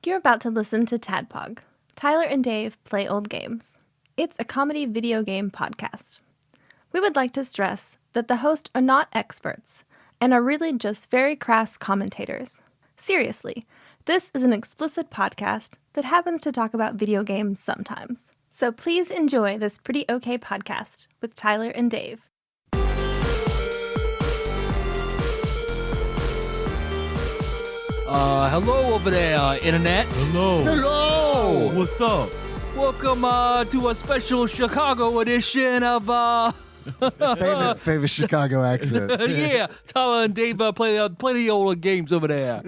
You're about to listen to TADPOG. Tyler and Dave play old games. It's a comedy video game podcast. We would like to stress that the hosts are not experts and are really just very crass commentators. Seriously, this is an explicit podcast that happens to talk about video games sometimes. So please enjoy this pretty okay podcast with Tyler and Dave. Hello over there, Internet. Hello. Hello. What's up? Welcome to a special Chicago edition of favorite Chicago accent. yeah, Tyler and Dave play the old games over there.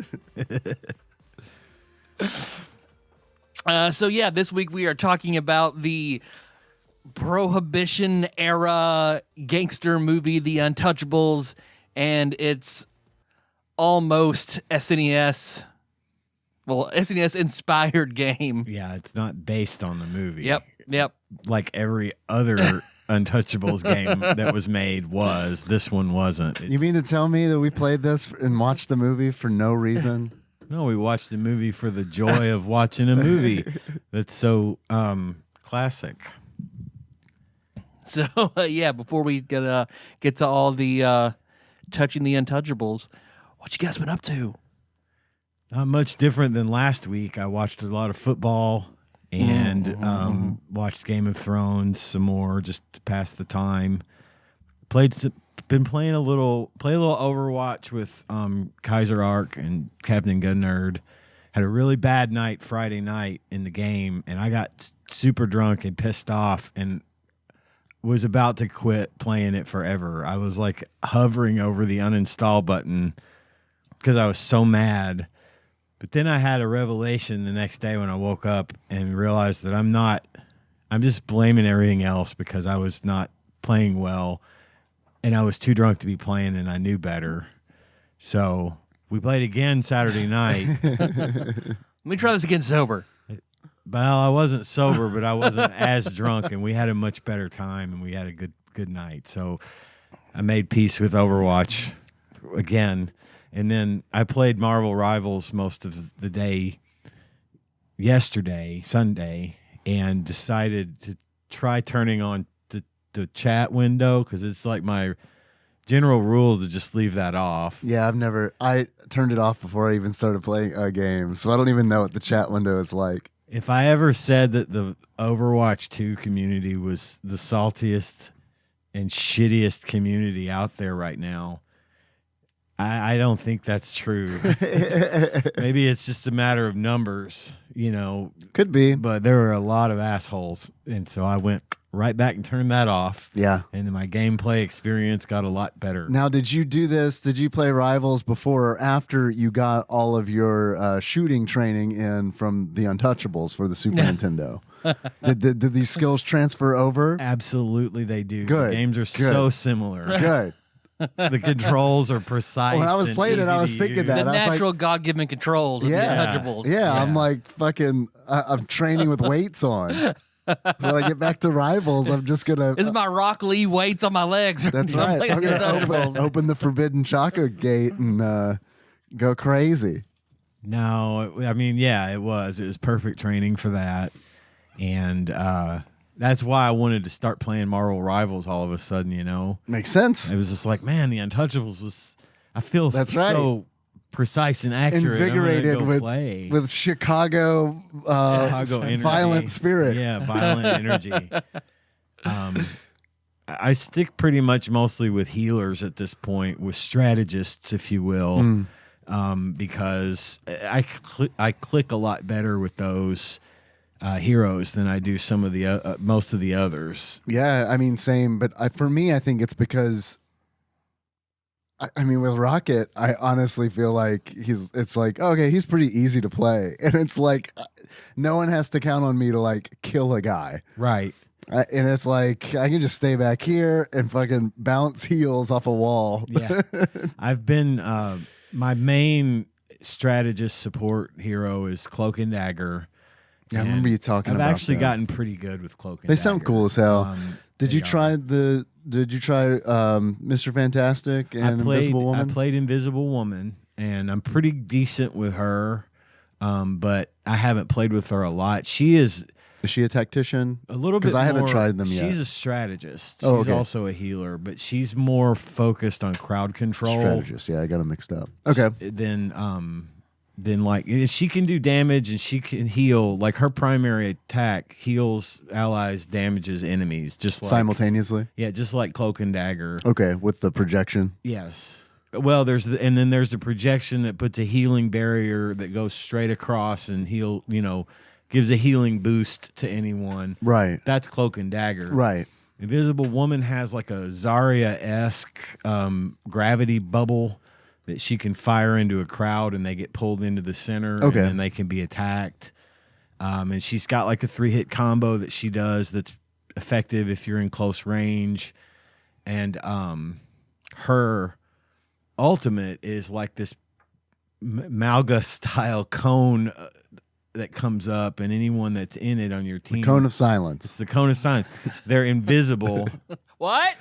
This week we are talking about the Prohibition era gangster movie, The Untouchables, and its almost SNES inspired game. Yeah, it's not based on the movie. Yep. Like every other Untouchables game that was made was. This one wasn't. You mean to tell me that we played this and watched the movie for no reason? No, we watched the movie for the joy of watching a movie that's so classic. So, before we get to all the touching the Untouchables, what you guys been up to? Not much different than last week. I watched a lot of football and watched Game of Thrones some more just to pass the time. Been playing a little Overwatch with Kaiser Arc and Captain Gun Nerd. Had a really bad night Friday night in the game, and I got super drunk and pissed off and was about to quit playing it forever. I was like hovering over the uninstall button because I was so mad. But then I had a revelation the next day when I woke up and realized that I'm just blaming everything else because I was not playing well and I was too drunk to be playing and I knew better. So we played again Saturday night. Let me try this again sober. Well, I wasn't sober, but I wasn't as drunk, and we had a much better time and we had a good night. So I made peace with Overwatch again. And then I played Marvel Rivals most of the day yesterday, Sunday, and decided to try turning on the chat window because it's like my general rule to just leave that off. Yeah, I turned it off before I even started playing a game, so I don't even know what the chat window is like. If I ever said that the Overwatch 2 community was the saltiest and shittiest community out there right now, I don't think that's true. Maybe it's just a matter of numbers, Could be. But there were a lot of assholes, and so I went right back and turned that off. Yeah. And then my gameplay experience got a lot better. Now, did you do this? Did you play Rivals before or after you got all of your shooting training in from the Untouchables for the Super Nintendo? Did these skills transfer over? Absolutely, they do. Good. The games are so similar. Good. The controls are precise. When I was playing it, I was thinking that. The I was natural God-given controls of the Untouchables. Yeah, I'm like fucking. I'm training with weights on. So when I get back to Rivals, I'm just gonna. This is my Rock Lee weights on my legs. That's right. I'm gonna open the Forbidden Chakra gate and go crazy. No, I mean, yeah, it was perfect training for that, and that's why I wanted to start playing Marvel Rivals all of a sudden. Makes sense. It was just like, man, the Untouchables was. I feel That's so precise and accurate. Invigorated with Chicago energy. violent spirit. Yeah, violent energy. I stick pretty much mostly with healers at this point, with strategists, if you will, because I click a lot better with those heroes than I do some of the most of the others. Yeah, I mean, same. But for me, I think it's because, I mean, with Rocket, I honestly feel like it's like, okay, he's pretty easy to play. And it's like, no one has to count on me to like kill a guy. Right. And it's like, I can just stay back here and fucking bounce heals off a wall. Yeah. I've been, my main strategist support hero is Cloak and Dagger. Yeah, I remember you talking about I've actually them. gotten pretty good with Cloak and They Dagger. sound cool as hell. Did you try Mr. Fantastic and Invisible Woman? I played Invisible Woman, and I'm pretty decent with her. but I haven't played with her a lot. She is she a tactician? a little bit Because I haven't more- tried them yet. She's a strategist. Oh, She's okay. also a healer, but she's more focused on crowd control. Strategist. Yeah, I got them mixed up. Okay. Then like she can do damage and she can heal. Like her primary attack heals allies, damages enemies, just like Simultaneously. Yeah, just like Cloak and Dagger. Okay, with the projection. Yes. Well, there's then there's the projection that puts a healing barrier that goes straight across and gives a healing boost to anyone. Right. That's Cloak and Dagger. Right. Invisible Woman has like a Zarya-esque gravity bubble that she can fire into a crowd and they get pulled into the center. Okay. And then they can be attacked. And she's got like a 3-hit combo that she does that's effective if you're in close range. And her ultimate is like this Malga style cone that comes up, and anyone that's in it on your team. Cone of It's silence. the cone of silence. They're invisible. What?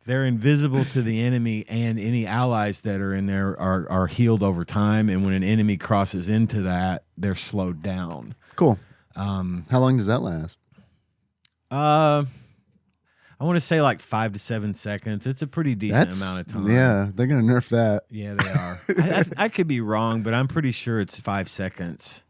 They're invisible to the enemy, and any allies that are in there are healed over time. And when an enemy crosses into that, they're slowed down. Cool. How long does that last? I want to say like 5 to 7 seconds. It's a pretty decent amount of time. Yeah, they're gonna nerf that. Yeah, they are. I could be wrong, but I'm pretty sure it's 5 seconds.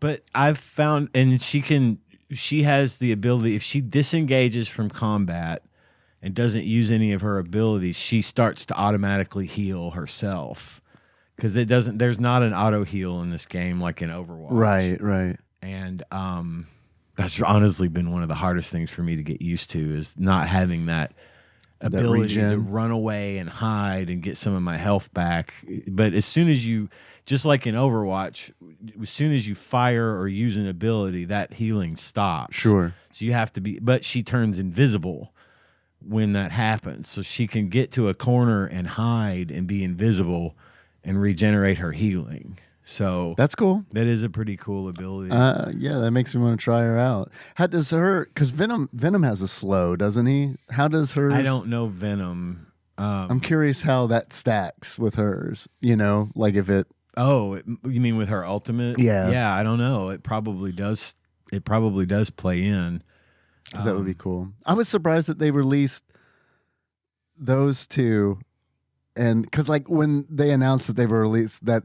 But I've found, and she has the ability, if she disengages from combat and doesn't use any of her abilities, she starts to automatically heal herself. Because there's not an auto heal in this game like in Overwatch. Right. And that's honestly been one of the hardest things for me to get used to, is not having that ability to regen. run away and hide and get some of my health back. But as soon as you, just like in Overwatch, as soon as you fire or use an ability, that healing stops. Sure. So you have to be, but she turns invisible when that happens. So she can get to a corner and hide and be invisible and regenerate her healing. So That's cool. that is a pretty cool ability. Yeah, that makes me want to try her out. How does her? Because Venom has a slow, doesn't he? How does hers? I don't know Venom. I'm curious how that stacks with hers. Like if it. Oh, you mean with her ultimate? Yeah. Yeah, I don't know. It probably does. It probably does play in. Because that would be cool. I was surprised that they released those two, and because like when they announced that they were released, that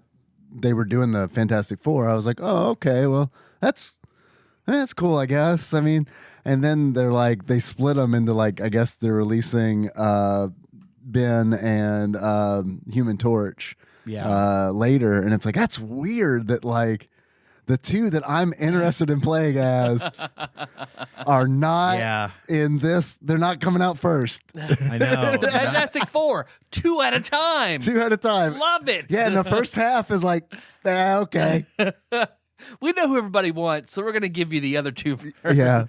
they were doing the Fantastic Four, I was like, oh, okay, well, that's cool, I guess. I mean, and then they're like, they split them into like, I guess they're releasing Ben and Human Torch later, and it's like, that's weird that like the two that I'm interested in playing as are not in this. They're not coming out first. I know. The Fantastic Four, 2 at a time. 2 at a time. Love it. Yeah, and the first half is like, okay. We know who everybody wants, so we're going to give you the other two first. Yeah.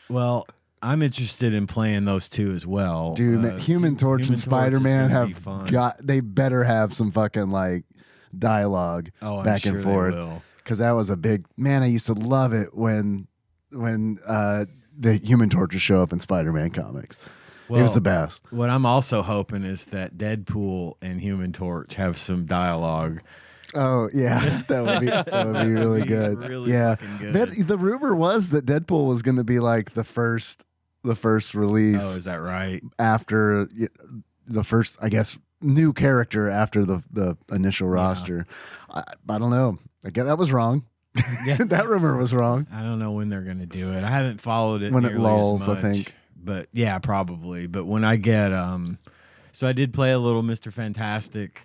Well, I'm interested in playing those two as well. Dude, Human Torch and is Spider-Man gonna be have fun. they better have some fucking like dialogue I'm back sure and they forth. will. Because that was a big, man, I used to love it when the Human Torch would show up in Spider-Man comics. It was the best. What I'm also hoping is that Deadpool and Human Torch have some dialogue. Oh yeah, that would be really Be good. really Yeah, fucking but good. the rumor was that Deadpool was going to be like the first release Oh, is that right? after the first, I guess, new character after the initial roster. I don't know. I guess that was wrong. Yeah. That rumor was wrong. I don't know when they're going to do it. I haven't followed it When it nearly lulls, as I much, think. But yeah, probably. But when I get so I did play a little Mr. Fantastic.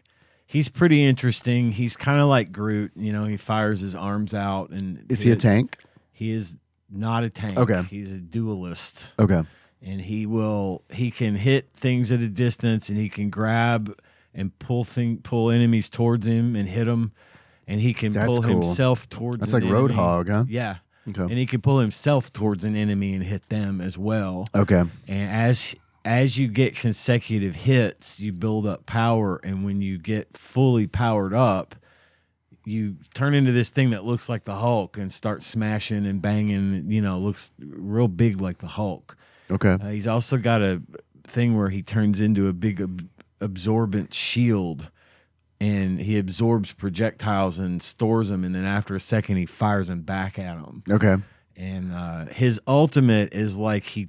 He's pretty interesting. He's kind of like Groot. He fires his arms out and Is he a hits. tank? He is not a tank. Okay. He's a duelist. Okay. And he can hit things at a distance, and he can grab and pull enemies towards him and hit them, and he can That's pull cool. himself towards That's an like enemy. Roadhog, huh? Yeah. Okay. And he can pull himself towards an enemy and hit them as well. Okay. And as you get consecutive hits, you build up power, and when you get fully powered up, you turn into this thing that looks like the Hulk and start smashing and banging. Looks real big like the Hulk. Okay. He's also got a thing where he turns into a big absorbent shield and he absorbs projectiles and stores them, and then after a second he fires them back at him. Okay. And his ultimate is like he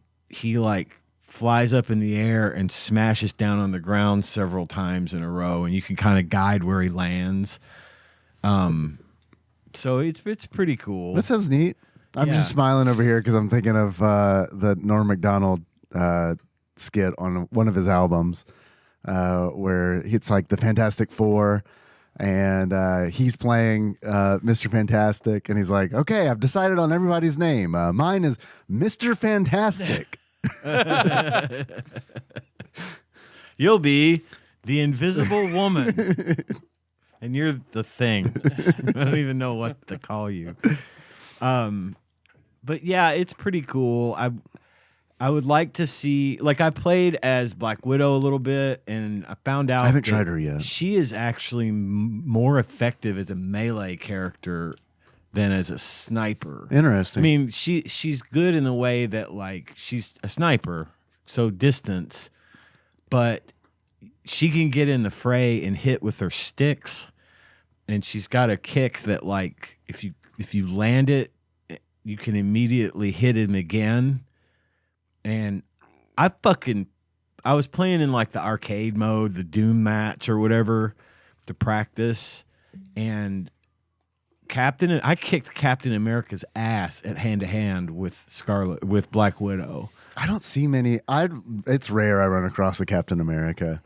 like flies up in the air and smashes down on the ground several times in a row, and you can kind of guide where he lands. So it's pretty cool. That sounds neat. I'm Yeah. just smiling over here because I'm thinking of the Norm Macdonald skit on one of his albums where it's like the Fantastic Four, and he's playing Mr. Fantastic, and he's like, okay, I've decided on everybody's name. Mine is Mr. Fantastic. You'll be the Invisible Woman, and you're the Thing. I don't even know what to call you. But yeah, it's pretty cool. I would like to see, like, I played as Black Widow a little bit, and I found out I haven't that tried her yet. She is actually more effective as a melee character than as a sniper. Interesting. I mean, she's good in the way that, like, she's a sniper, so distance, but she can get in the fray and hit with her sticks, and she's got a kick that, like, if you land it, you can immediately hit him again. And I was playing in like the arcade mode, the Doom match or whatever, to practice, and I kicked Captain America's ass at hand to hand with Black Widow. I don't see many. It's rare I run across a Captain America.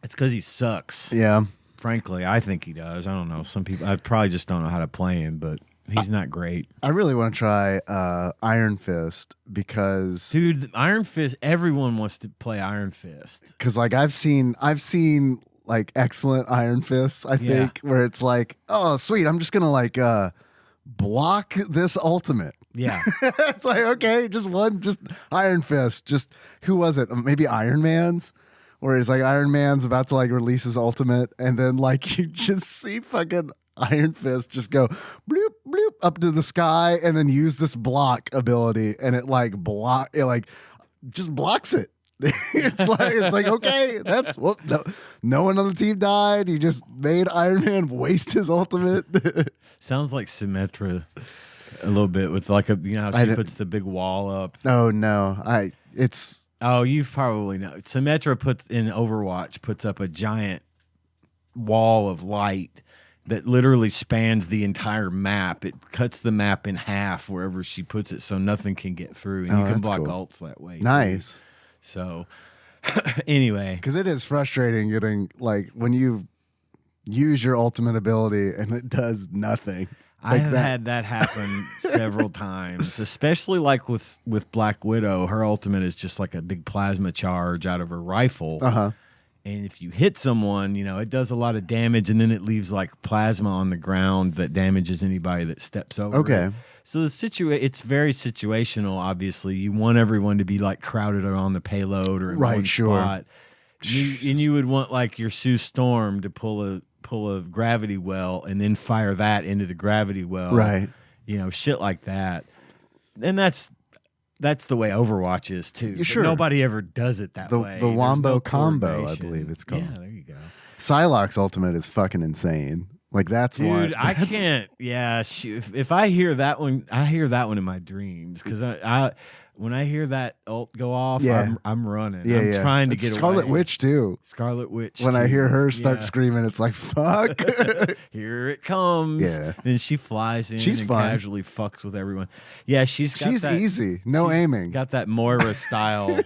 It's because he sucks. Yeah. Frankly, I think he does. I don't know. Some people, I probably just don't know how to play him, but he's not great. I really want to try Iron Fist because, Dude, Iron Fist, everyone wants to play Iron Fist. because like I've seen like excellent Iron Fists, I Yeah. think, where it's like, oh sweet, I'm just gonna like block this ultimate. Yeah. It's like, okay, just Iron Fist. Just who was it? Maybe Iron Man's, where he's like Iron Man's about to like release his ultimate, and then like you just see fucking Iron Fist just go bloop bloop up to the sky, and then use this block ability, and it just blocks it. it's like okay, that's no one on the team died. You just made Iron Man waste his ultimate. Sounds like Symmetra a little bit with like how she puts the big wall up. Oh no, Oh, you've probably know. Symmetra in Overwatch puts up a giant wall of light that literally spans the entire map. It cuts the map in half wherever she puts it, so nothing can get through, and you can that's block cool. ults that way. too. nice. So, anyway, Because it is frustrating getting like when you use your ultimate ability and it does nothing. I have had that happen several times, especially like with Black Widow. Her ultimate is just like a big plasma charge out of her rifle. Uh-huh. And if you hit someone, it does a lot of damage, and then it leaves like plasma on the ground that damages anybody that steps over. Okay. it. So it's very situational. Obviously, you want everyone to be like crowded around the payload or in Right, one sure. spot. And you would want like your Sue Storm to pull a gravity well and then fire that into the gravity well. Right. Shit like that. And that's the way Overwatch is too. But Sure. nobody ever does it that way. The There's Wombo no combo, I coordination. believe it's called. Yeah, there you go. Psylocke's ultimate is fucking insane. Like that's one. Dude, I can't. Yeah, if I hear that one, I hear that one in my dreams because I when I hear that ult go off, Yeah. I'm running. Yeah, I'm yeah. trying to It's get Scarlet away. Witch too. Scarlet Witch. When I too. hear her start Yeah. screaming, it's like fuck. Here it comes. Yeah. Then she flies in She's and fun. casually fucks with everyone. Yeah, she's easy. No she's aiming. Got that Moira style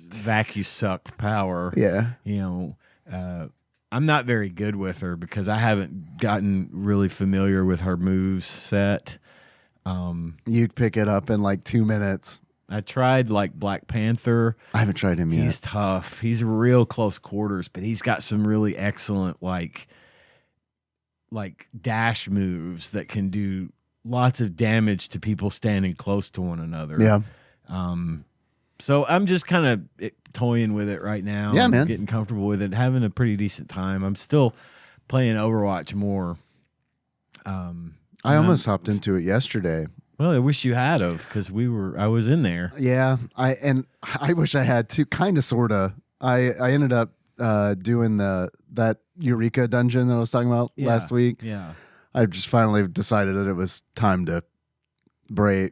vacuum suck power. Yeah. I'm not very good with her because I haven't gotten really familiar with her moves set. You'd pick it up in like 2 minutes. I tried like Black Panther. I haven't tried him yet. He's tough. He's real close quarters, but he's got some really excellent like dash moves that can do lots of damage to people standing close to one another. Yeah. So I'm just kind of toying with it right now. Yeah, man. Getting comfortable with it, having a pretty decent time. I'm still playing Overwatch more. I almost hopped into it yesterday. Well, I wish you had of because I was in there. Yeah, I wish I had to. Kind of, sorta. I ended up doing that Eureka dungeon that I was talking about last week. Yeah. I just finally decided that it was time to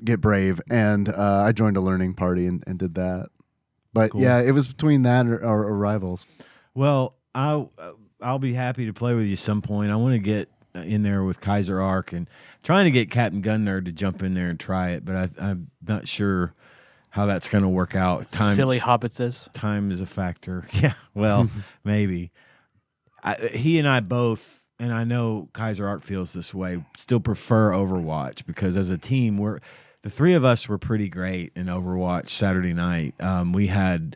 get brave, and I joined a learning party and did that. But Cool. yeah, it was between that or rivals. Well, I'll be happy to play with you some point. I want to get in there with Kaiser Arc and trying to get Captain Gun Nerd to jump in there and try it, but I'm not sure how that's going to work out. Silly Hobbit says. Time is a factor. Yeah, well, maybe. He and I both, and I know Kaiser Arc feels this way, still prefer Overwatch because as a team, the three of us were pretty great in Overwatch Saturday night. We had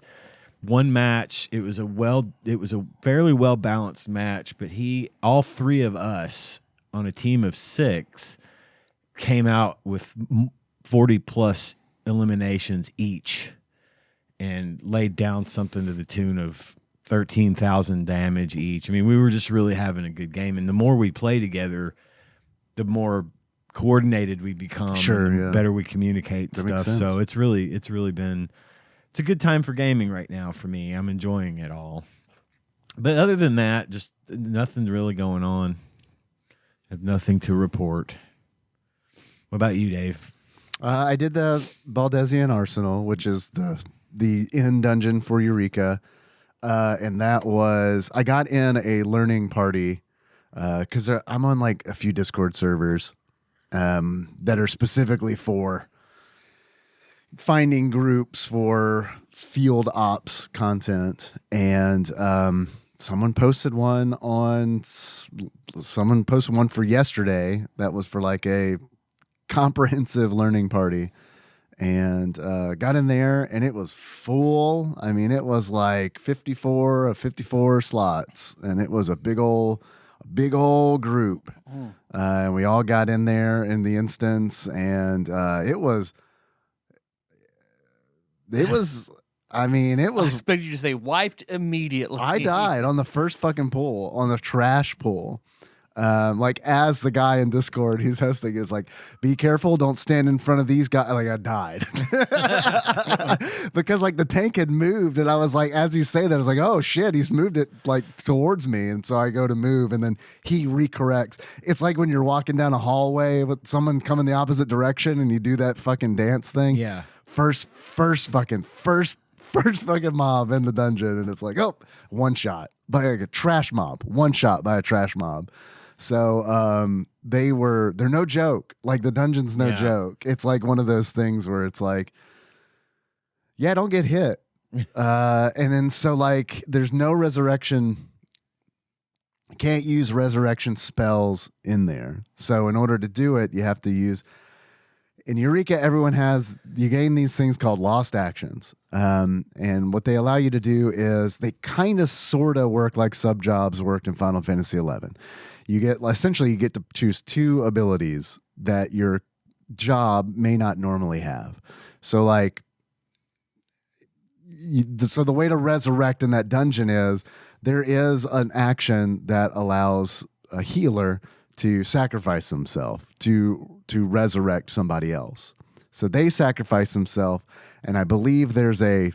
one match. It was a fairly well balanced match, but all three of us on a team of 6 came out with 40 plus eliminations each and laid down something to the tune of 13,000 damage each. I mean, we were just really having a good game, and the more we play together, the more coordinated we become. Sure, and yeah. better we communicate That stuff. makes sense. So it's really been a good time for gaming right now for me. I'm enjoying it all. But other than that, just nothing really going on. Have nothing to report. What about you, Dave? I did the Baldesian Arsenal, which is the end dungeon for Eureka. And that was, I got in a learning party because I'm on like a few Discord servers that are specifically for finding groups for field ops content. And someone posted one for yesterday that was for like a comprehensive learning party. And got in there, and it was full. I mean, it was like 54 of 54 slots, and it was a big old group. And we all got in there in the instance, and it was. I mean, it I was. expected you to say wiped immediately. I died on the first fucking pool, on the trash pool. Like as the guy in Discord he's hosting is like, be careful, don't stand in front of these guys. Like I died because like the tank had moved, and I was like, as you say that, I was like, oh shit, he's moved it like towards me, and so I go to move, and then he recorrects. It's like when you're walking down a hallway with someone coming the opposite direction, and you do that fucking dance thing. Yeah. First fucking mob in the dungeon, and it's like, oh, one shot by like a trash mob, one shot by a trash mob. So they're no joke. Like the dungeon's no joke. It's like one of those things where it's like, yeah, don't get hit. And then so like there's no resurrection. Can't use resurrection spells in there. So in order to do it, you have to use. In Eureka, you gain these things called lost actions. And what they allow you to do is they kind of sort of work like sub jobs worked in Final Fantasy XI. You get to choose 2 abilities that your job may not normally have. So like, so the way to resurrect in that dungeon is there is an action that allows a healer to sacrifice himself to resurrect somebody else. So they sacrifice themselves, and I believe there's a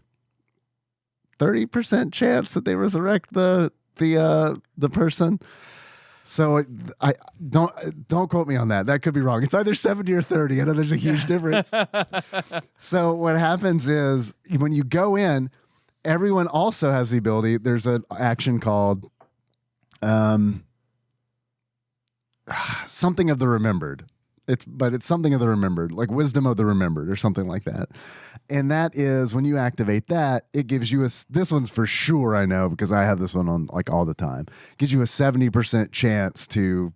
30% chance that they resurrect the person. So I don't quote me on that. That could be wrong. It's either 70 or 30. I know there's a huge difference. So what happens is when you go in, everyone also has the ability. There's an action called something of the remembered. It's something of the remembered, like wisdom of the remembered or something like that. And that is when you activate that, it gives you this one's for sure, I know, because I have this one on like all the time. Gives you a 70% chance to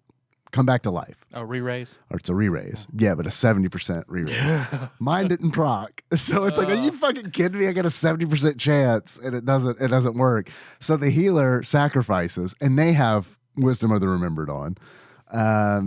come back to life. A re-raise? Or it's a re-raise. Yeah, but a 70% re-raise. Mine didn't proc. So it's like, are you fucking kidding me? I got a 70% chance and it doesn't work. So the healer sacrifices, and they have wisdom of the remembered on.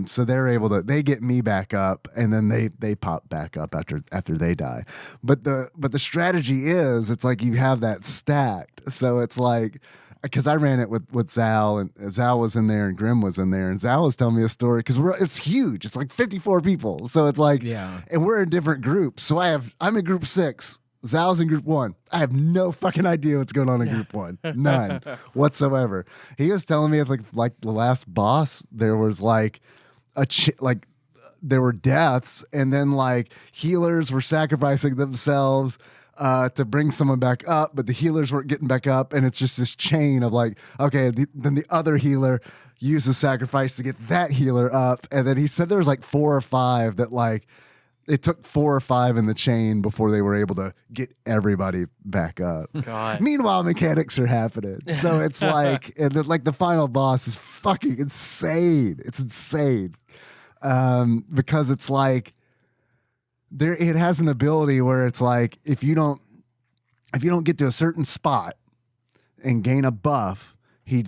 So they get me back up, and then they pop back up after they die. But the strategy is, it's like you have that stacked. So it's like, because I ran it with Zal, and Zal was in there and Grim was in there, and Zal was telling me a story because it's huge. It's like 54 people. So it's like, Yeah. and we're in different groups. So I'm in group 6. Zhao's in group 1. I have no fucking idea what's going on in group 1. None whatsoever. He was telling me like the last boss, there was like there were deaths, and then like healers were sacrificing themselves to bring someone back up, but the healers weren't getting back up, and it's just this chain of like, okay, then the other healer uses sacrifice to get that healer up, and then he said there was like 4 or 5 that like it took 4 or 5 in the chain before they were able to get everybody back up. God. Meanwhile, mechanics are happening, so it's like, and like the final boss is fucking insane. It's insane because it's like it has an ability where it's like if you don't get to a certain spot and gain a buff, he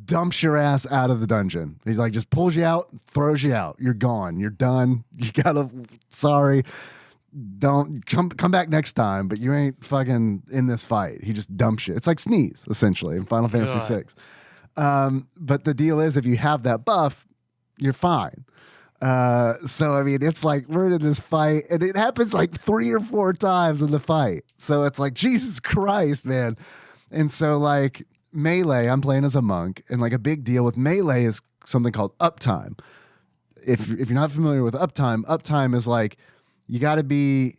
dumps your ass out of the dungeon. He's like, just pulls you out, throws you out. You're gone. You're done. You gotta, sorry. Don't come back next time, but you ain't fucking in this fight. He just dumps you. It's like Sneeze, essentially, in Final Fantasy VI. But the deal is, if you have that buff, you're fine. So I mean, it's like we're in this fight, and it happens like 3 or 4 times in the fight. So it's like, Jesus Christ, man. And so like melee, I'm playing as a monk, and like a big deal with melee is something called uptime. If you're not familiar with uptime is like you got to be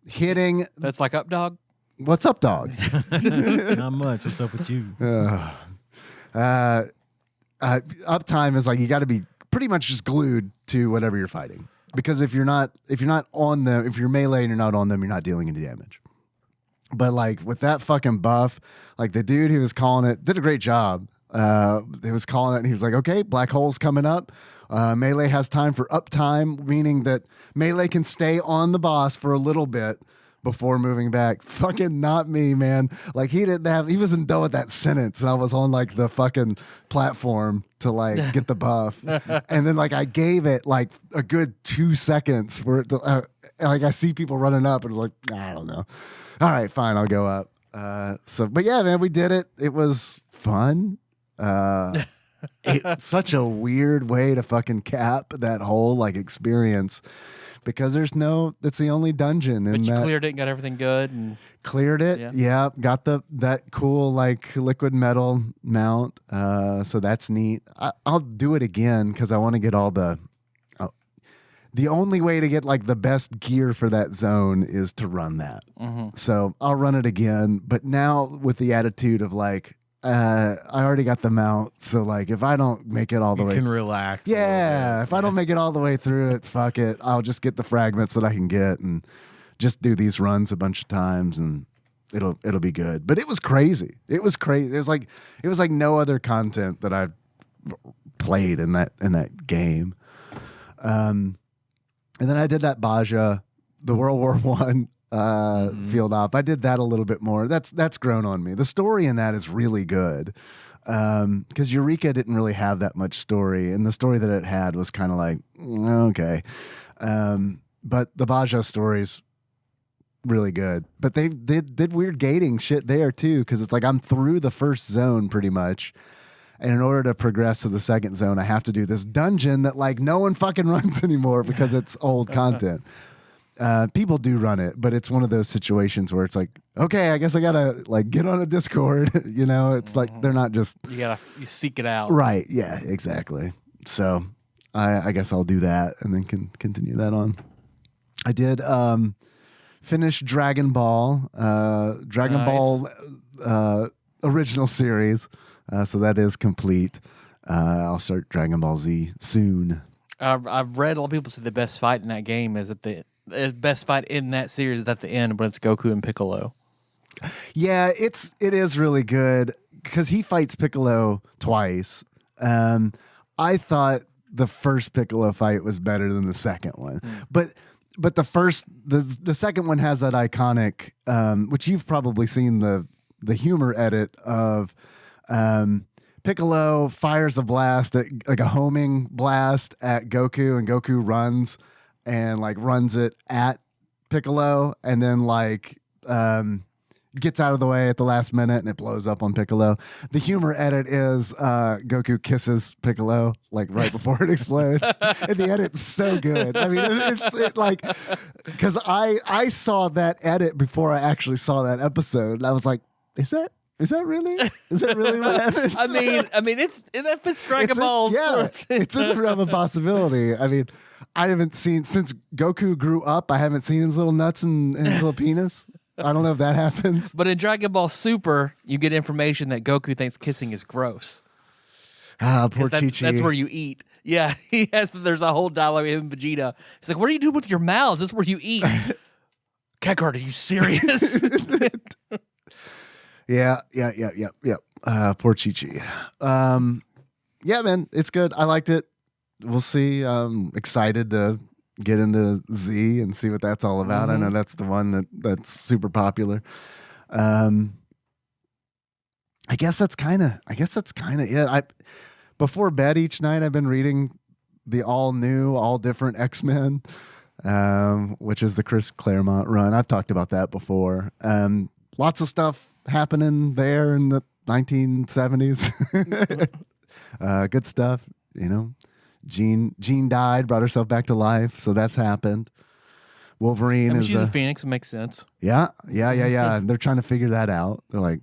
hitting. That's like up dog. What's up, dog? Not much. What's up with you? Uptime is like you got to be pretty much just glued to whatever you're fighting, because if you're not on them, if you're melee and you're not on them, you're not dealing any damage. But like with that fucking buff, like the dude who was calling it did a great job. He was calling it, and he was like, okay, black hole's coming up. Melee has time for uptime, meaning that melee can stay on the boss for a little bit before moving back. Fucking not me, man. Like he wasn't done with that sentence, and I was on like the fucking platform to like get the buff. And then like I gave it like a good 2 seconds for it to, like I see people running up, and it was like, I don't know. All right, fine, I'll go up. But yeah, man, we did it. It was fun. It's such a weird way to fucking cap that whole like experience, because it's the only dungeon. But you cleared it and got everything good and cleared it. Yeah, got that cool like liquid metal mount. So that's neat. I'll do it again because I want to get all the only way to get like the best gear for that zone is to run that. Mm-hmm. So I'll run it again, but now with the attitude of like, I already got the mount, so like if I don't make it all the way, you can relax. Yeah, if I don't make it all the way through it, fuck it. I'll just get the fragments that I can get and just do these runs a bunch of times, and it'll be good. But it was crazy. It was crazy. It was like no other content that I've played in that game. And then I did that Baja, the World War One field op. I did that a little bit more. That's grown on me. The story in that is really good, because Eureka didn't really have that much story, and the story that it had was kind of like okay. But the Baja story's really good. But they did weird gating shit there too, because it's like I'm through the first zone pretty much. And in order to progress to the second zone, I have to do this dungeon that like no one fucking runs anymore because it's old content. People do run it, but it's one of those situations where it's like, okay, I guess I gotta like get on a Discord. You know, it's like they're not just you seek it out, right? Yeah, exactly. So I guess I'll do that and then can continue that on. I did finish Dragon Ball, Ball original series. So that is complete. I'll start Dragon Ball Z soon. I've read a lot of people say the best fight in that game is at the best fight in that series is at the end when it's Goku and Piccolo. Yeah, it is really good because he fights Piccolo twice. I thought the first Piccolo fight was better than the second one, but the second one has that iconic, which you've probably seen the humor edit of. Piccolo fires a blast like a homing blast at Goku, and Goku runs and like runs it at Piccolo, and then like gets out of the way at the last minute and it blows up on Piccolo. The humor edit is Goku kisses Piccolo like right before it explodes. And the edit's so good. I mean, it's like, because I saw that edit before I actually saw that episode. And I was like, is that really what happens? I mean, it's Dragon Ball. Yeah, it's in the realm of possibility. I mean, I haven't seen since Goku grew up. I haven't seen his little nuts and his little penis. I don't know if that happens. But in Dragon Ball Super, you get information that Goku thinks kissing is gross. Ah, poor Chi-Chi. That's where you eat. Yeah, there's a whole dialogue with him and Vegeta. He's like, what do you do with your mouths? This is where you eat. Kakarot, are you serious? Yeah. Poor Chi-Chi. Yeah, man, it's good. I liked it. We'll see. I'm excited to get into Z and see what that's all about. I know that's the one that's super popular. I guess that's kind of it. Before bed each night, I've been reading the all new, all different X-Men, which is the Chris Claremont run. I've talked about that before. Lots of stuff happening there in the 1970s. Good stuff, you know. Jean died, brought herself back to life, so that's happened. Wolverine is she's a Phoenix. It makes sense. Yeah. And they're trying to figure that out. They're like,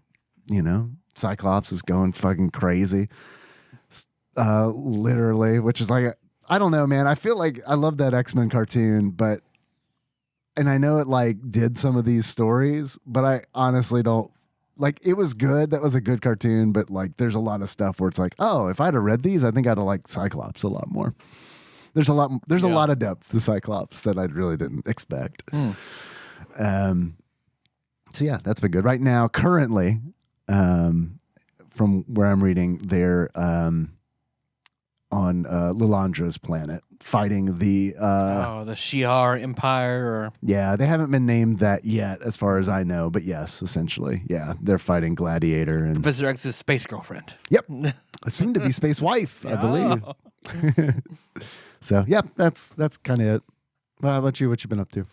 you know, Cyclops is going fucking crazy, literally. Which is like, I don't know, man. I feel like I love that X-Men cartoon, and I know it like did some of these stories, but I honestly don't. Like, it was good. That was a good cartoon, but like there's a lot of stuff where it's like, oh, if I'd have read these, I think I'd have liked Cyclops a lot more. There's a lot of depth to Cyclops that I really didn't expect. So yeah, that's been good. Right now, currently, from where I'm reading, they're on Lilandra's planet fighting the Shi'ar Empire. Yeah, they haven't been named that yet, as far as I know. But yes, essentially, yeah, they're fighting Gladiator and Professor X's space girlfriend. Yep, soon to be space wife, I believe. So yeah, that's kind of it. Well, how about you? What you been up to?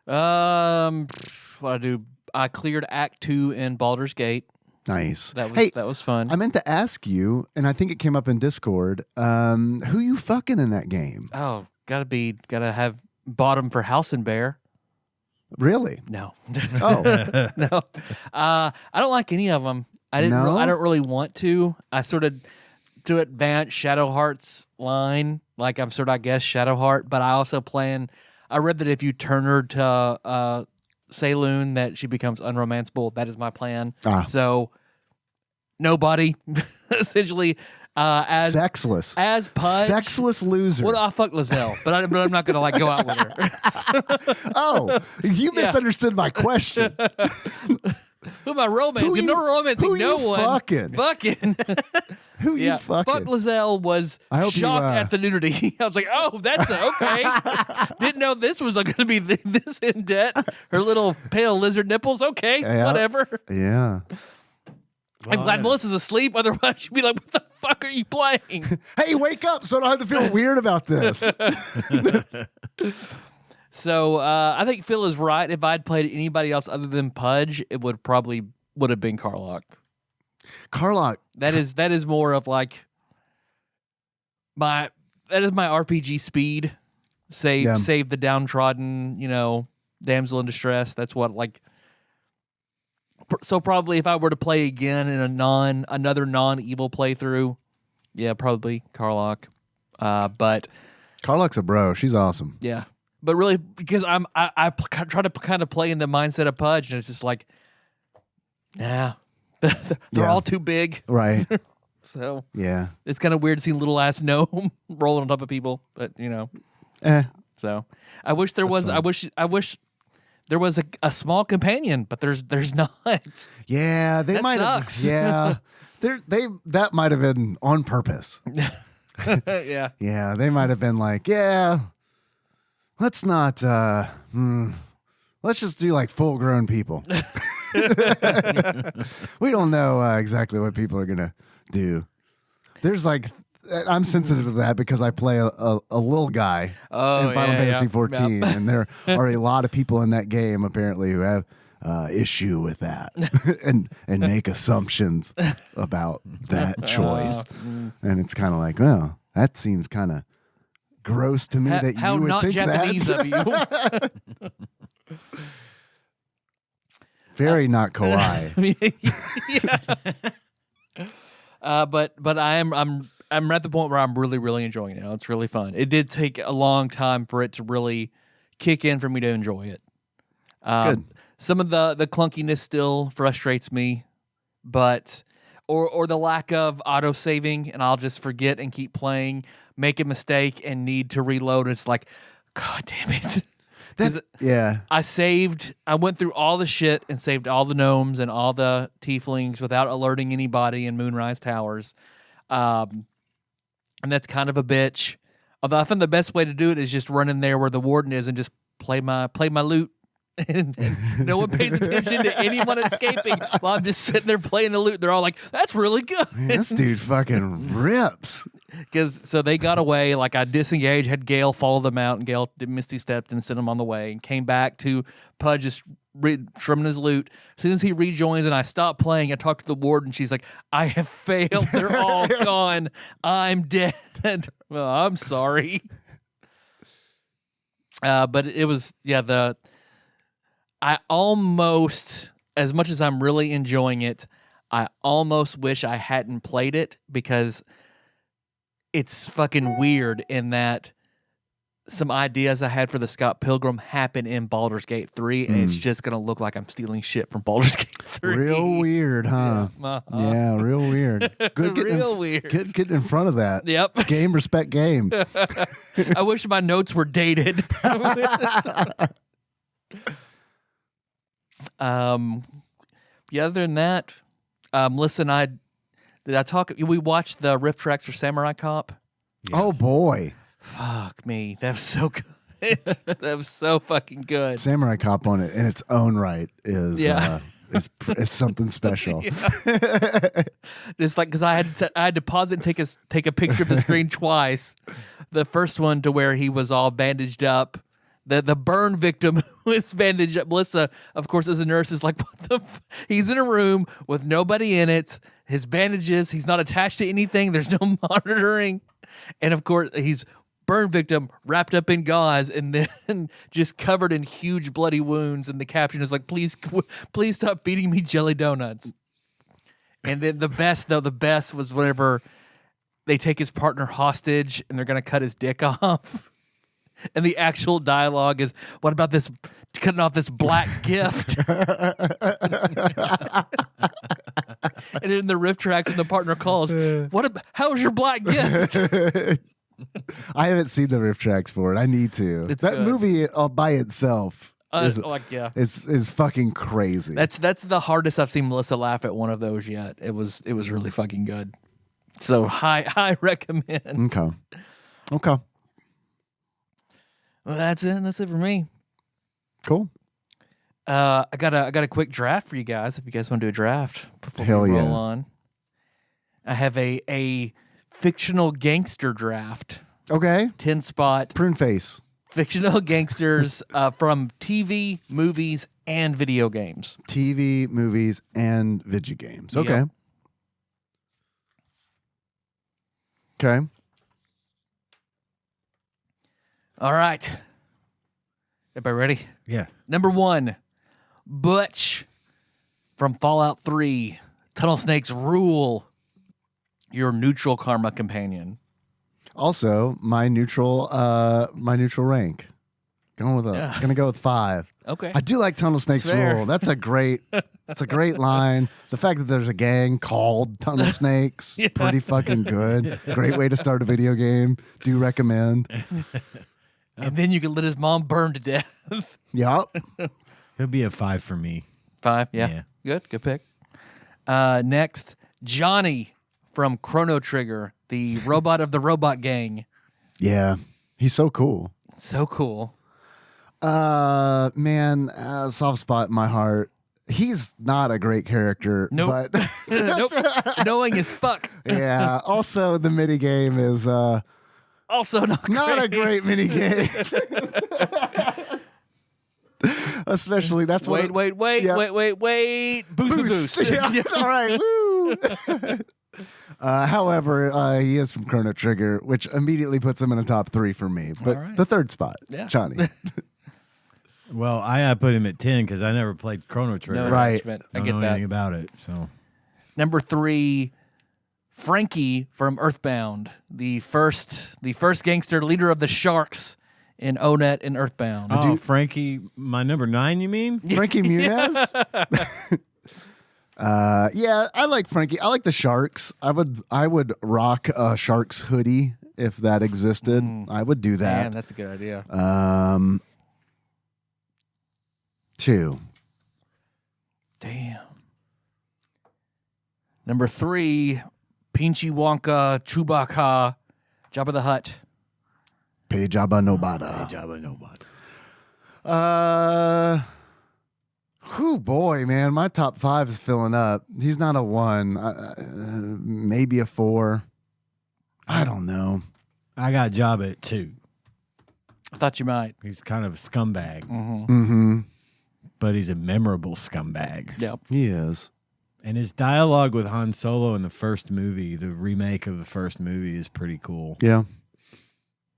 What I do? I cleared Act 2 in Baldur's Gate. Nice. That was fun. I meant to ask you, and I think it came up in Discord. Who you fucking in that game? Oh, gotta have bottom for House and Bear. Really? No. Oh, No. I don't like any of them. I don't really want to. I sort of to advance Shadowheart's line. Like I'm sort of, I guess, Shadowheart, but I also I read that if you turn her to Saloon, that she becomes unromanceable. That is my plan. So nobody, essentially, as sexless, as Pudge, sexless loser. Well, I fuck Lizelle, but I'm not gonna like go out with her. Oh, you misunderstood my question. Who am I romancing? No romancing. No one. Fucking. Who you fucking? Fuck Lizelle was shocked at the nudity. I was like, oh, that's okay. Didn't know this was going to be this in debt. Her little pale lizard nipples. Okay, whatever. Yeah. I'm glad Melissa's asleep. Otherwise, she'd be like, what the fuck are you playing? Hey, wake up so I don't have to feel weird about this. So I think Phil is right. If I'd played anybody else other than Pudge, it would have been Karlach. Karlach. That is more of like my RPG speed. Save the downtrodden, damsel in distress. That's what like. So probably if I were to play again in another non-evil playthrough, yeah, probably Karlach. But Karlach's a bro. She's awesome. Yeah, but really because I try to kind of play in the mindset of Pudge, and it's just like, they're all too big, right? So yeah, it's kind of weird to see little ass gnome rolling on top of people, but So I wish there was. Fun. I wish there was a small companion, but there's not. Yeah, they might have. Yeah, that might have been on purpose. Yeah, they might have been like, let's not. Let's just do like full grown people. We don't know exactly what people are gonna do. There's like. I'm sensitive to that because I play a little guy in Final Fantasy 14, and there are a lot of people in that game apparently who have issue with that and make assumptions about that choice. And it's kind of like, well, that seems kind of gross to me that how you would not think Japanese that. of you. Very not kawaii. Yeah. But I'm at the point where I'm really, really enjoying it now. It's really fun. It did take a long time for it to really kick in for me to enjoy it. Good. Some of the clunkiness still frustrates me, but or the lack of auto saving, and I'll just forget and keep playing, make a mistake and need to reload. It's like, God damn it. I went through all the shit and saved all the gnomes and all the tieflings without alerting anybody in Moonrise Towers. And that's kind of a bitch. Although I found the best way to do it is just run in there where the warden is and just play my loot. and no one pays attention to anyone escaping while I'm just sitting there playing the loot. They're all like, that's really good. Man, this dude fucking rips. So they got away. Like, I disengaged, had Gale follow them out, and Gale did Misty stepped and sent them on the way, and came back to Pudge just trimming his loot. As soon as he rejoins and I stop playing, I talk to the warden. She's like, I have failed. They're all gone. I'm dead. Well, I'm sorry. But it was, I almost, as much as I'm really enjoying it, I almost wish I hadn't played it, because it's fucking weird in that some ideas I had for the Scott Pilgrim happen in Baldur's Gate 3, and it's just going to look like I'm stealing shit from Baldur's Gate 3. Real weird, huh? Yeah, real weird. Good weird. Good getting in front of that. Yep. Game, respect game. I wish my notes were dated. Other than that, listen, we watched the riff tracks for Samurai Cop. Yes. Oh boy. Fuck me. That was so good. That was so fucking good. Samurai Cop on it in its own right is something special. Just like, because I had to pause it and take a picture of the screen twice. The first one to where he was all bandaged up. The burn victim who is bandaged up. Melissa, of course, as a nurse, is like, what the he's in a room with nobody in it. His bandages, he's not attached to anything. There's no monitoring. And of course, he's burn victim wrapped up in gauze and then just covered in huge bloody wounds. And the caption is like, please stop feeding me jelly donuts. And then the best was whenever they take his partner hostage and they're going to cut his dick off. And the actual dialogue is, what about this, cutting off this black gift? And in the riff tracks and the partner calls, how's your black gift? I haven't seen the riff tracks for it. I need to. It's that good. Movie by itself is fucking crazy. That's the hardest I've seen Melissa laugh at one of those yet. It was really fucking good. So high recommend. Okay. Well, that's it. That's it for me. Cool. I got a quick draft for you guys. If you guys want to do a draft before Hell we roll yeah. on, I have a fictional gangster draft. Okay. 10-spot Prune face. fictional gangsters from TV, movies, and video games. TV, movies, and video games. Okay. Yep. Okay. All right. Everybody ready? Yeah. Number 1, Butch from Fallout 3. Tunnel snakes rule. Your neutral karma companion. Also, my neutral rank. Gonna go with 5. Okay. I do like Tunnel Snakes fair. Rule. That's a great line. The fact that there's a gang called Tunnel Snakes is pretty fucking good. Great way to start a video game. Do recommend. And then you can let his mom burn to death. Yup. It'll be a 5 for me. 5, yeah. Good pick. Next, Johnny from Chrono Trigger, the robot of the robot gang. Yeah. He's so cool. So cool. Man, soft spot in my heart. He's not a great character. Nope. But Nope. Annoying as fuck. yeah. Also, the mini game is Also not a great mini game. Especially that's what. Wait. Boost. Yeah. All right. Woo. However, he is from Chrono Trigger, which immediately puts him in the top 3 for me. But right. the third spot, Yeah. Johnny. Well, I put him at 10 because I never played Chrono Trigger. No Right. judgment. I Don't get know that. anything about it. So Number 3, Frankie from Earthbound, the first gangster leader of the Sharks in ONET and Earthbound. oh, Frankie, my number 9, you mean? Frankie Muniz. Yeah, I like Frankie. I like the Sharks. I would rock a Sharks hoodie if that existed. I would do that. Man, that's a good idea. 2. Damn. Number 3, Pinchy Wonka, Chewbacca, Jabba the Hutt. Pay Jabba Nobada. Jabba Nobody. Whew, boy, man, my top 5 is filling up. He's not a 1, maybe a 4. I don't know. I got Jabba at 2. I thought you might. He's kind of a scumbag, Mm-hmm. but he's a memorable scumbag. Yep. He is. And his dialogue with Han Solo in the first movie, the remake of the first movie, is pretty cool. Yeah.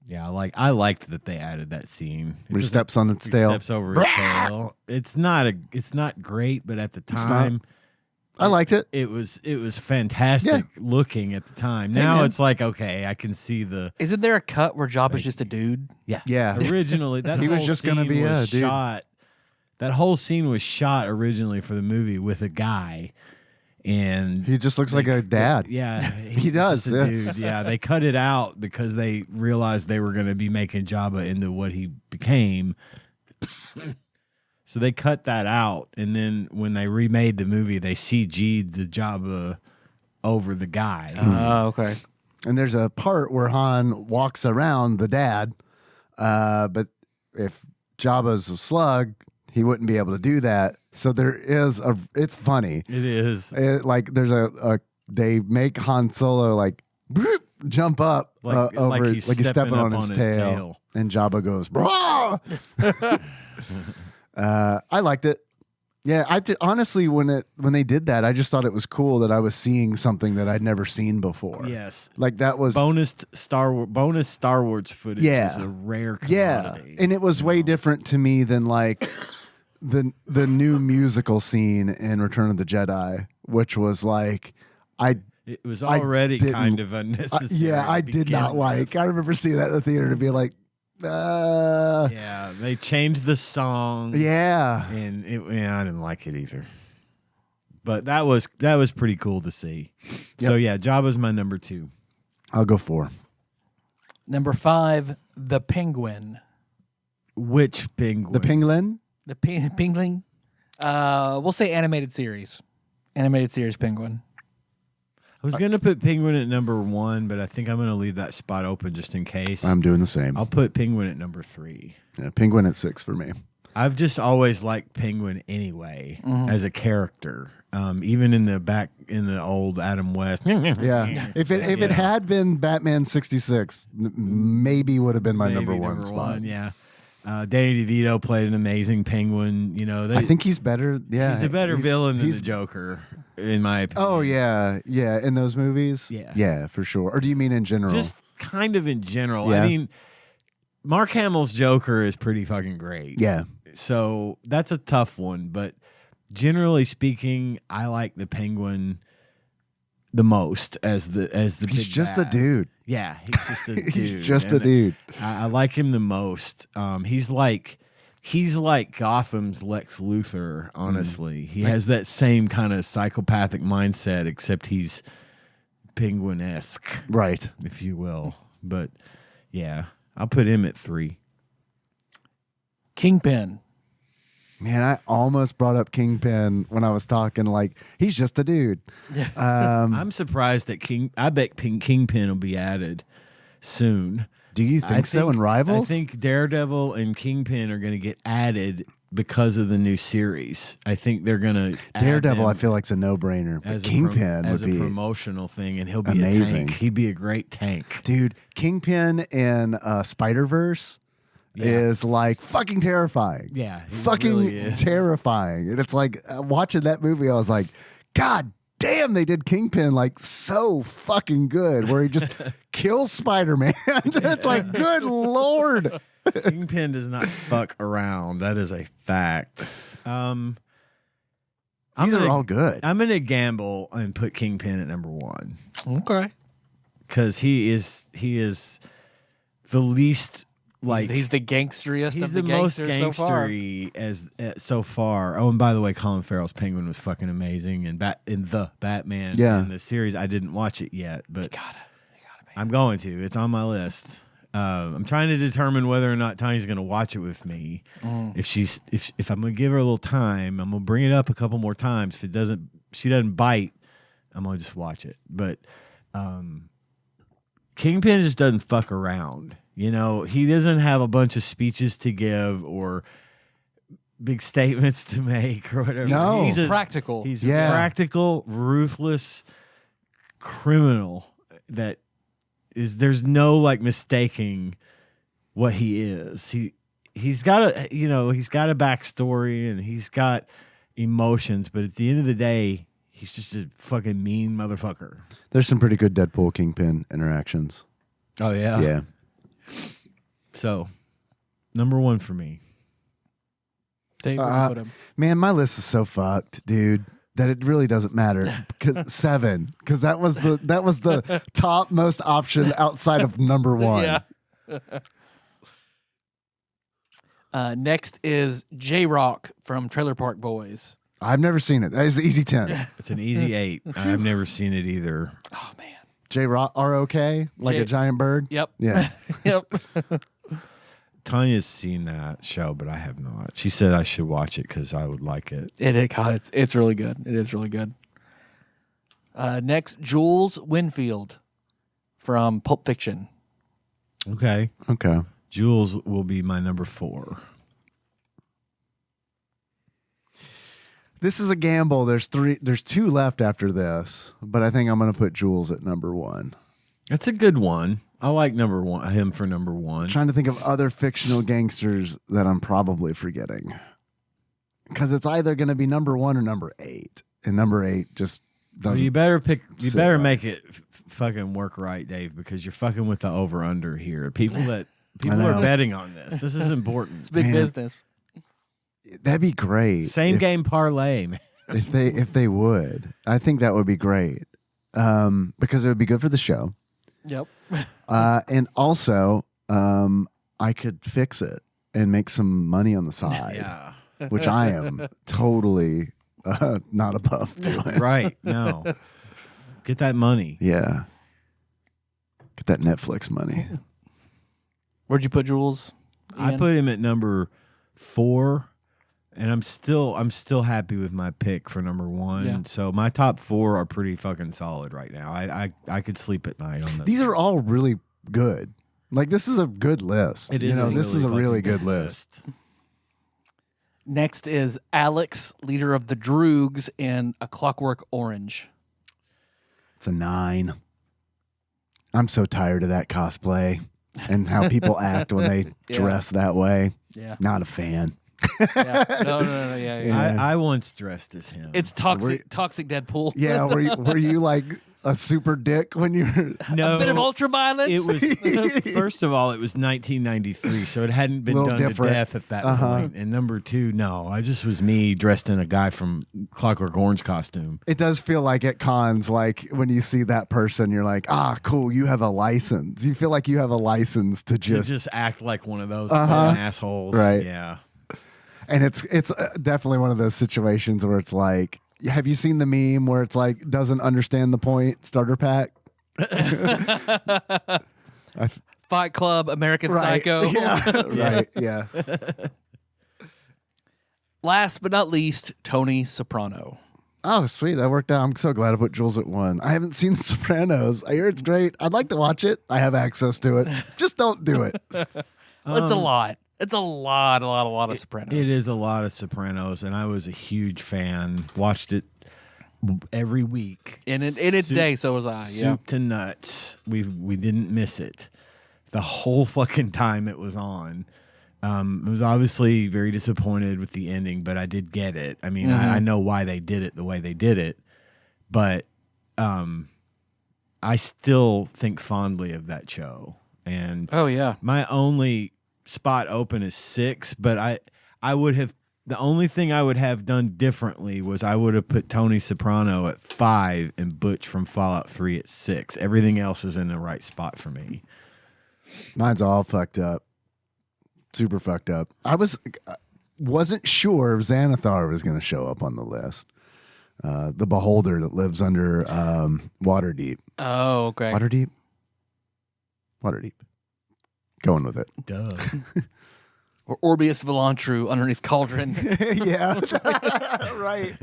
Yeah, I liked that they added that scene. Where he just- steps on its he tail. steps over his tail. It's not great, but at the It's time, I liked it. it was fantastic looking at the time. Now man. it's like, okay, I can see the Isn't there a cut where Jabba's just a dude? Yeah. originally that He was whole just gonna scene be was a dude. shot. That whole scene was shot originally for the movie with a guy, and He just looks like a dad. yeah, He was does, just a yeah. dude. Yeah, they cut it out because they realized they were going to be making Jabba into what he became. So they cut that out, and then when they remade the movie, they CG'd the Jabba over the guy. Oh, okay. And there's a part where Han walks around the dad, but if Jabba's a slug, he wouldn't be able to do that. So there is it's funny. It is Like there's they make Han Solo like jump up like over he's like he's stepping on up his tail. And Jabba goes, "Brah!" I liked it. Yeah, honestly, when they did that, I just thought it was cool that I was seeing something that I'd never seen before. Yes. Like that was Bonus Star Wars footage Yeah. is a rare yeah, commodity. and it was way different to me than like the new musical scene in Return of the Jedi, which was like It was I already didn't- kind of unnecessary. yeah, I to did begin not like. with. I remember seeing that in the theater to be like, Yeah, they changed the song. yeah. And I didn't like it either. But that was pretty cool to see. So yeah, Jabba's my number 2. I'll go 4. Number 5, the Penguin. Which penguin? The Penguin. The Penguin. We'll say animated series. Animated series Penguin. I was gonna put Penguin at number 1, but I think I'm gonna leave that spot open just in case. I'm doing the same. I'll put Penguin at number 3. Yeah, Penguin at 6 for me. I've just always liked Penguin anyway as a character. Even in the old Adam West. Yeah. If it had been Batman 66, maybe would have been my Maybe number 1 spot. Yeah. Danny DeVito played an amazing Penguin. You know, I think he's better. Yeah. he's a better villain than the Joker, in my opinion. Oh yeah, yeah. In those movies, Yeah. for sure. Or do you mean in general? Just kind of in general. Yeah. I mean, Mark Hamill's Joker is pretty fucking great. yeah, So that's a tough one, but generally speaking, I like the Penguin the most as the he's big just a bad. dude. Yeah, he's just a dude. He's just a and dude. I like him the most. He's like Gotham's Lex Luthor. Honestly, he has that same kind of psychopathic mindset, except he's Penguin-esque, Right. if you will. But yeah, I'll put him at 3. Kingpin. Man, I almost brought up Kingpin when I was talking. Like he's just a dude. I'm surprised that I bet Kingpin will be added soon. Do you think so? In Rivals, I think Daredevil and Kingpin are going to get added because of the new series. I think they're going to Daredevil. I feel like it's a no-brainer. But Kingpin as would be a promotional thing, and he'll be amazing. A tank. He'd be a great tank. dude. Kingpin in Spider-Verse is like fucking terrifying. Yeah, he fucking really is. terrifying. And it's like watching that movie, I was like, God damn, they did Kingpin like so fucking good, where he just kills Spider-Man. It's like, good Lord. Kingpin does not fuck around. That is a fact. These are all good. I'm gonna gamble and put Kingpin at number 1 Okay. because he is the least like He's the gangsteriest he's of the most gangsters so far. gangstery so far. Oh, and by the way, Colin Farrell's Penguin was fucking amazing, and in the Batman in the series, I didn't watch it yet, but You gotta, man. I'm going to. It's on my list. I'm trying to determine whether or not Tanya's going to watch it with me. If I'm going to give her a little time, I'm going to bring it up a couple more times. If she doesn't bite, I'm going to just watch it. But Kingpin just doesn't fuck around. You know, he doesn't have a bunch of speeches to give or big statements to make or whatever. No. He's practical. He's practical, ruthless criminal that is. There's no like mistaking what he is. He's got a backstory and he's got emotions, but at the end of the day, he's just a fucking mean motherfucker. There's some pretty good Deadpool Kingpin interactions. Oh yeah, Yeah. So, number 1 for me. Dave, where do you put him? Man, my list is so fucked, dude, that it really doesn't matter. Because 7, because that was the top most option outside of number 1. Yeah. Next is J-Rock from Trailer Park Boys. I've never seen it. That is an easy 10. It's an easy 8. I've never seen it either. Oh man. J-R-O-K, like a giant bird. Yep. Yeah. Yep. Tanya's seen that show, but I have not. She said I should watch it because I would like it. It's really good. It is really good. Next, Jules Winfield from Pulp Fiction. Okay. Okay. Jules will be my number 4. This is a gamble. There's 2 left after this, but I think I'm going to put Jules at number 1. That's a good one. I like him for number 1. I'm trying to think of other fictional gangsters that I'm probably forgetting. Because it's either going to be number 1 or number 8. And number 8 just doesn't. Well, you better right. make it fucking work right, Dave, because you're fucking with the over under here. People are betting on this. This is important. It's big business. That'd be great. Same game parlay, man. If they would. I think that would be great. Because it would be good for the show. Yep. And also, I could fix it and make some money on the side. Yeah. Which I am totally not above doing. Right. No. Get that money. Yeah. Get that Netflix money. Where'd you put Jules? I Ian? put him at number 4, and I'm still happy with my pick for number 1. Yeah. So my top 4 are pretty fucking solid right now. I could sleep at night on this. These are all really good. Like, this is a good list. It is. This is a really good list. Next is Alex, leader of the Droogs, in A Clockwork Orange. It's a 9. I'm so tired of that cosplay and how people act when they dress that way. Yeah. Not a fan. Yeah. No. Yeah. I once dressed as him. It's toxic Deadpool. Yeah, were you like a super dick when you were... no, A bit of ultraviolence. It was first of all, it was 1993, so it hadn't been Little done different. to death at that point. And number 2, no, I just was me dressed in a guy from Clockwork Orange costume. It does feel like at cons, like when you see that person, you're like, cool, you have a license. You feel like you have a license to To just... just act like one of those fucking assholes, Right. Yeah. And it's definitely one of those situations where it's like, have you seen the meme where it's like, doesn't understand the point, starter pack? Fight Club, American Right. Psycho. Yeah. Right. Yeah. Last but not least, Tony Soprano. Oh, sweet. That worked out. I'm so glad I put Jules at 1. I haven't seen The Sopranos. I hear it's great. I'd like to watch it. I have access to it. Just don't do it. It's a lot. It's a lot of Sopranos. It is a lot of Sopranos, and I was a huge fan. Watched it every week. In its day, so was I. Yeah. Soup to nuts. We didn't miss it the whole fucking time it was on. I was obviously very disappointed with the ending, but I did get it. I mean, I know why they did it the way they did it, but I still think fondly of that show. And oh yeah, my only spot open is 6, but I would have, the only thing I would have done differently was I would have put Tony Soprano at 5 and Butch from Fallout 3 at 6. Everything else is in the right spot for me. Mine's all fucked up. Super fucked up. I wasn't sure if Xanathar was going to show up on the list. The beholder that lives under Waterdeep. Oh, okay. Waterdeep. Going with it. Duh. Or Orbius Vilantru underneath Cauldron. Yeah. Right.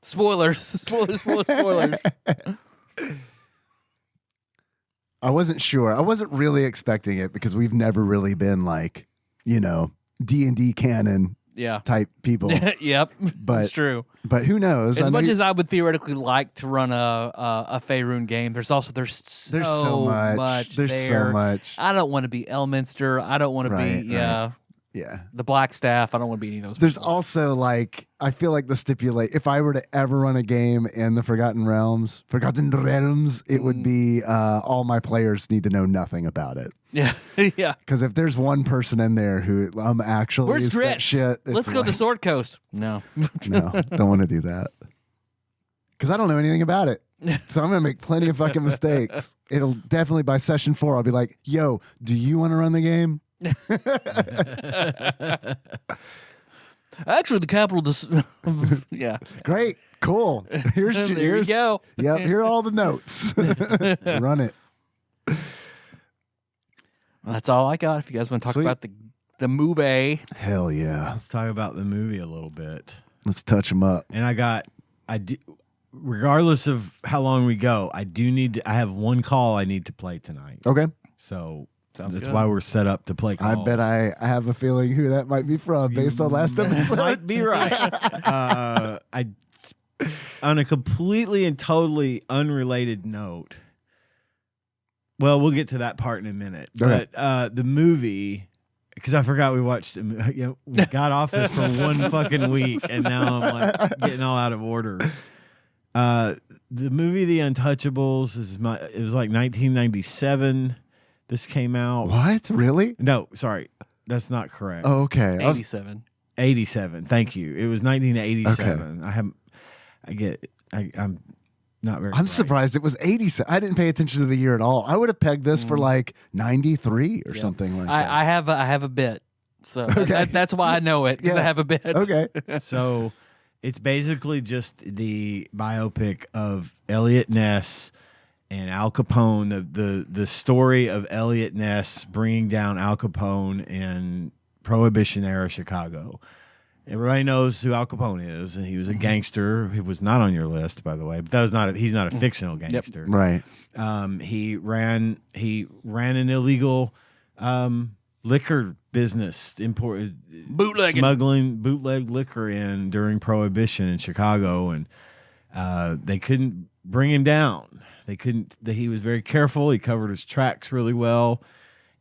Spoilers. I wasn't sure. I wasn't really expecting it because we've never really been like, D&D canon Yeah. type people. Yep. But it's true. But who knows? As much as I would theoretically like to run a Faerun game, there's so much. There's there. so much. I don't want to be Elminster. I don't want to be Yeah. the Black Staff. I don't want to be any of those. There's people. also like, I feel like if I were to ever run a game in the Forgotten Realms, it would be all my players need to know nothing about it. Yeah. Yeah. Because if there's one person in there who actually Where's is that Dritz? shit, Let's go to the Sword Coast. No. No, don't want to do that. Because I don't know anything about it. So I'm going to make plenty of fucking mistakes. It'll definitely by session 4, I'll be like, yo, do you want to run the game? Actually, the capital. Yeah. Great. Cool. Here's There you go. Yep. Here are all the notes. Run it. Well, that's all I got. If you guys want to talk Sweet. about the movie. Hell yeah. Let's talk about the movie a little bit. Let's touch them up. And I do, regardless of how long we go, I have one call I need to play tonight. Okay. So Sounds that's good. why we're set up to play calls. I bet I have a feeling who that might be from based on last episode. Might be right. On a completely and totally unrelated note. Well, we'll get to that part in a minute. Okay. But the movie, because I forgot we watched. We got off this for one fucking week, and now I'm like getting all out of order. The movie The Untouchables it was like 1997. This came out. What? Really? No, sorry, that's not correct. Oh, okay. 87. 87. Thank you. It was 1987. I'm not very. I'm bright. surprised it was 87. I didn't pay attention to the year at all. I would have pegged this for like 93 or something like that. I have a bit, so Okay. that's why I know it. 'Cause I Yeah. have a bit. Okay. So it's basically just the biopic of Elliot Ness and Al Capone, the story of Elliot Ness bringing down Al Capone in Prohibition era Chicago. Everybody knows who Al Capone is, and he was a gangster. He was not on your list, by the way, but he's not a fictional gangster. Right. He ran an illegal liquor business, smuggling bootleg liquor in during Prohibition in Chicago, and they couldn't bring him down. He was very careful. He covered his tracks really well.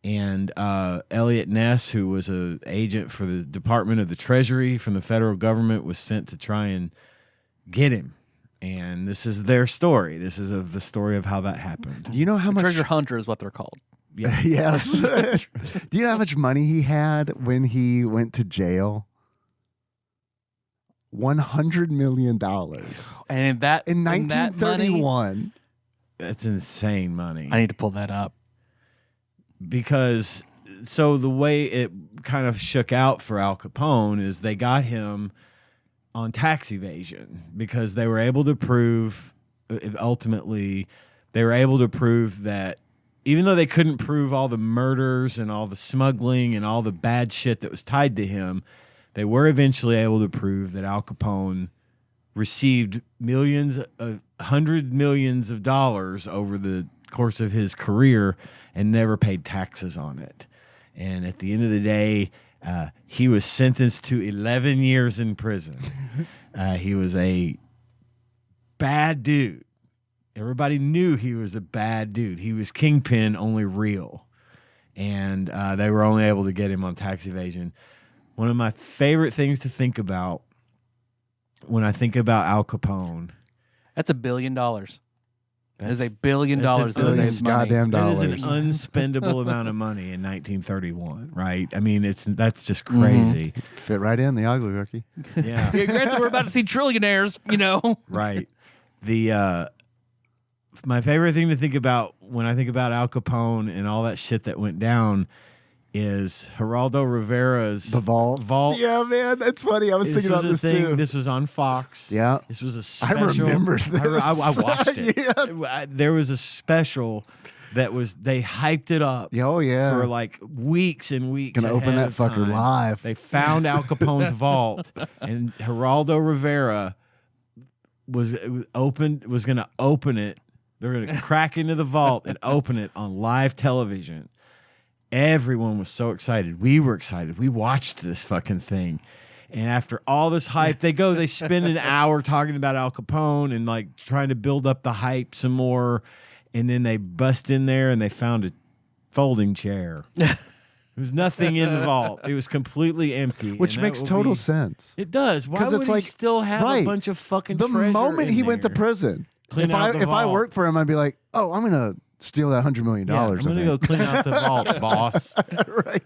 And Elliot Ness, who was an agent for the Department of the Treasury from the federal government, was sent to try and get him. And this is their story. This is the story of how that happened. Do you know how much Treasure hunter is what they're called. Yeah. Yes. Do you know how much money he had when he went to jail? $100 million And that in and that money, 1931. That's insane money. I need to pull that up. Because so the way it kind of shook out for Al Capone is they got him on tax evasion because they were able to prove that even though they couldn't prove all the murders and all the smuggling and all the bad shit that was tied to him, they were eventually able to prove that Al Capone received hundred millions of dollars over the course of his career and never paid taxes on it. And at the end of the day, he was sentenced to 11 years in prison. He was a bad dude. Everybody knew he was a bad dude. He was Kingpin, only real. and they were only able to get him on tax evasion. One of my favorite things to think about when I think about Al Capone. That's $1 billion. That is $1 billion that's of today's money. goddamn That is dollars. an unspendable amount of money in 1931, right? I mean, that's just crazy. Fit right in the oligarchy. Yeah, Yeah, granted, we're about to see trillionaires, you know. right. The my favorite thing to think about when I think about Al Capone and all that shit that went down is Geraldo Rivera's The Vault. Yeah, man, that's funny. I was thinking about this too. This was on Fox. Yeah. This was a I special. remember this. I watched it. Yeah. There was a special that was, they hyped it up Oh, yeah. for like weeks and weeks. Gonna open ahead that of fucker time. live. They found Al Capone's vault, and Geraldo Rivera was going to open it. They're going to crack into the vault and open it on live television. Everyone was so excited. We were excited. We watched this fucking thing. And after all this hype, they spend an hour talking about Al Capone and like trying to build up the hype some more. And then they bust in there and they found a folding chair. There was nothing in the vault. It was completely empty. Which And that makes will total be- sense. It does. Why 'Cause would it's he like- still have right. a bunch of fucking The treasure moment in he went to there? prison, Clean if out the I vault. worked for him, I'd be like, oh, I'm gonna steal that $100 million. Yeah, I'm gonna go clean out the vault, boss. Right.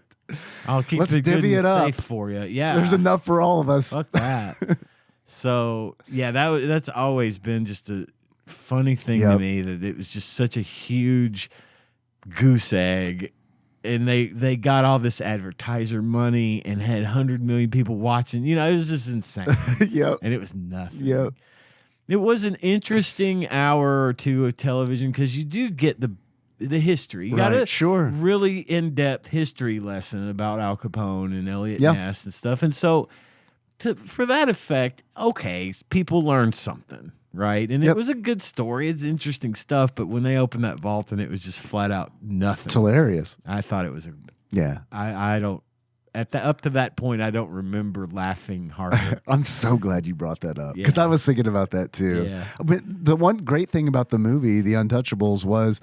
I'll keep Let's it good divvy and it up. safe for you. Yeah, There's enough for all of us. Fuck that. So yeah, that's always been just a funny thing to Yep. me that it was just such a huge goose egg, and they got all this advertiser money and had 100 million people watching. You know, it was just insane, Yep. and it was nothing. Yep. It was an interesting hour or two of television because you do get the history. You got a Right, sure. really in-depth history lesson about Al Capone and Elliot Yeah. Ness and stuff. And so for that effect, okay, people learned something, right? And it Yep. was a good story. It's interesting stuff. But when they opened that vault and it was just flat out nothing, It's hilarious. I thought it was Yeah. I don't, up to that point, I don't remember laughing harder. I'm so glad you brought that up because Yeah. I was thinking about that too. Yeah. But the one great thing about the movie, The Untouchables, was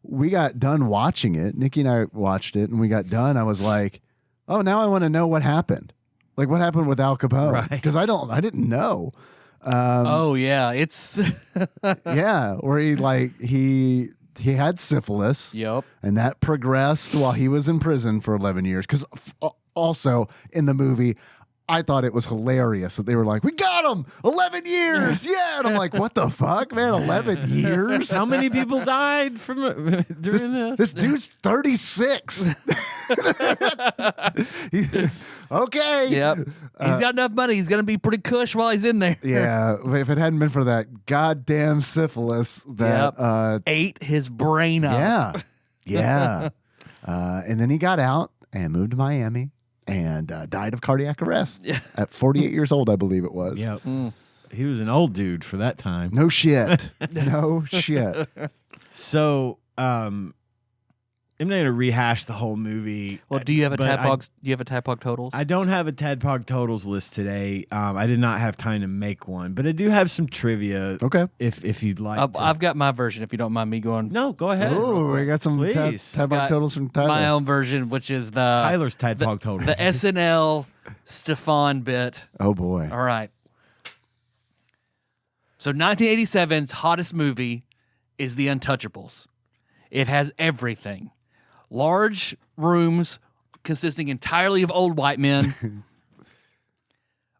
we got done watching it. Nikki and I watched it, and we got done. I was like, "Oh, now I want to know what happened. Like, what happened with Al Capone? Right. Because I didn't know." Oh yeah, it's Yeah, where he had syphilis. yep. And that progressed while he was in prison for 11 years. Because also in the movie, I thought it was hilarious that they were like, we got him 11 years. Yeah. And I'm like, what the fuck, man? 11 years? How many people died from during this? This dude's 36. Okay. Yep. He's got enough money. He's gonna be pretty cush while he's in there. Yeah. If it hadn't been for that goddamn syphilis that, Yep. Ate his brain up. yeah. Yeah. And then he got out and moved to Miami and died of cardiac arrest at 48 years old, I believe it was. Yep. He was an old dude for that time. No shit. No shit. So, I'm not going to rehash the whole movie. Well, do you have a but TADPOG? Do you have a TADPOG totals? I don't have a TADPOG totals list today. I did not have time to make one, but I do have some trivia. Okay. If you'd like. I've got my version. If you don't mind me going, No, go ahead. Oh, we got some Please. tab Got totals from Tyler. my own version, which is the Tyler's TADPOG totals. the SNL Stefan bit. Oh boy. All right. So 1987's hottest movie is The Untouchables. It has everything. Large rooms consisting entirely of old white men.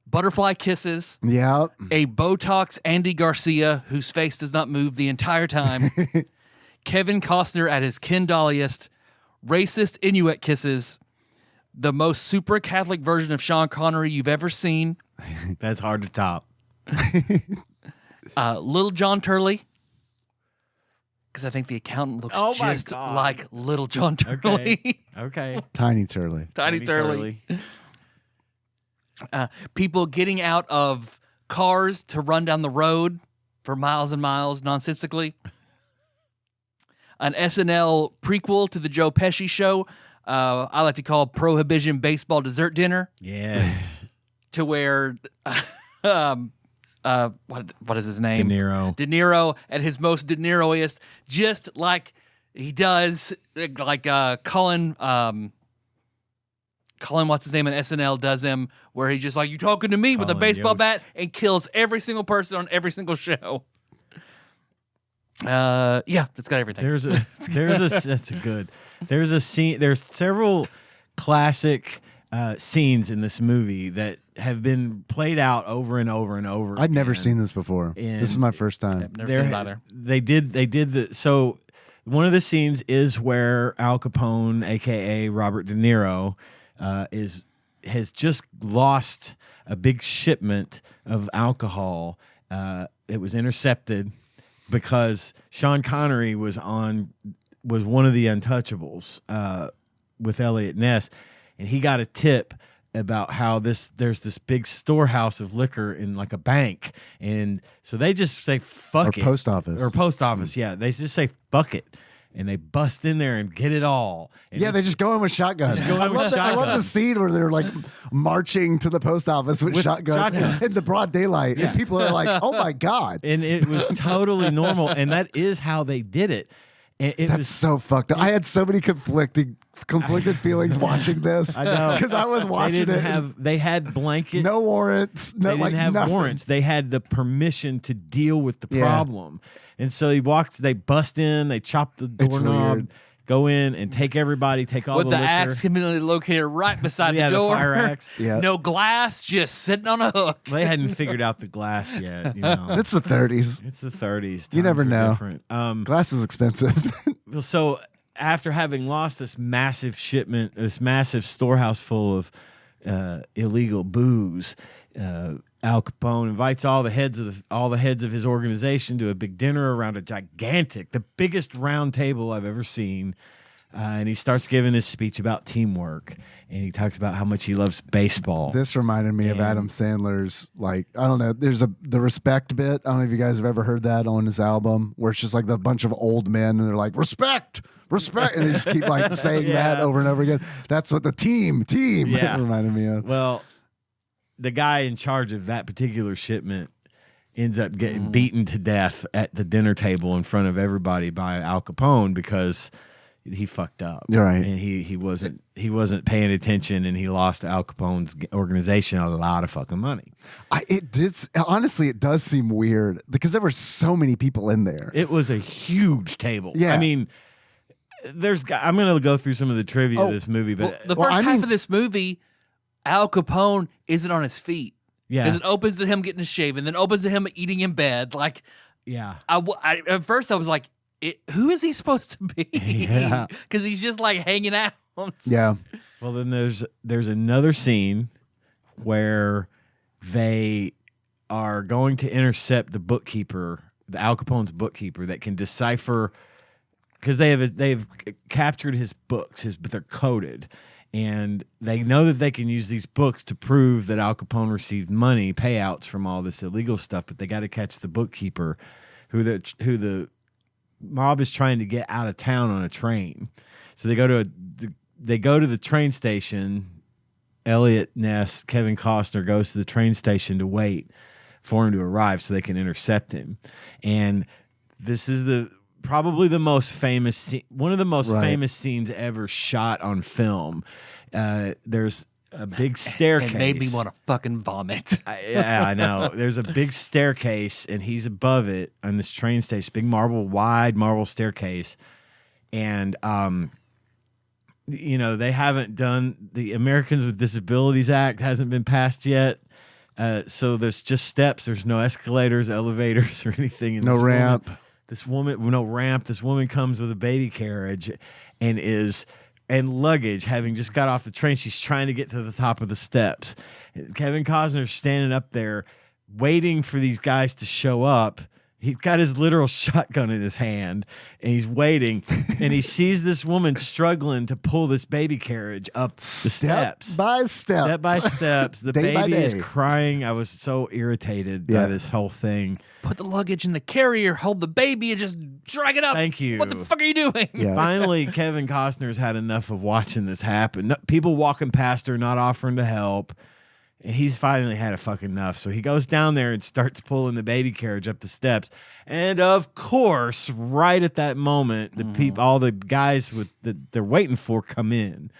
Butterfly kisses. Yeah. A Botox Andy Garcia whose face does not move the entire time. Kevin Costner at his Ken Dolliest. Racist Inuit kisses. The most super Catholic version of Sean Connery you've ever seen. That's hard to top. Little John Turley. Because I think the accountant looks Oh my just God. like Little John Turley. Okay. Tiny Turley. Tiny Turley. People getting out of cars to run down the road for miles and miles nonsensically. An SNL prequel to the Joe Pesci show. I like to call Prohibition Baseball Dessert Dinner. Yes. To where, what is his name? De Niro. De Niro at his most De Niroiest, just like He does like Colin. Colin, what's his name in SNL, does him where he's just like, "You talking to me?" with a baseball bat and kills every single person on every single show. Yeah, it's got everything. There's a scene. There's several classic scenes in this movie that have been played out over and over and over. I'd never seen this before. This is my first time. I've never seen it either. They did so one of the scenes is where Al Capone, aka Robert De Niro, has just lost a big shipment of alcohol. It was intercepted because Sean Connery was one of the Untouchables with Elliot Ness, and he got a tip about how there's this big storehouse of liquor in like a bank, and so they just say fuck it. Post office. Yeah, they just say fuck it. And they bust in there and get it all. And they just go in with shotguns. I love the scene where they're like marching to the post office with shotguns in the broad daylight. Yeah. And people are like, oh my God. And it was totally normal. And that is how they did it. That's so fucked up. I had so many conflicted feelings watching this. I know. Because I was watching They had blankets. No warrants. They didn't have nothing. warrants. They had the permission to deal with the problem. And so they bust in, they chop the doorknob, go in and take everybody, take all with the the liquor. axe conveniently located right beside the door. The fire axe. Yeah. No glass, just sitting on a hook. They hadn't figured out the glass yet. It's the 30s. It's the 30s. You never know. Different. Glass is expensive. So after having lost this massive shipment, this massive storehouse full of illegal booze, Al Capone invites all the heads of his organization to a big dinner around the biggest round table I've ever seen. And he starts giving his speech about teamwork, and he talks about how much he loves baseball. This reminded me of Adam Sandler's, like, I don't know, there's the respect bit. I don't know if you guys have ever heard that on his album, where it's just like the bunch of old men and they're like, respect, and they just keep like saying that over and over again. That's what the team reminded me of. Well, the guy in charge of that particular shipment ends up getting beaten to death at the dinner table in front of everybody by Al Capone because he fucked up. Right. And he wasn't paying attention, and he lost Al Capone's organization a lot of fucking money. It does seem weird because there were so many people in there. It was a huge table. Yeah. I mean, I'm going to go through some of the trivia of this movie, but the first half of this movie, Al Capone isn't on his feet. Yeah. Because it opens to him getting a shave, and then opens to him eating in bed. Like, yeah. At first I was like, who is he supposed to be? Yeah. Because he's just like hanging out. Yeah. Well, then there's another scene where they are going to intercept the bookkeeper, the Al Capone's bookkeeper, that can decipher, because they've captured his books, but they're coded. And they know that they can use these books to prove that Al Capone received money, payouts from all this illegal stuff, but they got to catch the bookkeeper, who the mob is trying to get out of town on a train. So they go to the train station. Elliot Ness, Kevin Costner, goes to the train station to wait for him to arrive so they can intercept him. And this is probably the most famous one of the most famous scenes ever shot on film. There's a big staircase. It made me want to fucking vomit. I know. There's a big staircase, and he's above it on this train station. Big wide marble staircase, and they haven't done the Americans with Disabilities Act hasn't been passed yet. So there's just steps. There's no escalators, elevators, or anything. No ramp. No ramp. This woman comes with a baby carriage and luggage, having just got off the train. She's trying to get to the top of the steps. Kevin Costner's standing up there waiting for these guys to show up. He's got his literal shotgun in his hand, and he's waiting, and he sees this woman struggling to pull this baby carriage up the steps. Step by steps. The Day by baby day. is crying. I was so irritated by this whole thing. Put the luggage in the carrier, hold the baby, and just drag it up. Thank you. What the fuck are you doing? Yeah. Finally, Kevin Costner's had enough of watching this happen. People walking past her, not offering to help. He's finally had a fucking enough. So he goes down there and starts pulling the baby carriage up the steps. And of course, right at that moment, all the guys they're waiting for come in.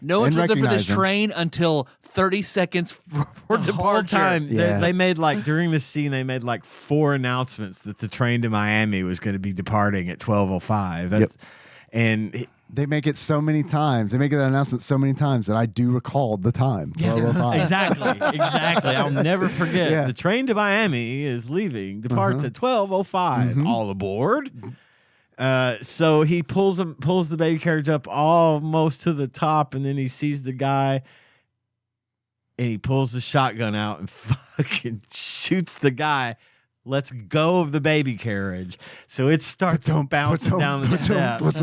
No one's And looking for this recognize him. train until 30 seconds for The departure. whole time, Yeah. they made during the scene, they made 4 announcements that the train to Miami was going to be departing at 12:05. Yep. And They make it so many times. They make that announcement so many times that I do recall the time. 12:05. exactly. I'll never forget. Yeah. The train to Miami is leaving, departs at 12:05. All aboard. So he pulls the baby carriage up almost to the top, and then he sees the guy, and he pulls the shotgun out and fucking shoots the guy. Lets go of the baby carriage, so it starts bouncing down the steps.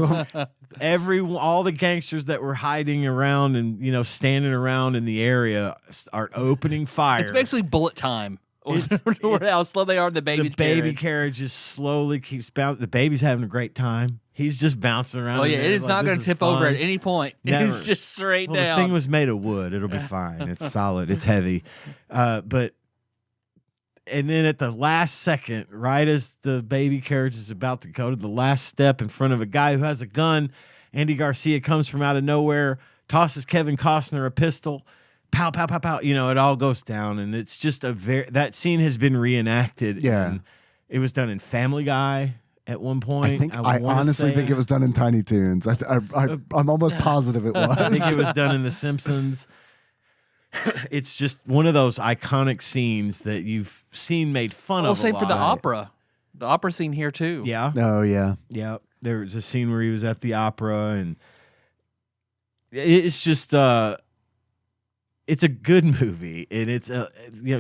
All the gangsters that were hiding around and standing around in the area start opening fire. It's basically bullet time. It's How slow they are in the baby carriage just slowly keeps bouncing. The baby's having a great time. He's just bouncing around. Oh yeah, in it there is not going to tip over at any point. Never. It's just straight Well, down. the thing was made of wood. It'll be fine. It's solid. It's heavy. And then at the last second, right as the baby carriage is about to go to the last step in front of a guy who has a gun, Andy Garcia comes from out of nowhere, tosses Kevin Costner a pistol, pow, pow, pow, pow. It all goes down. And it's just that scene has been reenacted. Yeah. And it was done in Family Guy at one point. I honestly think it was done in Tiny Toons. I'm almost positive it was. I think it was done in The Simpsons. It's just one of those iconic scenes that you've seen made fun Well, of. same a for the lot. opera. The opera scene here too. Yeah, Oh yeah. yeah. There was a scene where he was at the opera, and it's just it's a good movie, and it's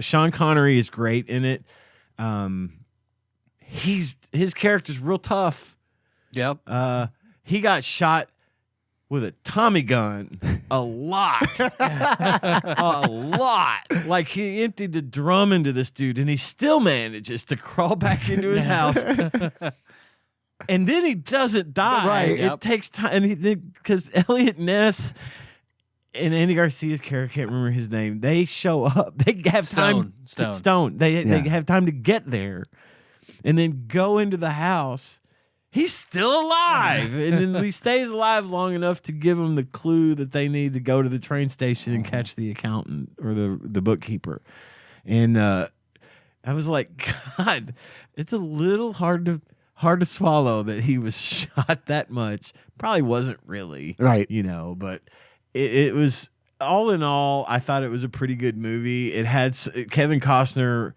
Sean Connery is great in it. His character's real tough. Yep. He got shot with a Tommy gun a lot. A lot. Like he emptied the drum into this dude and he still manages to crawl back into his house. And then he doesn't die. Right. It takes time. And because Elliot Ness and Andy Garcia's character, I can't remember his name, they show up. They have time. Stone. They have time to get there and then go into the house. He's still alive, and then he stays alive long enough to give them the clue that they need to go to the train station and catch the accountant or the bookkeeper. And I was like, God, it's a little hard to swallow that he was shot that much. Probably wasn't really, Right. But it was, all in all, I thought it was a pretty good movie. It had Kevin Costner.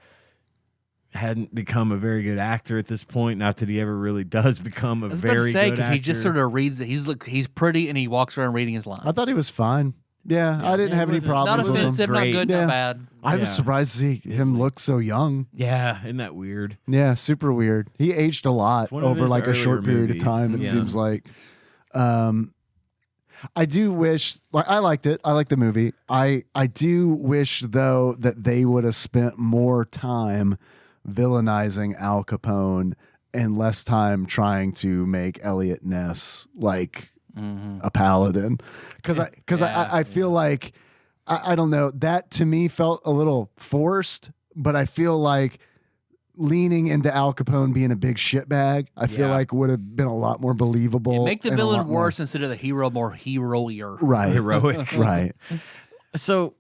Hadn't become a very good actor at this point. Not that he ever really does become a very good actor. Because he just sort of reads it. He's pretty and he walks around reading his lines. I thought he was fine. Yeah, I didn't have any wasn't- not problems with him. offensive, not Great. good, Yeah. not bad. I was Yeah. surprised to see him look so young. Yeah, isn't that weird? Yeah, super weird. He aged a lot It's one of over his like a earlier short period movies. of time, it Yeah. seems like. I do wish, I liked it. I liked the movie. I do wish, though, that they would have spent more time villainizing Al Capone and less time trying to make Elliot Ness like a paladin. Because I feel like, I don't know, that to me felt a little forced, but I feel like leaning into Al Capone being a big shitbag, I feel Yeah. like would have been a lot more believable. Make the and a villain lot more- worse instead of the hero more hero-ier. Right. Heroic. Right. So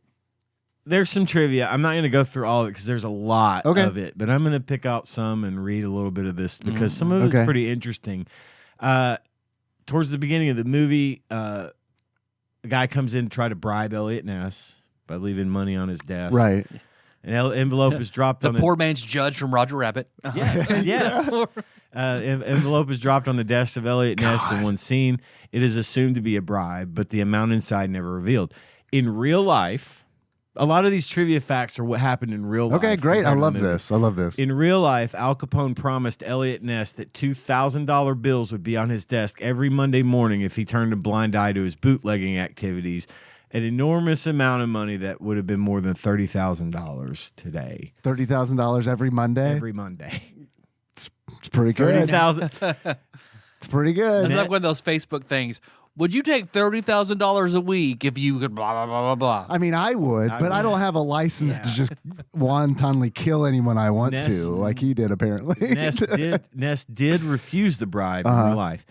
there's some trivia. I'm not going to go through all of it because there's a lot Okay. of it, but I'm going to pick out some and read a little bit of this because some of it's Okay. pretty interesting. Towards the beginning of the movie, a guy comes in to try to bribe Elliot Ness by leaving money on his desk. Right. An envelope is dropped The on poor man's judge from Roger Rabbit. Yes, yes. Envelope is dropped on the desk of Elliot Ness in one scene. It is assumed to be a bribe, but the amount inside never revealed. In real life, a lot of these trivia facts are what happened in real life. Okay, great. I compared to the love movie. this. I love this. In real life, Al Capone promised Elliot Ness that $2,000 bills would be on his desk every Monday morning if he turned a blind eye to his bootlegging activities. An enormous amount of money that would have been more than $30,000 today. $30,000 every Monday. Every Monday. It's pretty good. $30,000. It's pretty good. It's like one of those Facebook things. Would you take $30,000 a week if you could blah, blah, blah, blah, blah? I mean, I would, but I don't have a license to just wantonly kill anyone I want to, like he did apparently. Ness did refuse the bribe in real life,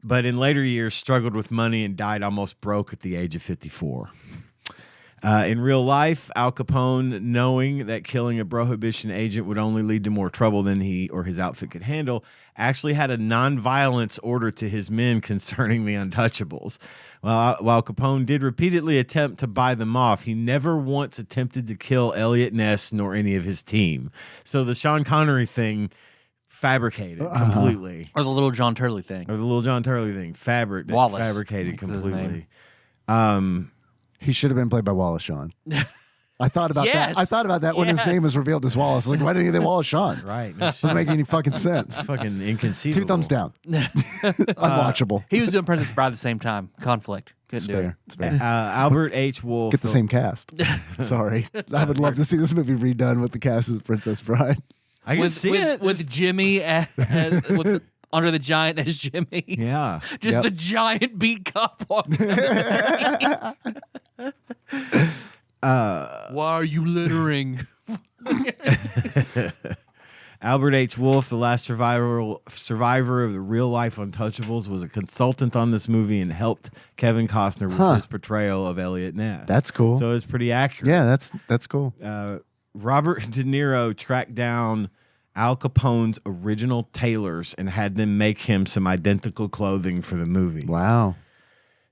but in later years struggled with money and died almost broke at the age of 54. In real life, Al Capone, knowing that killing a prohibition agent would only lead to more trouble than he or his outfit could handle, actually had a non-violence order to his men concerning the Untouchables. While Capone did repeatedly attempt to buy them off, he never once attempted to kill Elliot Ness nor any of his team. So the Sean Connery thing fabricated completely. Or the little John Turley thing. Fabricated completely. He should have been played by Wallace Shawn. I thought about that. I thought about that when his name was revealed as Wallace. Like, why didn't he get Wallace Shawn? Right. Doesn't make any fucking sense. Fucking inconceivable. 2 thumbs down. Unwatchable. He was doing Princess Bride at the same time. Conflict. Couldn't do it. It's fair. Albert H. Wolff. Get the same cast. Sorry. I would love to see this movie redone with the cast of Princess Bride. I can see it. With Jimmy Under the Giant as Jimmy. Yeah. Just the giant beat cop walking down the street. Why are you littering? Albert H. Wolff, the last survivor of the real-life Untouchables, was a consultant on this movie and helped Kevin Costner with his portrayal of Elliot Ness. That's cool. So it's pretty accurate. Yeah, that's cool. Robert De Niro tracked down Al Capone's original tailors and had them make him some identical clothing for the movie. Wow.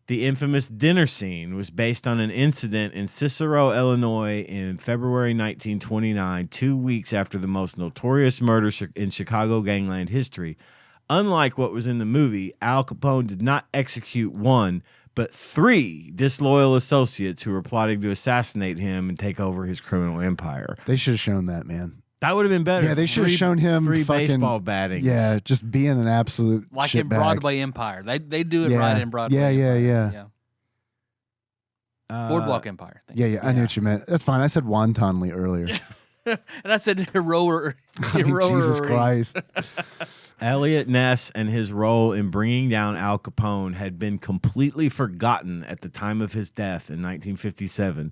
The infamous dinner scene was based on an incident in Cicero, Illinois in February 1929, 2 weeks after the most notorious murder in Chicago gangland history. Unlike what was in the movie, Al Capone did not execute one, but 3 disloyal associates who were plotting to assassinate him and take over his criminal empire. They should have shown that, man. That would have been better. Yeah, they should have shown him 3 fucking baseball battings. Yeah, just being an absolute Like shitbag. in Broadway Empire. They do it right in Broadway Yeah. Boardwalk Empire. Yeah, I knew what you meant. That's fine. I said wantonly earlier. And I said heroer. Jesus Christ. Elliot Ness and his role in bringing down Al Capone had been completely forgotten at the time of his death in 1957.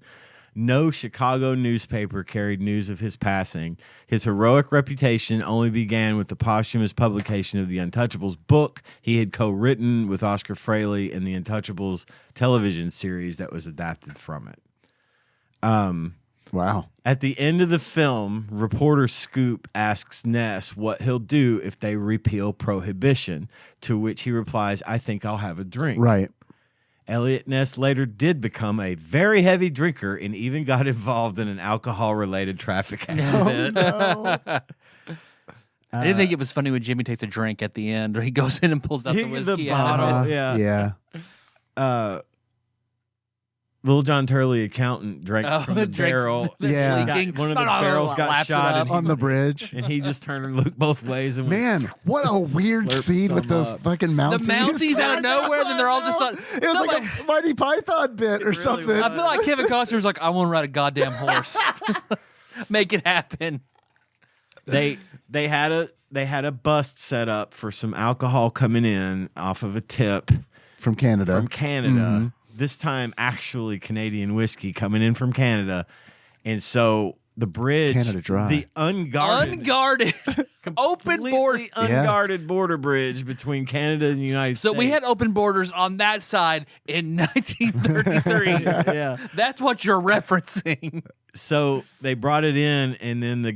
No Chicago newspaper carried news of his passing. His heroic reputation only began with the posthumous publication of the Untouchables book he had co-written with Oscar Fraley and the Untouchables television series that was adapted from it. Wow. At the end of the film, reporter Scoop asks Ness what he'll do if they repeal prohibition, to which he replies, "I think I'll have a drink." Right. Elliot Ness later did become a very heavy drinker and even got involved in an alcohol-related traffic accident. Oh, no. I didn't think it was funny when Jimmy takes a drink at the end, or he goes in and pulls out the whiskey out bottle. of it. Yeah. Little John Turley, accountant, drank from the barrel. Yeah. One of the barrels got shot On the bridge. and he just turned and looked both ways. And Man, what a weird slurped scene with some those up. fucking Mounties. The Mounties out of nowhere, then they're all just on. It was like a Mighty Python bit or something. I feel like Kevin Costner was like, I want to ride a goddamn horse. Make it happen. They had a bust set up for some alcohol coming in off of a tip From Canada. Mm-hmm. This time, actually Canadian whiskey coming in from Canada, and so the bridge, Canada Dry. the unguarded open border, completely unguarded border bridge between Canada and the United So States. we had open borders on that side in 1933. yeah. That's what you're referencing. So they brought it in, and then the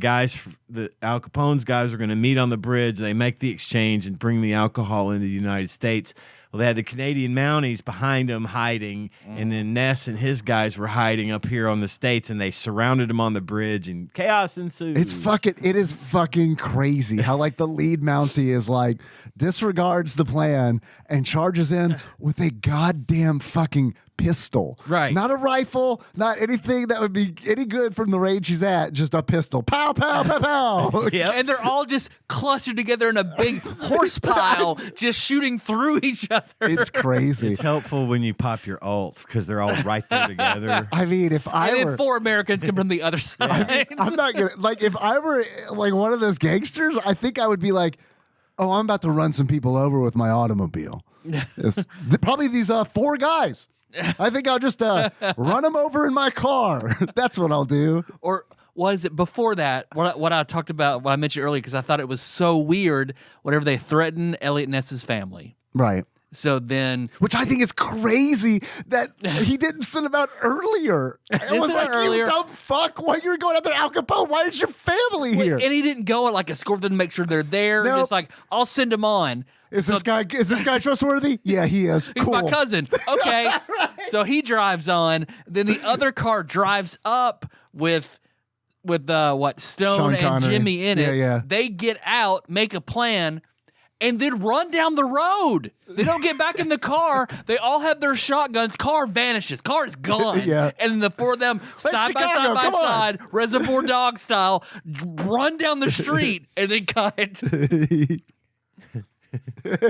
Al Capone's guys were going to meet on the bridge. They make the exchange and bring the alcohol into the United States. Well, they had the Canadian Mounties behind them hiding, and then Ness and his guys were hiding up here on the States, and they surrounded them on the bridge, and chaos ensued. It is fucking crazy how like the lead Mountie is like disregards the plan and charges in with a goddamn fucking pistol. Right. Not a rifle, not anything that would be any good from the range he's at, just a pistol. Pow, pow, pow, pow. Yep. And they're all just clustered together in a big horse pile, just shooting through each other. It's crazy. It's helpful when you pop your alt because they're all right there together. I mean, if I And were then 4 Americans come from the other side. I'm not gonna like if I were like one of those gangsters, I think I would be like, oh, I'm about to run some people over with my automobile. Probably these 4 guys. I think I'll just run them over in my car. That's what I'll do. Or was it before that, what I talked about, what I mentioned earlier, because I thought it was so weird whenever they threatened Elliot Ness's family. Right. So then... Which I think is crazy that he didn't send them out earlier. It was like, you dumb fuck, why you're going out there, Al Capone? Why is your family here? And he didn't go and like escort them to make sure they're there. Nope. Just like, I'll send them on. Is this guy trustworthy? Yeah, he is. He's cool. my cousin. Okay. Right. So he drives on. Then the other car drives up with Stone Sean and Connery. Jimmy in it. Yeah. They get out, make a plan, and then run down the road. They don't get back in the car. They all have their shotguns. Car vanishes. Car is gone. Yeah. And the 4 of them, side by side, Reservoir Dog style, run down the street and then cut. Because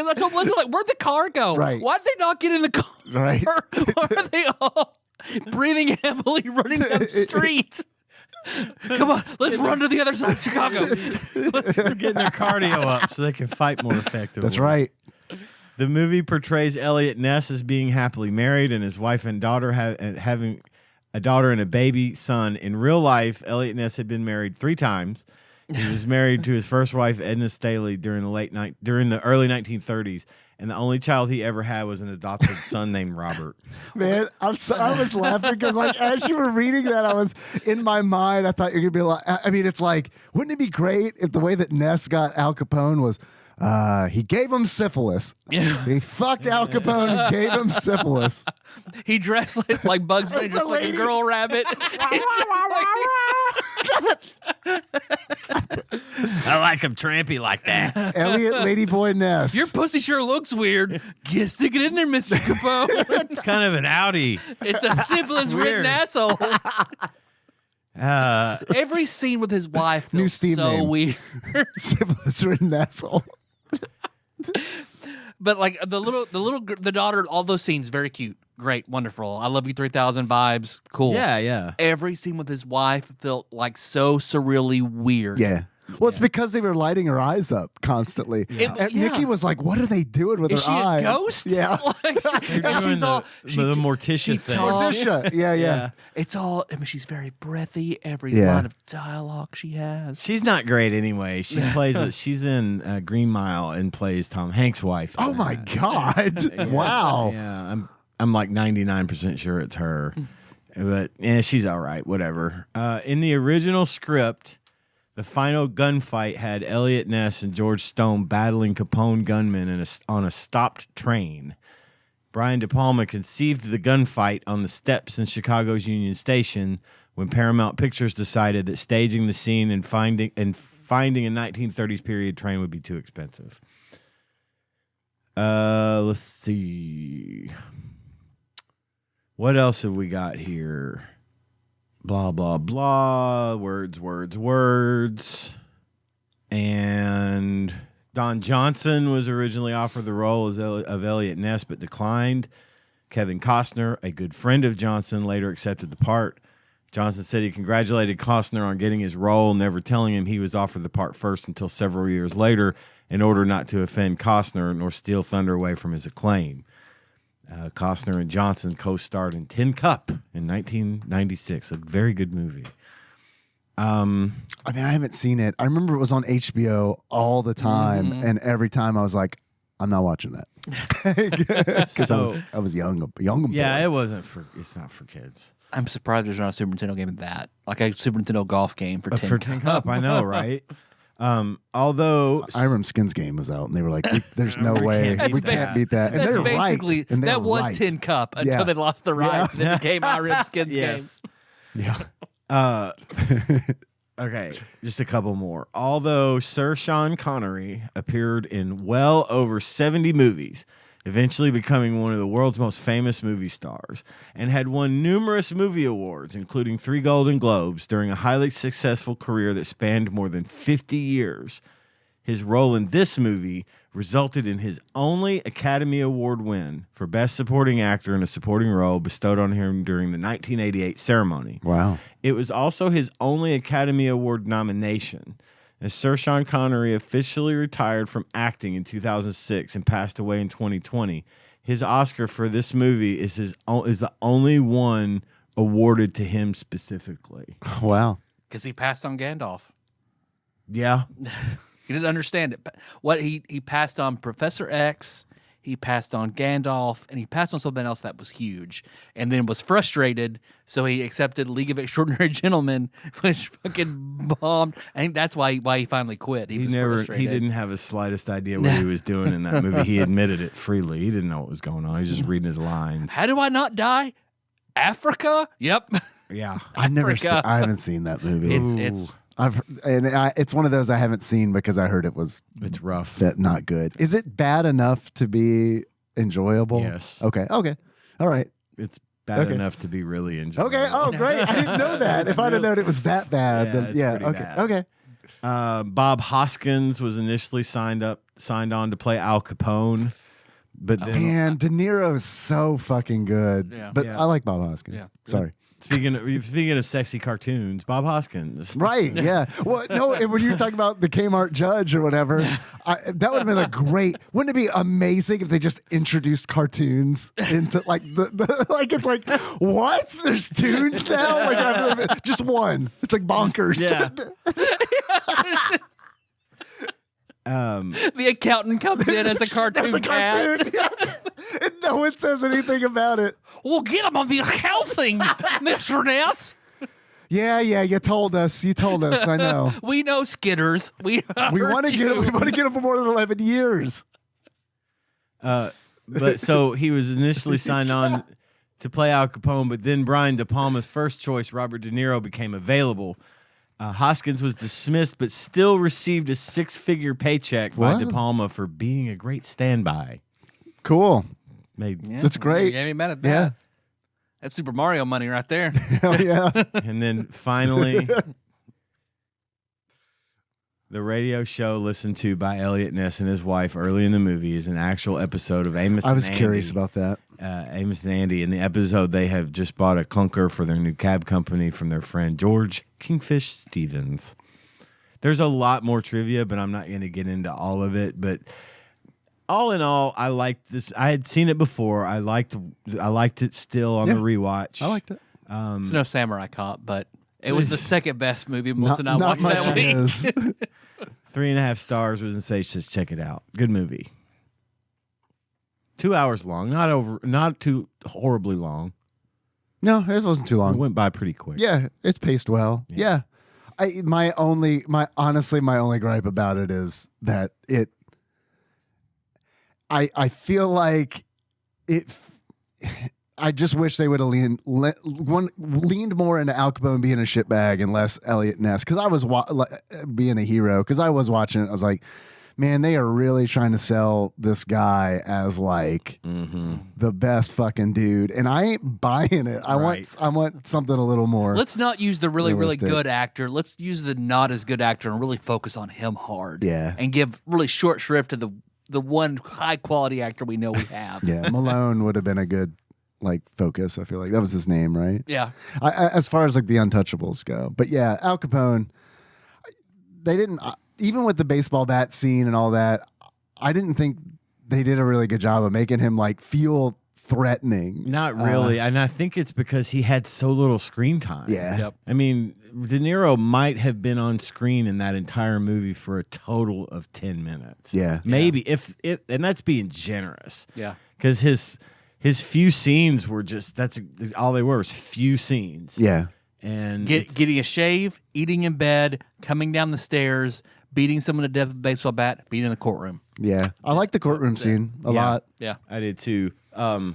I told Melissa, like, where'd the car go? Right. Why'd they not get in the car? Right. Why are they all breathing heavily, running down the street? Come on, let's run to the other side of Chicago. They're getting their cardio up so they can fight more effectively. That's right. The movie portrays Elliot Ness as being happily married and his wife and daughter having a daughter and a baby son. In real life, Elliot Ness had been married 3 times. He was married to his first wife, Edna Staley, during the early 1930s, and the only child he ever had was an adopted son named Robert. Man, I was laughing because, like, as you were reading that, I was in my mind. I thought you're gonna be like, I mean, it's like, wouldn't it be great if the way that Ness got Al Capone was, he gave him syphilis. Yeah. He fucked Al Capone and gave him syphilis. He dressed like Bugs Bunny, just like a girl rabbit. I like him trampy like that. Elliot Ladyboy Ness. Your pussy sure looks weird. Stick it in there, Mr. Capone. It's kind of an Audi. It's a syphilis-ridden asshole. Every scene with his wife New feels Steam so name. weird. Syphilis-ridden asshole. But like the daughter, all those scenes, very cute, great, wonderful. I Love You 3000 vibes, cool. Yeah. Every scene with his wife felt like so surreally weird. Yeah. Well, it's because they were lighting her eyes up constantly. Yeah. And Nikki was like, what are they doing with Is her she eyes? a ghost? Yeah. They're doing the Morticia thing. Morticia. Yeah. It's all, I mean, she's very breathy. Every Yeah. line of dialogue she has. She's not great anyway. She plays. She's in Green Mile and plays Tom Hanks' wife. Oh my God. Yeah. Wow. Yeah, I'm like 99% sure it's her, but she's all right. Whatever. In the original script, the final gunfight had Elliot Ness and George Stone battling Capone gunmen on a stopped train. Brian De Palma conceived the gunfight on the steps in Chicago's Union Station when Paramount Pictures decided that staging the scene and finding a 1930s period train would be too expensive. Let's see. What else have we got here? Blah, blah, blah. Words. And Don Johnson was originally offered the role of Elliot Ness, but declined. Kevin Costner, a good friend of Johnson, later accepted the part. Johnson said he congratulated Costner on getting his role, never telling him he was offered the part first until several years later in order not to offend Costner nor steal thunder away from his acclaim. Costner and Johnson co-starred in Tin Cup in 1996, a very good movie. I mean, I haven't seen it. I remember it was on HBO all the time, and every time I was like, I'm not watching that because I was young. Yeah, it's not for kids. I'm surprised there's not a Super Nintendo game of that, like a Super Nintendo golf game for Tin Cup. I know, right? Although Iron Skins game was out, and they were like, "There's no way we can't beat that." And that's they're basically right. And that was right. Tin Cup until they lost the rights, and it became Iron Skins yes. game. Yeah. Okay, just a couple more. Although Sir Sean Connery appeared in well over 70 movies, eventually becoming one of the world's most famous movie stars, and had won numerous movie awards, including 3 Golden Globes, during a highly successful career that spanned more than 50 years. His role in this movie resulted in his only Academy Award win for Best Supporting Actor in a Supporting Role bestowed on him during the 1988 ceremony. Wow. It was also his only Academy Award nomination. As Sir Sean Connery officially retired from acting in 2006 and passed away in 2020, his Oscar for this movie is the only one awarded to him specifically. Wow. Because he passed on Gandalf. Yeah. He didn't understand it. But what he passed on Professor X, he passed on Gandalf, and he passed on something else that was huge, and then was frustrated, so he accepted League of Extraordinary Gentlemen, which fucking bombed. I think that's why he finally quit. He was frustrated. He didn't have the slightest idea what he was doing in that movie. He admitted it freely. He didn't know what was going on. He was just reading his lines. How do I not die? Africa? Yep. Yeah. I haven't seen that movie. It's it's one of those I haven't seen because I heard it's rough. That not good. Is it bad enough to be enjoyable? Yes. Okay. All right. It's bad enough to be really enjoyable. Okay. Oh, great. I didn't know that. If I'd have known it was that bad, then it's yeah. pretty Okay. bad. Okay. Bob Hoskins was initially signed on to play Al Capone, but then Man, De Niro's so fucking good. Yeah. But Yeah. I like Bob Hoskins. Yeah. Sorry. Speaking of sexy cartoons, Bob Hoskins. Right, yeah. Well, no, and when you were talking about the Kmart judge or whatever, that would have been a great. Wouldn't it be amazing if they just introduced cartoons into like the like it's like what? There's tunes now? Like just one. It's like bonkers. Yeah. the accountant comes in as a cartoon That's a cat. cartoon. Yeah. And no one says anything about it. Well, get him on the accounting, Mr. Ness. Yeah, you told us. I know. We know Skitters. We want to get him. We want to get him for more than 11 years. But so he was initially signed on to play Al Capone, but then Brian De Palma's first choice, Robert De Niro, became available. Hoskins was dismissed, but still received a 6-figure paycheck by De Palma for being a great standby. Cool. That's great. You ain't mad at that. Yeah. That's Super Mario money right there. Hell yeah. And then finally, the radio show listened to by Elliot Ness and his wife early in the movie is an actual episode of Amos and Andy. I was curious about that. Amos and Andy. In the episode, they have just bought a clunker for their new cab company from their friend George Kingfish Stevens. There's a lot more trivia, but I'm not going to get into all of it. But all in all, I liked this. I had seen it before. I liked it still on the rewatch. I liked it. It's no Samurai Cop, but it was the second best movie Melissa and I Not watched much that it week. is. 3.5 stars was insane. Just check it out. Good movie. 2 hours long. Not too horribly long. No, it wasn't too It long. went by pretty quick. Yeah, it's paced well. Yeah. My only gripe about it is that I feel like it. I just wish they would have leaned more into Al Capone being a shitbag and less Elliot Ness, because I was being a hero, because I was watching it. I was like, man, they are really trying to sell this guy as like the best fucking dude, and I ain't buying it. I want something a little more. Let's not use the really realistic. good actor. Let's use the not as good actor and really focus on him hard. Yeah. And give really short shrift to the one high quality actor we know we have. Yeah, Malone would have been a good focus. I feel like that was his name, right? Yeah. As far as the Untouchables go, but yeah, Al Capone. They didn't even with the baseball bat scene and all that. I didn't think they did a really good job of making him feel threatening. Not really. And I think it's because he had so little screen time. Yeah. Yep. I mean, De Niro might have been on screen in that entire movie for a total of 10 minutes. Yeah. Maybe and that's being generous. Yeah. Because his few scenes were that's all they were was few scenes. Yeah. And Getting a shave, eating in bed, coming down the stairs, beating someone to death with a baseball bat, being in the courtroom. Yeah. I like the courtroom scene a lot. Yeah. I did too. I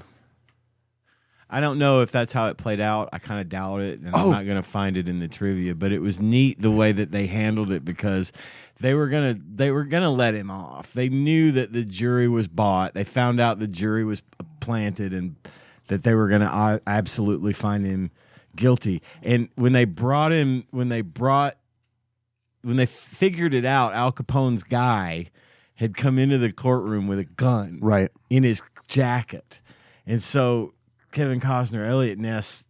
don't know if that's how it played out. I kind of doubt it, and I'm not going to find it in the trivia. But it was neat the way that they handled it, because they were gonna let him off. They knew that the jury was bought. They found out the jury was planted, and that they were gonna absolutely find him guilty. And when they figured it out, Al Capone's guy had come into the courtroom with a gun Right. in his jacket. And so Kevin Costner, Elliot Ness,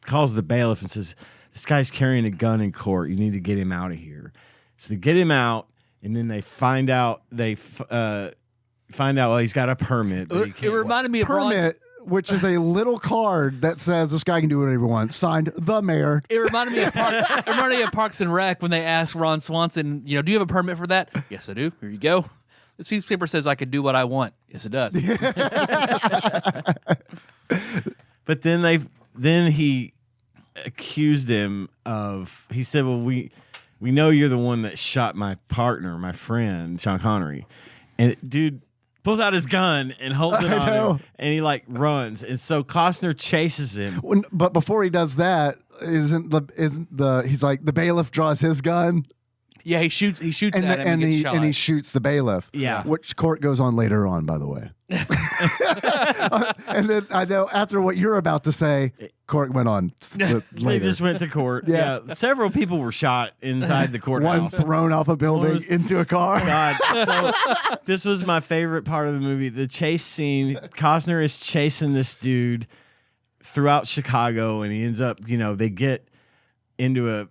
calls the bailiff and says, "This guy's carrying a gun in court. You need to get him out of here." So they get him out, and then they find out well, he's got a permit. But It reminded me of Ron's. Permit, which is a little card that says this guy can do whatever he wants. Signed, the mayor. It reminded me of Parks and Rec when they asked Ron Swanson, do you have a permit for that? Yes, I do. Here you go. This piece of paper says I can do what I want. Yes, it does. But then he accused him of. He said, "Well, we know you're the one that shot my partner, my friend, Sean Connery," and dude pulls out his gun and holds it on him, and he runs, and so Costner chases him. But before he does that, he's like the bailiff draws his gun. Yeah, he shoots at him and gets shot. he shoots the bailiff. Yeah. Which court goes on later on, by the way. And then I know after what you're about to say, court went on They later. just went to court. Yeah. Several people were shot inside the courthouse. One thrown off a building into a car. God, so this was my favorite part of the movie. The chase scene. Costner is chasing this dude throughout Chicago, and he ends up, they get into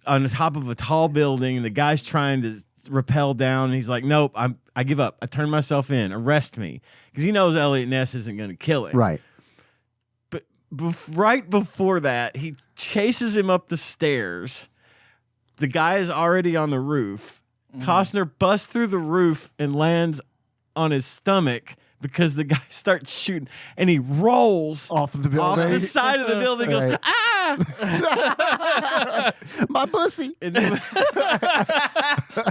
on the top of a tall building, and the guy's trying to rappel down, and he's like, "Nope, I give up. I turn myself in. Arrest me," because he knows Elliot Ness isn't going to kill him. Right. But right before that, he chases him up the stairs. The guy is already on the roof. Costner busts through the roof and lands on his stomach because the guy starts shooting, and he rolls Off of the building. off the side of the building. Goes, Right. "Ah!" My pussy. And then,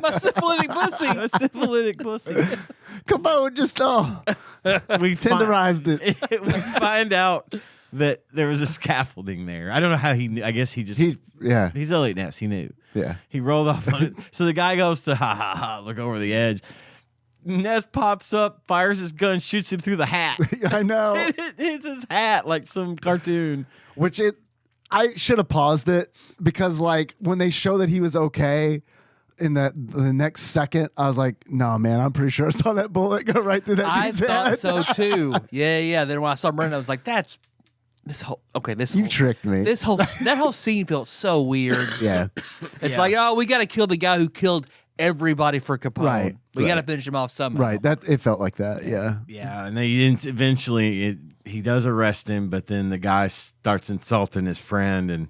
My syphilitic pussy. a syphilitic pussy. Come on, just We tenderized it. We find out that there was a scaffolding there. I don't know how he knew. I guess he just he's Elliot Ness. He knew. Yeah. He rolled off on it. So the guy goes to look over the edge. Ness pops up, fires his gun, shoots him through the hat. I know. It hits his hat like some cartoon. I should have paused it because when they show that he was okay in the next second, I was like, no, man, I'm pretty sure I saw that bullet go right through that I dude's thought head. so too. Yeah. Then when I saw him running, I was like, You tricked me. That whole scene felt so weird. Yeah. It's like, we got to kill the guy who killed everybody for Capone. Right, We got to right. finish him off somehow. Right. It felt like that. Yeah. Yeah, and eventually he does arrest him, but then the guy starts insulting his friend, and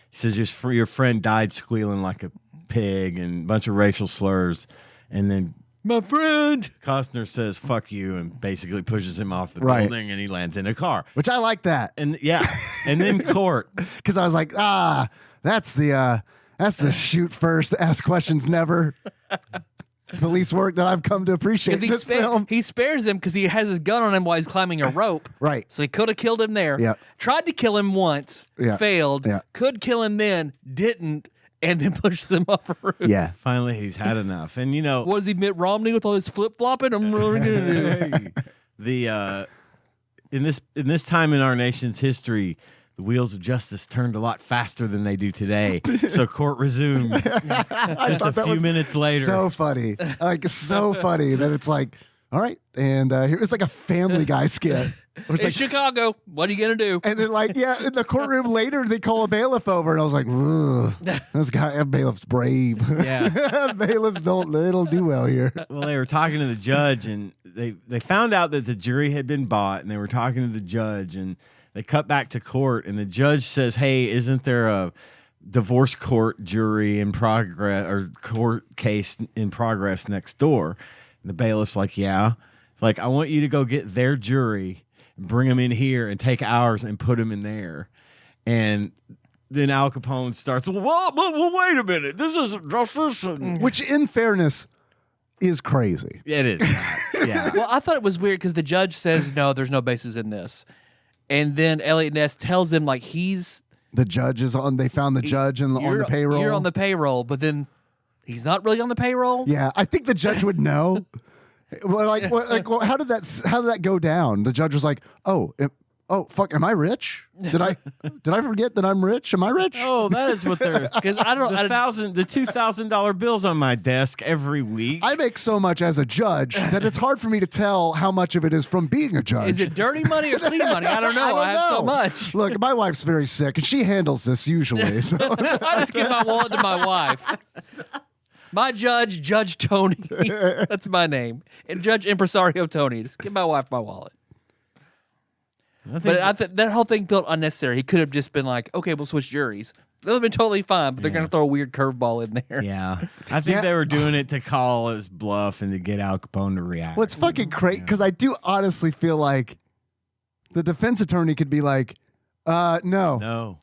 he says your friend died squealing like a pig, and a bunch of racial slurs, and then My friend. Costner says "fuck you" and basically pushes him off the Right. building, and he lands in a car. Which I like that. And and then court. Because I was like, that's the shoot first, ask questions never. Police work that I've come to appreciate in this film. He spares him because he has his gun on him while he's climbing a rope. Right. So he could have killed him there. Yep. Tried to kill him once. Yeah. Failed. Yeah. Could kill him then. Didn't. And then pushes him off a roof. Yeah. Finally, he's had enough, and What is he, Mitt Romney with all his flip flopping? I'm really gonna do. In this time in our nation's history, the wheels of justice turned a lot faster than they do today. So court resumed just a few minutes later. So funny. So funny that it's like, all right. And it was like a Family Guy skit. Where it's In like, Chicago, what are you gonna do? and then in the courtroom later, they call a bailiff over. And I was like, ugh, that bailiff's brave. Yeah. Bailiffs they don't do well here. Well, they were talking to the judge, and they found out that the jury had been bought, and they were talking to the judge, and they cut back to court, and the judge says, "Hey, isn't there a divorce court jury in progress or court case in progress next door?" And the bailiff's like, "Yeah." Like, "I want you to go get their jury, bring them in here, and take ours and put them in there." And then Al Capone starts, well, wait a minute. This isn't justice. Which, in fairness, is crazy. It is. Yeah. Well, I thought it was weird because the judge says, no, there's no basis in this. And then Elliot Ness tells him, The judge is on. They found the judge on the payroll. You're on the payroll, but then he's not really on the payroll. Yeah, I think the judge would know. Well, how did that go down? The judge was like, "Oh, fuck, am I rich? Did I forget that I'm rich? Am I rich?" Oh, that is what they're. Because I don't know. The $2,000 bills on my desk every week. I make so much as a judge that it's hard for me to tell how much of it is from being a judge. Is it dirty money or clean money? I don't know. I have so much. Look, my wife's very sick, and she handles this usually. So I just give my wallet to my wife. My judge, Judge Tony. That's my name. And Judge Impresario Tony. Just give my wife my wallet. But that whole thing felt unnecessary. He could have just been like, okay, we'll switch juries. That would have been totally fine, but they're going to throw a weird curveball in there. Yeah. I think they were doing it to call his bluff and to get Al Capone to react. Well, it's fucking great because I do honestly feel like the defense attorney could be like, no. No.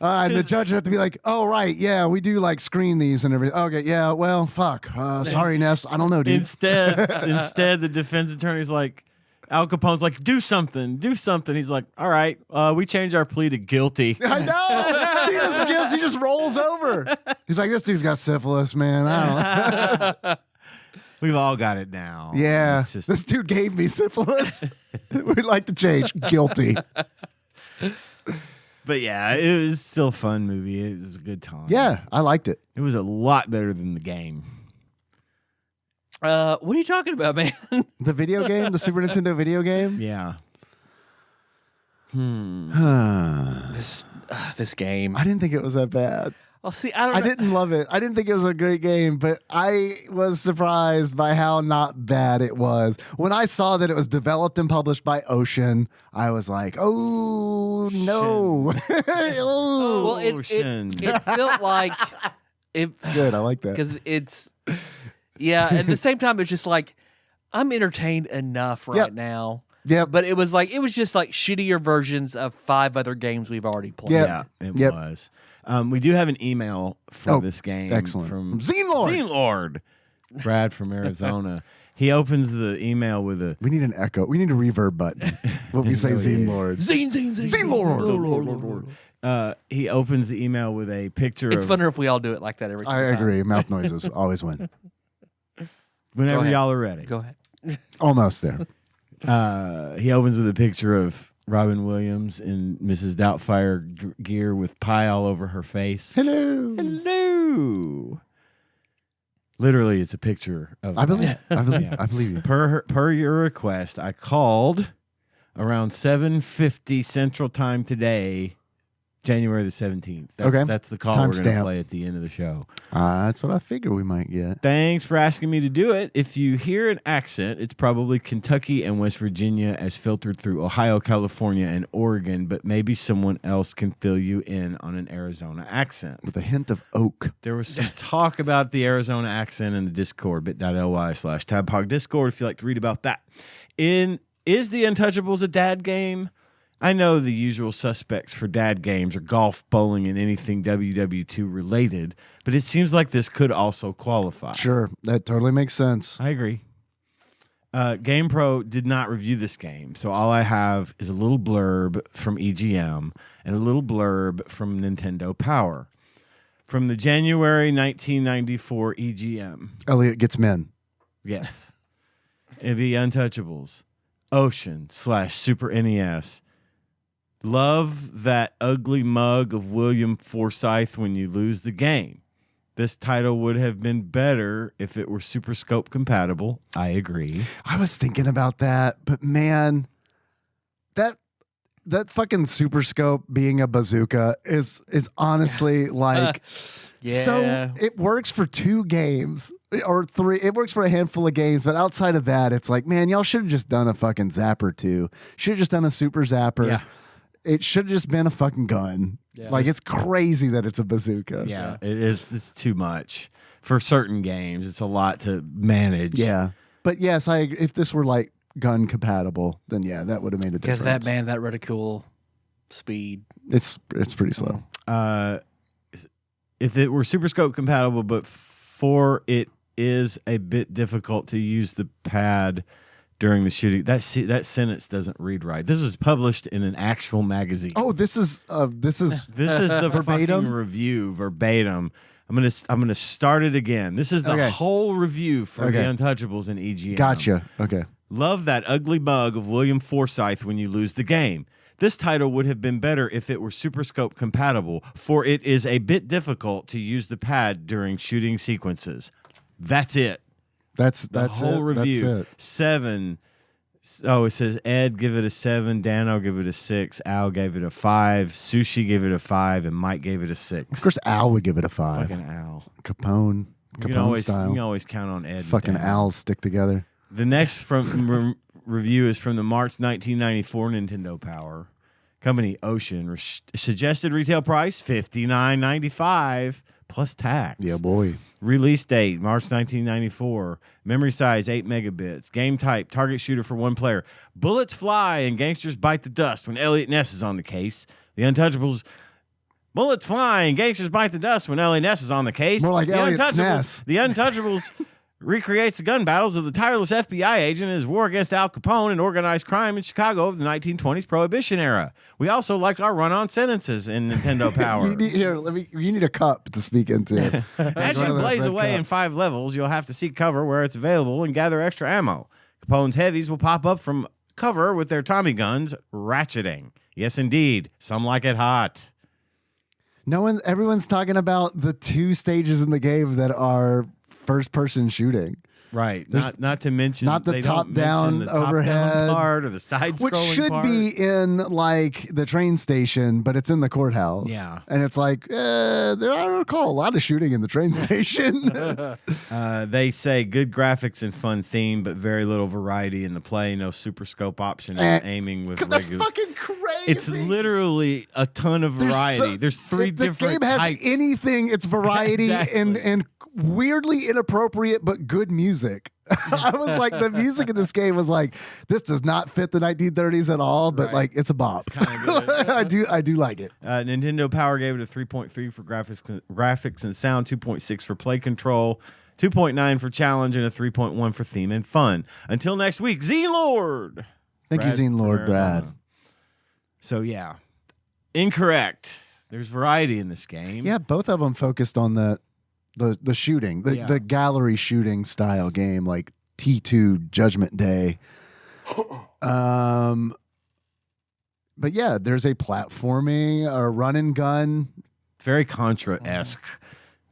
And the judge would have to be like, oh, right. Yeah, we do like screen these and everything. Okay. Yeah. Well, fuck. Sorry, Ness. I don't know, dude. Instead, the defense attorney's like, Al Capone's like, do something. He's like, all right, we change our plea to guilty. I know. He just rolls over. He's like, this dude's got syphilis, man. I don't. We've all got it now. Yeah. Just... This dude gave me syphilis. We'd like to change. Guilty. But yeah, it was still a fun movie. It was a good time. Yeah, I liked it. It was a lot better than the game. What are you talking about, man? The video game? The Super Nintendo video game? Yeah. This game. I didn't think it was that bad. Well, see, I didn't love it. I didn't think it was a great game, but I was surprised by how not bad it was. When I saw that it was developed and published by Ocean, I was like, oh, no. Well, it felt like... It's good. I like that. Because it's... Yeah, at the same time, it's just like, I'm entertained enough now. Yeah. But it was just like shittier versions of 5 other games we've already played. Yeah, it was. We do have an email for this game. Excellent. From Xenlord. Brad from Arizona. He opens the email with a... We need an echo. We need a reverb button when we say Xenlord. Xenlord. He opens the email with a picture It's funner if we all do it like that every time. I agree. Mouth noises always win. Whenever y'all are ready. Go ahead. Almost there. He opens with a picture of Robin Williams in Mrs. Doubtfire gear with pie all over her face. Hello. Literally, it's a picture of... I believe you. Per your request, I called around 7:50 Central Time today, January the 17th. That's the call we're going to play at the end of the show. That's what I figure we might get. Thanks for asking me to do it. If you hear an accent, it's probably Kentucky and West Virginia as filtered through Ohio, California, and Oregon, but maybe someone else can fill you in on an Arizona accent. With a hint of oak. There was some talk about the Arizona accent in the Discord, bit.ly/TADPOG Discord if you'd like to read about that. Is the Untouchables a dad game? I know the usual suspects for dad games are golf, bowling, and anything WW2 related, but it seems like this could also qualify. Sure, that totally makes sense. I agree. GamePro did not review this game, so all I have is a little blurb from EGM and a little blurb from Nintendo Power. From the January 1994 EGM. Elliot gets men. Yes. The Untouchables. Ocean/Super NES. Love that ugly mug of William Forsythe when you lose the game. This title would have been better if it were Super Scope compatible. I agree. I was thinking about that, but man, that fucking Super Scope being a bazooka is honestly like so it works for 2 games or 3. It works for a handful of games, but outside of that, it's like, man, y'all should have just done a fucking zapper too. Should have just done a super zapper. Yeah. It should have just been a fucking gun. Yeah. Like, it's crazy that it's a bazooka. Yeah, it is. It's too much for certain games. It's a lot to manage. Yeah, but yes, I agree. If this were like gun compatible, then yeah, that would have made a difference. Because that reticule speed, it's pretty slow. If it were Super Scope compatible, but for it is a bit difficult to use the pad during the shooting. That sentence doesn't read right. This was published in an actual magazine. Oh, this is the verbatim review verbatim. I'm gonna start it again. This is the whole review for the Untouchables in EGM. Gotcha. Okay. Love that ugly mug of William Forsythe when you lose the game. This title would have been better if it were Super Scope compatible, for it is a bit difficult to use the pad during shooting sequences. That's it. That's the whole review. That's it. 7 Oh, it says Ed give it a 7, Dano give it a 6, Al gave it a 5, Sushi gave it a 5, and Mike gave it a 6. Of course, Al would give it a 5. Fucking Al. Capone style. You can always count on Ed. Fucking Al's stick together. The next review is from the March 1994 Nintendo Power. Company Ocean. Suggested retail price $59.95 plus tax. Yeah, boy. Release date March 1994. Memory size 8 megabits. Game type target shooter for 1 player. Bullets fly and gangsters bite the dust when Elliot Ness is on the case. The Untouchables. Bullets fly and gangsters bite the dust when Elliot Ness is on the case. More like Elliot Ness. The Untouchables recreates the gun battles of the tireless FBI agent in his war against Al Capone and organized crime in Chicago of the 1920s Prohibition era. We also like our run-on sentences in Nintendo Power. You need a cup to speak into. As you blaze away in 5 levels, you'll have to seek cover where it's available and gather extra ammo. Capone's heavies will pop up from cover with their Tommy guns ratcheting. Yes, indeed. Some like it hot. Everyone's talking about the 2 stages in the game that are first-person shooting. Right. Not to mention not the top-down overhead part or the side-scrolling which should part. be in like the train station, but it's in the courthouse. Yeah. And it's like, I don't recall a lot of shooting in the train station. They say good graphics and fun theme, but very little variety in the play. No super scope option and aiming with That's regular. fucking crazy. It's literally a ton of variety. There's 3 different If the game has types. anything, it's variety Exactly. and weirdly inappropriate but good music. I was like, the music in this game was like, this does not fit the 1930s at all, but like it's a bop. I do like it. Nintendo Power gave it a 3.3 for graphics and sound, 2.6 for play control, 2.9 for challenge, and a 3.1 for theme and fun. Until next week, Zine Lord. Thank you, Zine Lord Brad. So yeah, incorrect. There's variety in this game. Yeah, both of them focused on the shooting, the gallery shooting style game, like T2 Judgment Day. But yeah, there's a platforming, a run and gun. Very Contra-esque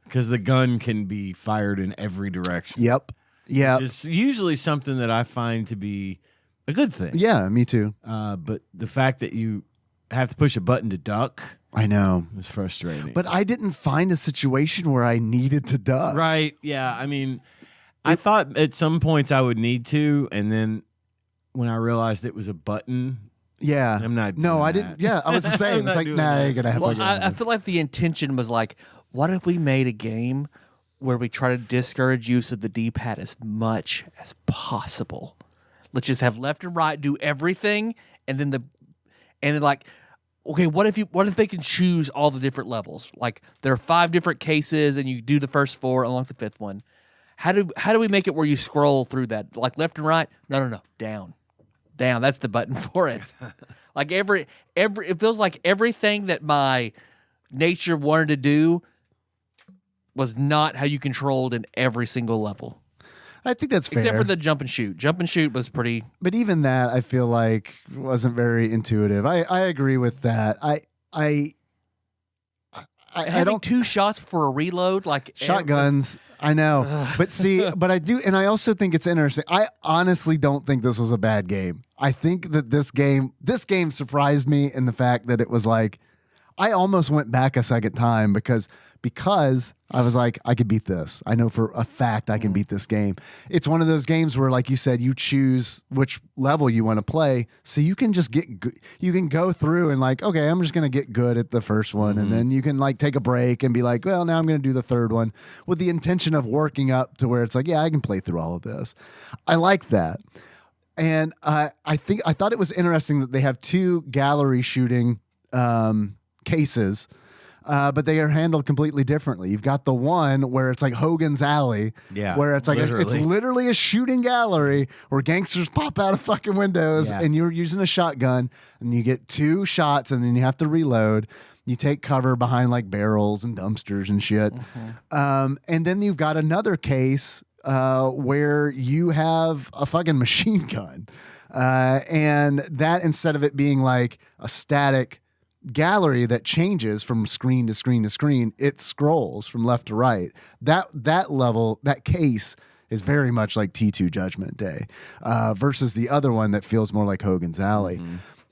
because the gun can be fired in every direction. Yep. Yeah. It's usually something that I find to be a good thing. Yeah, me too. But the fact that you have to push a button to duck, I know, is frustrating. But I didn't find a situation where I needed to duck. Right? Yeah. I mean, I thought at some points I would need to, and then when I realized it was a button, yeah, I'm not. No, I didn't. Yeah, I was the same. It's like, nah, you're gonna have. Well, I feel like the intention was like, what if we made a game where we try to discourage use of the D-pad as much as possible? Let's just have left and right do everything, and then like, okay, what if they can choose all the different levels? Like there are 5 different cases, and you do the first 4, unlock the 5th one. How do we make it where you scroll through that, like left and right? No, down. That's the button for it. Like every it feels like everything that my nature wanted to do was not how you controlled in every single level. I think that's fair. Except for the jump and shoot. Jump and shoot was pretty. But even that, I feel like wasn't very intuitive. I agree with that. I don't 2 shots for a reload, like shotguns. I know, but I do, and I also think it's interesting. I honestly don't think this was a bad game. I think that this game surprised me in the fact that it was like, I almost went back a second time because I was like, I could beat this. I know for a fact I can beat this game. It's one of those games where, like you said, you choose which level you want to play, so you can just you can go through and like, okay, I'm just going to get good at the first one, and then you can like take a break and be like, well, now I'm going to do the third one with the intention of working up to where it's like, yeah, I can play through all of this. I like that. And I thought it was interesting that they have 2 gallery shooting cases, but they are handled completely differently. You've got the one where it's like Hogan's Alley, where it's like it's literally a shooting gallery where gangsters pop out of fucking windows, and you're using a shotgun, and you get 2 shots, and then you have to reload. You take cover behind like barrels and dumpsters and shit, and then you've got another case where you have a fucking machine gun, and that, instead of it being like a static gallery that changes from screen to screen to screen, it scrolls from left to right. That level, that case is very much like T2 Judgment Day, versus the other one that feels more like Hogan's Alley.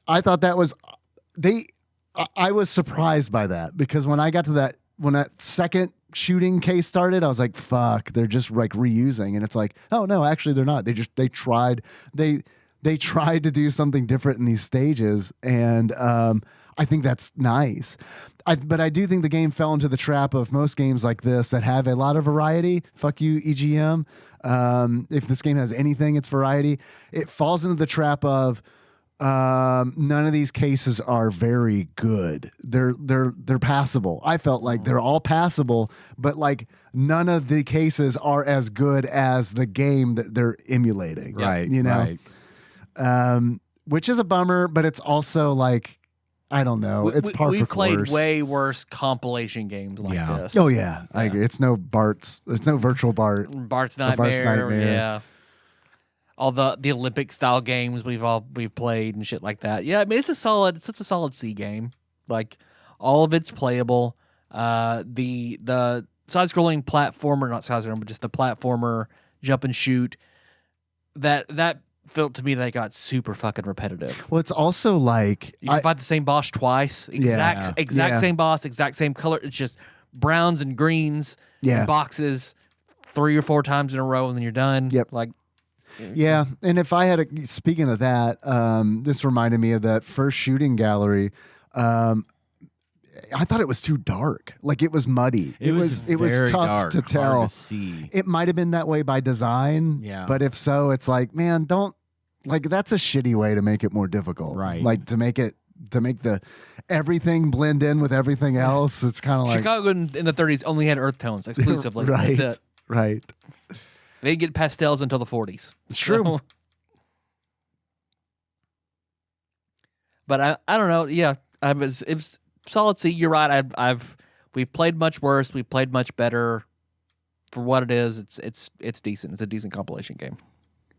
I thought that was I was surprised by that, because when I got to when that second shooting case started, I was like, fuck, they're just like reusing. And it's like, oh no, actually they're not. They tried to do something different in these stages. And I think that's nice. But I do think the game fell into the trap of most games like this that have a lot of variety. Fuck you, EGM. If this game has anything, it's variety. It falls into the trap of none of these cases are very good. They're passable. I felt like they're all passable, but like none of the cases are as good as the game that they're emulating. Right. You know, right. Which is a bummer, but it's also like, I don't know. It's par for course. We've played way worse compilation games like this. Oh yeah, I agree. It's no Bart's. It's no virtual Bart. Bart's Nightmare. Yeah. All the Olympic style games we've played and shit like that. Yeah, I mean it's a solid C game. Like all of it's playable. The side scrolling platformer, not side scrolling, but just the platformer jump and shoot. That felt to me that it got super fucking repetitive. Well, it's also like you can fight the same boss twice. Exact same boss, exact same color. It's just browns and greens in boxes 3 or 4 times in a row, and then you're done. Yep. Like, yeah. And if I had speaking of that, this reminded me of that first shooting gallery. I thought it was too dark. Like it was muddy. It was tough dark, to tell. Hard to see. It might have been that way by design. Yeah. But if so, it's like, man, that's a shitty way to make it more difficult. Right. Like to make the everything blend in with everything else. It's kind of like Chicago in the 30s only had earth tones exclusively. Right. That's it. Right. They didn't get pastels until the 40s. It's true. But I don't know. Yeah, it was solid C. You're right. We've played much worse. We've played much better. For what it is, it's decent. It's a decent compilation game.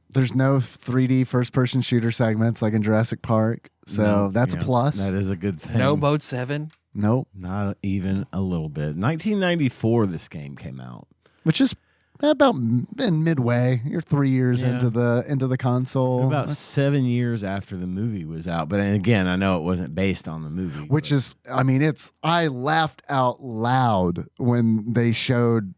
There's no 3D first-person shooter segments like in Jurassic Park, so that's a plus. That is a good thing. No Mode 7. Nope. Not even a little bit. 1994, this game came out, which is about in midway. You're 3 years into the console. About 7 years after the movie was out. But again, I know it wasn't based on the movie. Which is, I mean, I laughed out loud when they showed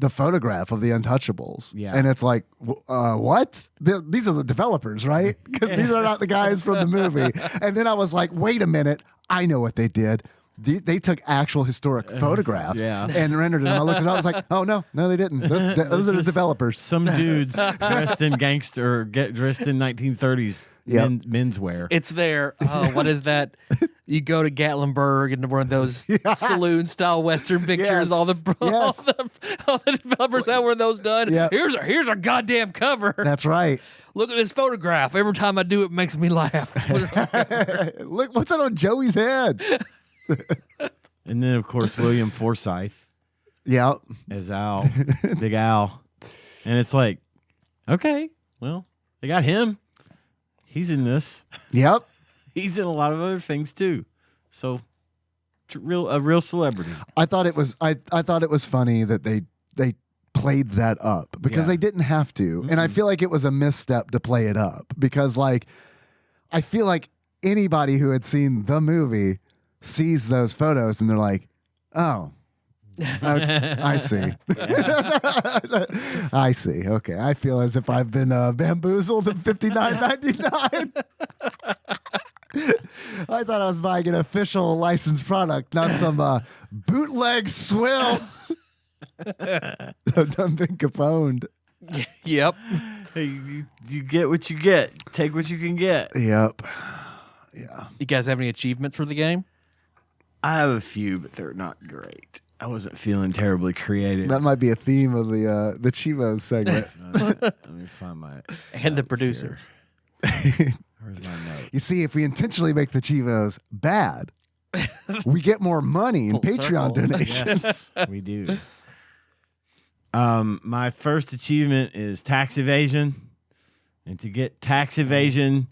the photograph of the Untouchables. Yeah. And it's like, what? These are the developers, right? Because these are not the guys from the movie. And then I was like, wait a minute. I know what they did. They took actual historic photographs and rendered them. I looked at it, I was like, oh, no, they didn't. Those are the developers. Some dudes dressed in dressed in 1930s menswear. It's there. Oh, what is that? You go to Gatlinburg and one of those saloon-style Western pictures. Yes. All the developers have one of those done. Yep. Here's our goddamn cover. That's right. Look at this photograph. Every time I do it makes me laugh. Look, what's that on Joey's head? And then, of course, William Forsythe. Yeah. As Al. Big Al. And it's like, okay, well, they got him. He's in this. Yep. He's in a lot of other things too. So a real celebrity. I thought it was funny that they played that up because they didn't have to. Mm-hmm. And I feel like it was a misstep to play it up because like I feel like anybody who had seen the movie sees those photos and they're like, "Oh, I see. I see. Okay. I feel as if I've been bamboozled in $59.99. I thought I was buying an official licensed product, not some bootleg swill. I've done been caponed. Yep. Hey, you get what you get. Take what you can get. Yep. Yeah. You guys have any achievements for the game? I have a few, but they're not great. I wasn't feeling terribly creative. That might be a theme of the Chivos segment. Let me find my and the producers. Where's my note? You see, if we intentionally make the Chivos bad, we get more money in Patreon donations. Yes, we do. My first achievement is tax evasion. And to get tax evasion,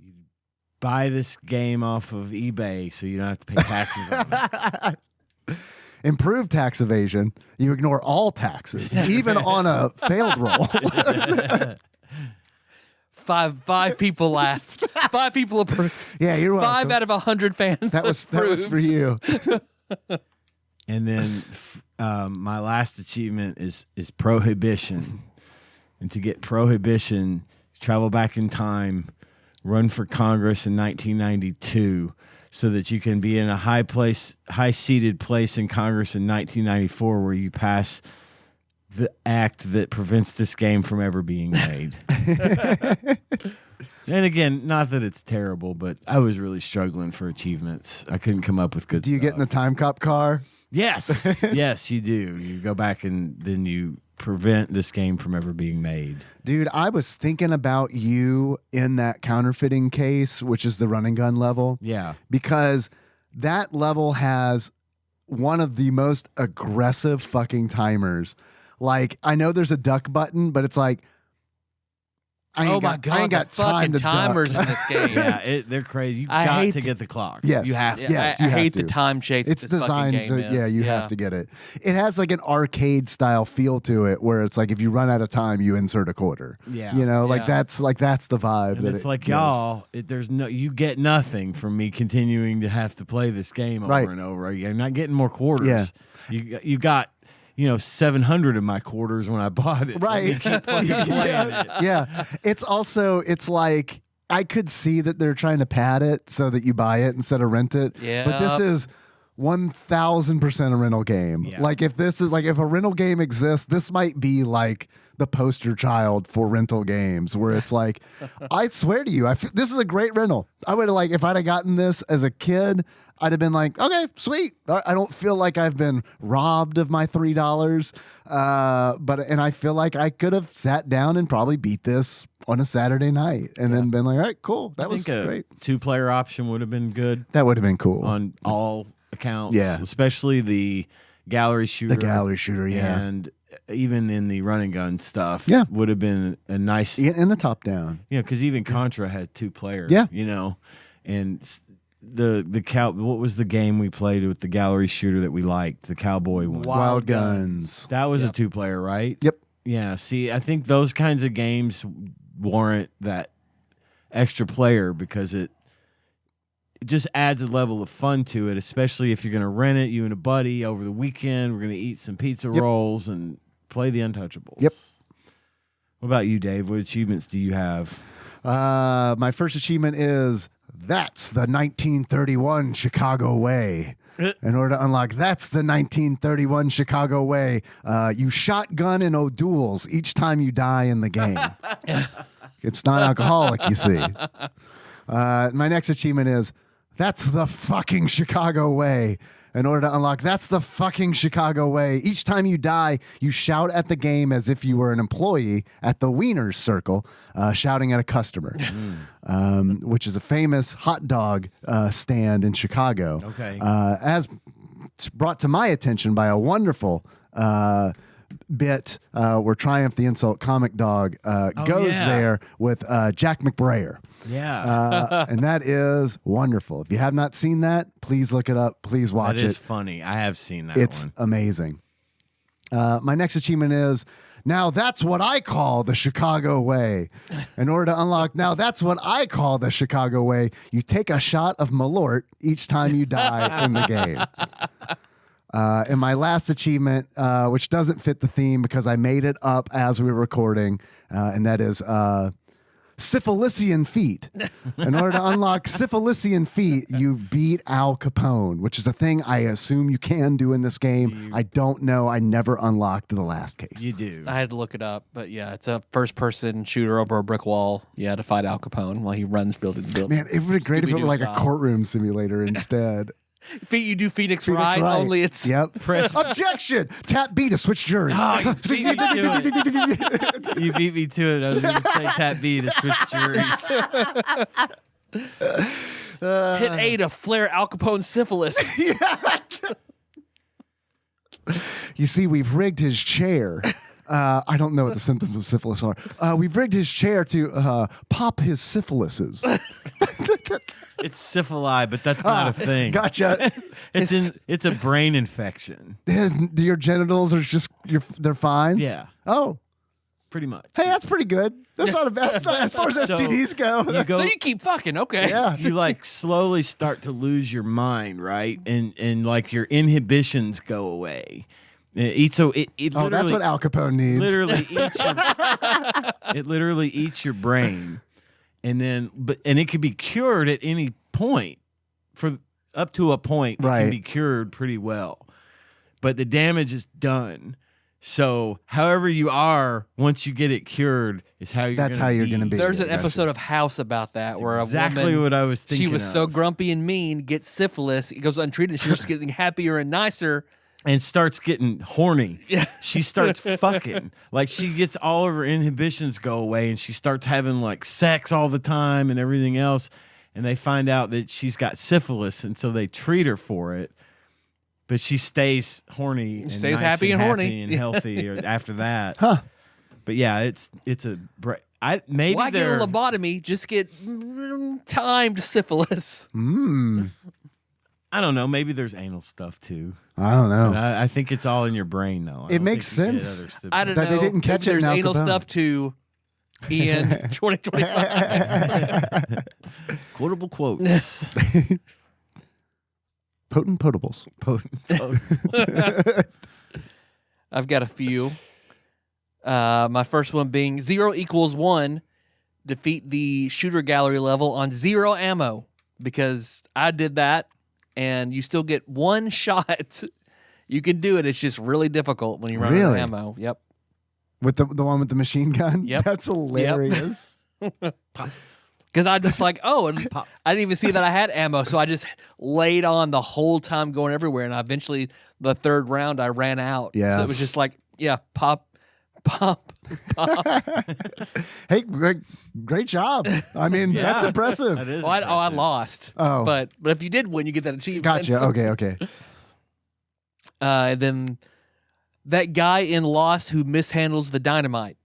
you buy this game off of eBay so you don't have to pay taxes on it. Improved tax evasion, you ignore all taxes, even on a failed roll. Five people laughed. 5 people approved. Yeah, you're welcome. 5 out of 100 fans. That was for you. And then my last achievement is prohibition. And to get prohibition, travel back in time, run for Congress in 1992, so that you can be in a high-seated place in Congress in 1994, where you pass the act that prevents this game from ever being made. And again, not that it's terrible, but I was really struggling for achievements. I couldn't come up with good Do you stuff. get in the time cop car? Yes. Yes, you do. You go back and then you prevent this game from ever being made. Dude, I was thinking about you in that counterfeiting case, which is the run and gun level. Yeah. Because that level has one of the most aggressive fucking timers. Like, I know there's a duck button, but it's like, I ain't got time to timers duck. in this game. Yeah, they're crazy. You got to get the clock. Yes. You have to. Yes, I you have hate to. the time chase. It's this designed fucking to, game is. you have to get it. It has like an arcade style feel to it, where it's like if you run out of time, you insert a quarter. Yeah. You know, Yeah. that's the vibe. And that it's it like, gives. y'all, you get nothing from me continuing to have to play this game over Right. and over. You're not getting more quarters. Yeah. You got 700 of my quarters when I bought it. Right. Let me keep fucking playing it. Yeah. It's like, I could see that they're trying to pad it so that you buy it instead of rent it. Yeah. But this is 1,000% a rental game. Yeah. Like, if a rental game exists, this might be like the poster child for rental games, where it's like, I swear to you, this is a great rental. I would have, if I'd have gotten this as a kid, I'd have been like, okay, sweet. I don't feel like I've been robbed of my $3. And I feel like I could have sat down and probably beat this on a Saturday night and then been like, all right, cool. That was great. 2-player option would have been good That would have been cool. on all accounts. Yeah. Especially the gallery shooter. The gallery shooter, yeah. And even in the run and gun stuff, Yeah. would have been a nice, In the top down. because even Contra had 2-player. Yeah. And what was the game we played with the gallery shooter that we liked? The cowboy one. Wild Guns. That was Yep. a 2-player, right? Yep. Yeah. See, I think those kinds of games warrant that extra player because it just adds a level of fun to it, especially if you're going to rent it, you and a buddy over the weekend. We're going to eat some pizza rolls and play the Untouchables. Yep. What about you, Dave? What achievements do you have? My first achievement is that's the 1931 Chicago way. In order to unlock that's the 1931 Chicago way, you shotgun and O'Doul's each time you die in the game. It's non-alcoholic, you see. My next achievement is that's the fucking Chicago way. In order to unlock that's the fucking Chicago way, each time you die, you shout at the game as if you were an employee at the Wiener's Circle, shouting at a customer, which is a famous hot dog stand in Chicago. Okay. As brought to my attention by a wonderful bit where Triumph the Insult Comic Dog goes yeah. there with Jack McBrayer. Yeah. And that is wonderful. If you have not seen that, please look it up. Please watch That is it. funny. I have seen that It's one. amazing. My next achievement is now that's what I call the Chicago way. In order to unlock now that's what I call the Chicago way, you take a shot of Malort each time you die in the game. And my last achievement, which doesn't fit the theme because I made it up as we were recording, and that is Syphilisian feet. In order to unlock Syphilisian feet, you beat Al Capone, which is a thing I assume you can do in this game. I don't know. I never unlocked the last case. You do. I had to look it up, but yeah, it's a first-person shooter over a brick wall. Yeah, to fight Al Capone while he runs building to building. Man, it would be great if it were like Scooby-Doo a courtroom simulator instead. You do Phoenix, Phoenix Wright, Wright. only it's Yep. Press- Objection! Tap B to switch juries. Oh, you beat me to it. You beat me to it. I was going to say tap B to switch juries. hit A to flare Al Capone's syphilis. You see, we've rigged his chair. I don't know what the symptoms of syphilis are. We've rigged his chair to pop his syphilises. It's syphili, but that's not a thing. Gotcha. It's a brain infection. Your genitals are just they're fine. Yeah, Oh, pretty much. hey, that's pretty good. That's not a bad. That's not, as far as STDs go. So you keep fucking, okay. Yeah. You like slowly start to lose your mind, right? And like your inhibitions go away. It Oh, that's what Al Capone needs. It literally eats your brain, and it can be cured at any point. For up to a point, it Right. can be cured pretty well, but the damage is done. So, however you are once you get it cured is how you're. That's how you're gonna be. There's an Gotcha. episode of House about that where exactly a woman, what I was thinking. she was of. so grumpy and mean, gets syphilis, it goes untreated, she's just getting happier and nicer. And starts getting horny. Yeah. She starts fucking. Like she gets all of her inhibitions go away and she starts having like sex all the time and everything else. And they find out that she's got syphilis, and so they treat her for it. But she stays horny and Stays nice happy and horny. and healthy after that. Huh. But yeah, it's a maybe Why get a they're lobotomy? Just get timed syphilis. I don't know, maybe there's anal stuff too. I don't know. But I think it's all in your brain though. I It don't makes think you get sense. other stuff. I don't That know. they didn't catch Maybe it in there's Al anal Capone. stuff too. In 2025. Quotable quotes. Potent potables. I've got a few. My first one being 0 = 1. Defeat the shooter gallery level on 0 ammo, because I did that, and you still get one shot. You can do it. It's just really difficult when you run out Really? of ammo. Yep. With the one with the machine gun? Yep. That's hilarious. Because I just like, and I didn't even see that I had ammo, so I just laid on the whole time going everywhere, and eventually the third round I ran out. Yeah. So it was just like, pop. Hey, great job. I mean, that's impressive. That is I impressive. lost. Oh. But if you did win, you get that achievement. Gotcha. Okay. And then that guy in Lost who mishandles the dynamite.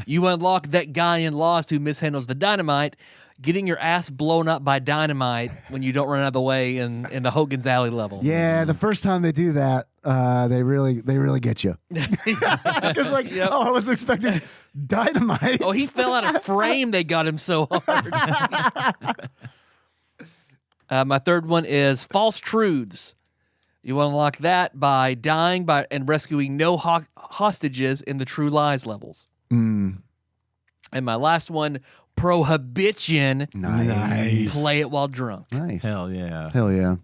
You unlock that guy in Lost who mishandles the dynamite, getting your ass blown up by dynamite when you don't run out of the way in the Hogan's Alley level. Yeah, the first time they do that, they really get you. Because I wasn't expecting dynamite. Oh, he fell out of frame. They got him so hard. My third one is false truths. You unlock that by dying and rescuing no hostages in the true lies levels. Mm. And my last one, prohibition. Nice. Play it while drunk. Nice. Hell yeah. Hell yeah.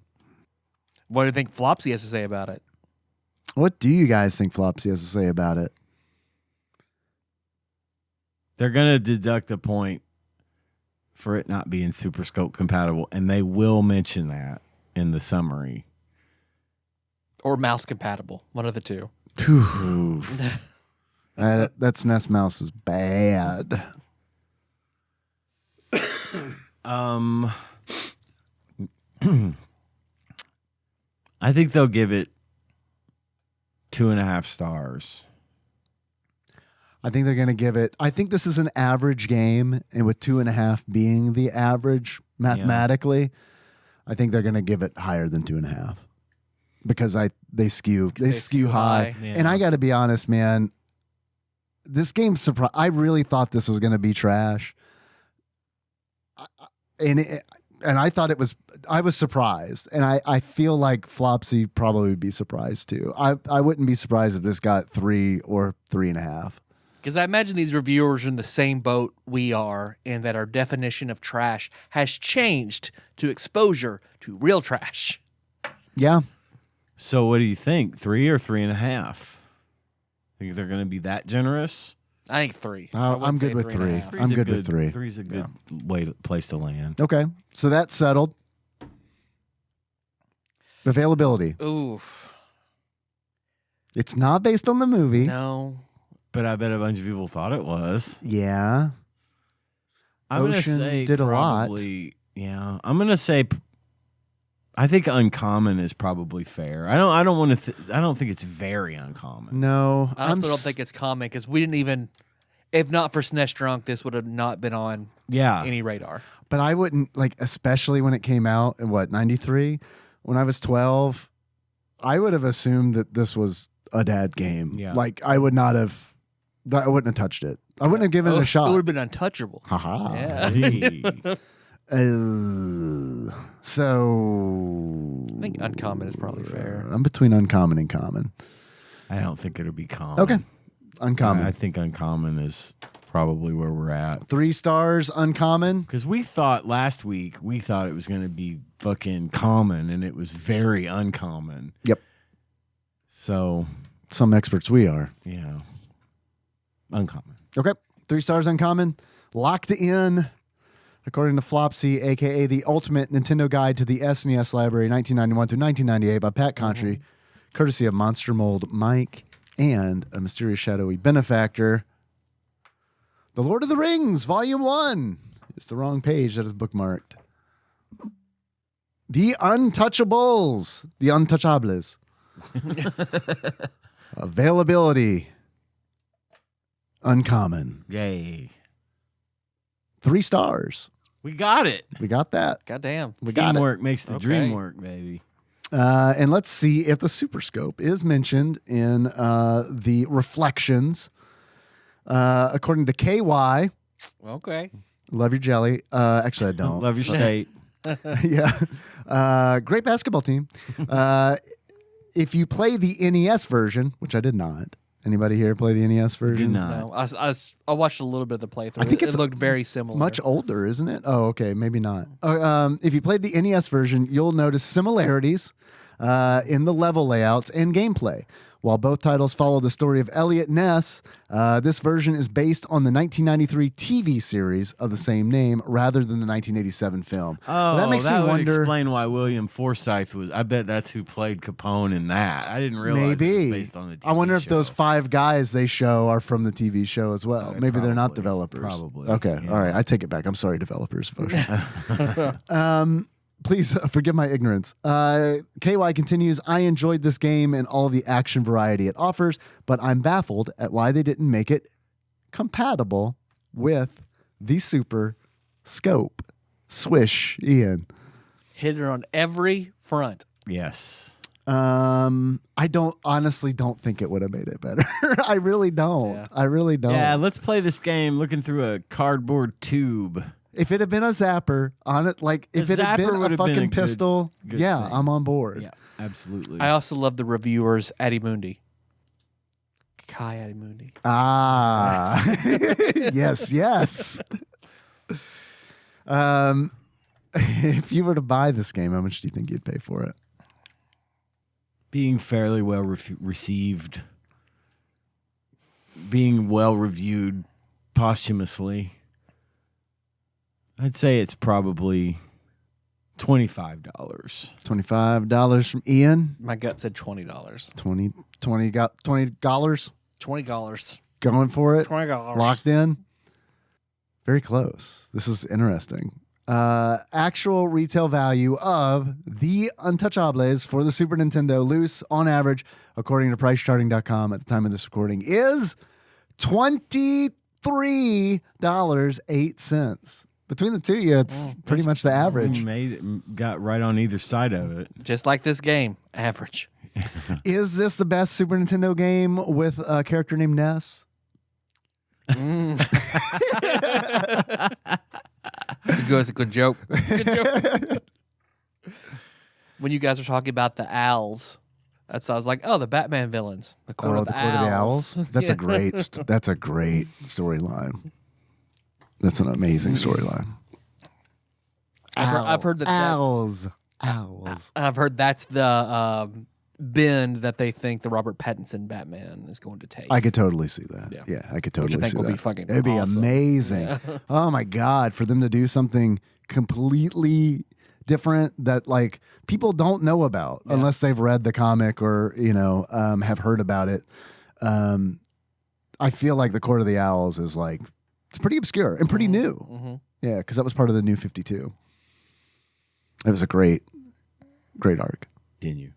What do you think Flopsy has to say about it? What do you guys think Flopsy has to say about it? They're gonna deduct a point for it not being Super Scope compatible, and they will mention that in the summary. Or mouse compatible. One of the two. Oof. That SNES mouse is bad. I think they'll give it 2.5 stars. I think they're going to give it. I think this is an average game, and with 2.5 being the average mathematically, I think they're going to give it higher than 2.5 because they skew high. Yeah. And I got to be honest, man. This game surprised. I really thought this was going to be trash, and I thought it was. I was surprised, and I feel like Flopsy probably would be surprised too. I wouldn't be surprised if this got 3 or 3.5. Because I imagine these reviewers are in the same boat we are, and that our definition of trash has changed to exposure to real trash. Yeah. So what do you think? 3 or 3.5? Think they're going to be that generous? I think 3. I would I'm say good with 3.5. 3. I'm Three's a good with 3. 3's a good place to land. Okay, so that's settled. Availability. Oof. It's not based on the movie. No. But I bet a bunch of people thought it was. Yeah. I'm going to Ocean say did a lot. probably, yeah. I'm going to say I think uncommon is probably fair. I don't want to I don't think it's very uncommon. No. I also don't think it's common because we didn't even if not for SNES Drunk, this would have not been on any radar. But I wouldn't, like, especially when it came out in, 93? When I was 12, I would have assumed that this was a dad game. Yeah. Like, I wouldn't have touched it. I wouldn't have given it a shot. It would have been untouchable. Haha. Yeah. Hey. So I think uncommon is probably fair. I'm between uncommon and common. I don't think it'll be common. Okay. Uncommon. I think uncommon is probably where we're at. 3 stars, uncommon. Because we thought last week, it was going to be fucking common, and it was very uncommon. Yep. So, Some experts we are. yeah, uncommon. Okay. 3 stars, uncommon. Locked in. According to Flopsy, a.k.a. the Ultimate Nintendo Guide to the SNES Library, 1991 through 1998 by Pat Contry, courtesy of Monster Mold Mike and a mysterious shadowy benefactor. The Lord of the Rings, Volume 1. It's the wrong page that is bookmarked. The Untouchables. The Untouchables. Availability. Uncommon. Yay. 3 stars. We got it. We got that. Goddamn. We got it. Teamwork makes the Okay. dream work, baby. And let's see if the Super Scope is mentioned in the reflections. According to KY, Okay. love your jelly. Actually, I don't. Love your state. Yeah. Great basketball team. If you play the NES version, which I did not. Anybody here play the NES version? Did not. No, I watched a little bit of the playthrough. I think it looked very similar. Much older, isn't it? Oh, okay, maybe not. If you played the NES version, you'll notice similarities in the level layouts and gameplay. While both titles follow the story of Elliot Ness, this version is based on the 1993 TV series of the same name rather than the 1987 film. Oh, that makes me would wonder. explain why William Forsythe was. I bet that's who played Capone in that. I didn't realize it Maybe. was based on the TV I wonder if show. those 5 guys they show are from the TV show as well. Okay, Maybe they're not probably. developers. Probably, Okay. yeah. All right. I take it back. I'm sorry, developers. Please forgive my ignorance. KY continues, I enjoyed this game and all the action variety it offers, but I'm baffled at why they didn't make it compatible with the Super Scope. Swish, Ian. Hit it on every front. Yes. I honestly don't think it would have made it better. I really don't. Yeah. I really don't. Yeah, let's play this game looking through a cardboard tube. If it had been a zapper on it, like if A it had zapper been would a have been fucking a good- pistol, good yeah, thing. I'm on board. Yeah, absolutely. I also love the reviewers, Adimundi. Kai Adimundi. Ah, yes. If you were to buy this game, how much do you think you'd pay for it? Being fairly well received, being well reviewed posthumously, I'd say it's probably $25. $25 from Ian. My gut said $20. $20 $20. going for it. $20. Locked in. Very close. This is interesting. Actual retail value of the Untouchables for the Super Nintendo loose on average, according to pricecharting.com at the time of this recording, is $23.08. Between the two of you, it's pretty much the average. Got right on either side of it. Just like this game, average. Is this the best Super Nintendo game with a character named Ness? It's a good joke. Good joke. When you guys were talking about the owls, I was like, oh, the Batman villains, the Court of the Owls. That's Yeah. a great storyline. That's an amazing storyline. I've heard that. Owls. I've heard that's the bend that they think the Robert Pattinson Batman is going to take. I could totally see that. Yeah. Yeah, I could Which I totally think see will that. be fucking It'd be awesome. amazing. Yeah. Oh my God, for them to do something completely different that like people don't know about unless they've read the comic or have heard about it. I feel like the Court of the Owls is like it's pretty obscure and pretty new. Mm-hmm. Yeah, because that was part of the New 52. It was a great arc. Continue.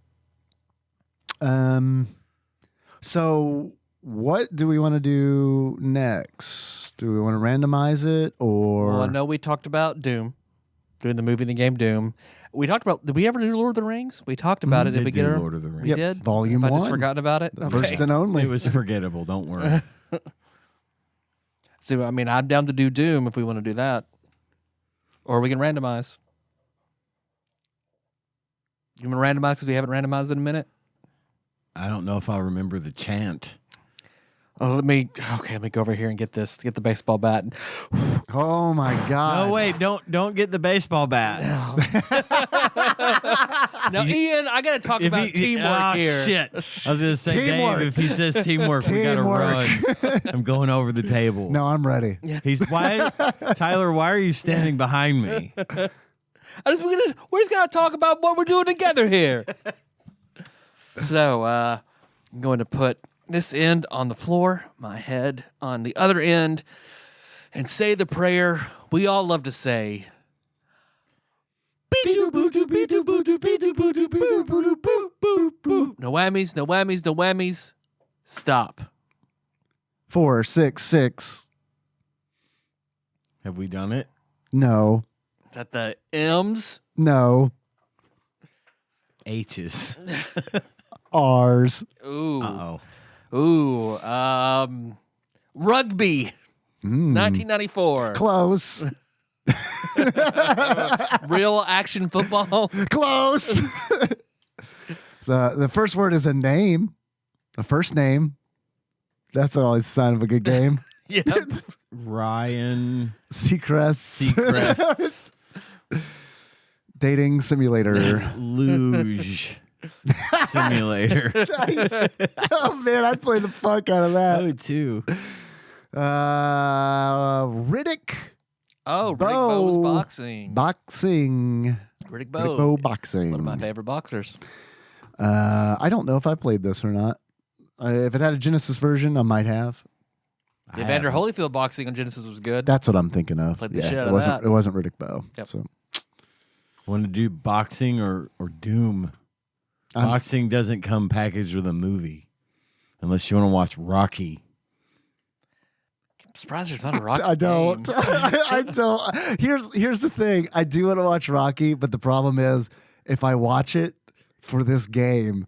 So what do we want to do next? Do we want to randomize it or? Well, I know we talked about Doom, doing the movie and the game Doom. We talked about. Did we ever do Lord of the Rings? We talked about it. Did we get our Lord of the Rings? We Yep, did. Volume Have I 1. just forgotten about it. The first and only. It was forgettable. Don't worry. So I mean, I'm down to do Doom if we want to do that, or we can randomize. You want to randomize because we haven't randomized in a minute? I don't know if I'll remember the chant. Oh, let me go over here and get the baseball bat. Oh my God! No, wait, don't get the baseball bat. Now, Ian, I got to talk about teamwork here. Shit! I was gonna say, Teamwork. Dave, if he says teamwork, we gotta run. I'm going over the table. No, I'm ready. Tyler, why are you standing behind me? We're just gonna talk about what we're doing together here. So, I'm going to put this end on the floor, my head on the other end, and say the prayer we all love to say. No whammies, no whammies, no whammies. Stop. 4, 6, 6. Have we done it? No. Is that the M's? No. H's. R's. Ooh. Uh-oh. Ooh. Rugby. 1994. Close. Real action football. Close. The first word is a name. A first name. That's always a sign of a good game. Yep. Ryan Seacrest. Dating simulator. Luge simulator. Nice. Oh man, I'd play the fuck out of that. Oh, too. Riddick. Oh, Riddick Bowe. Bowe's boxing. Boxing. Riddick Riddick Bowe. Bowe boxing. One of my favorite boxers. I don't know if I played this or not. If it had a Genesis version, I might have. The Evander Holyfield boxing on Genesis was good. That's what I'm thinking of. Played the shit out it of wasn't. that. It wasn't Riddick Bowe. Yep. So Want to do boxing or Doom? I'm- Boxing doesn't come packaged with a movie, unless you want to watch Rocky. I'm surprised there's not a Rocky I don't. game. I don't. Here's the thing. I do want to watch Rocky, but the problem is, if I watch it for this game,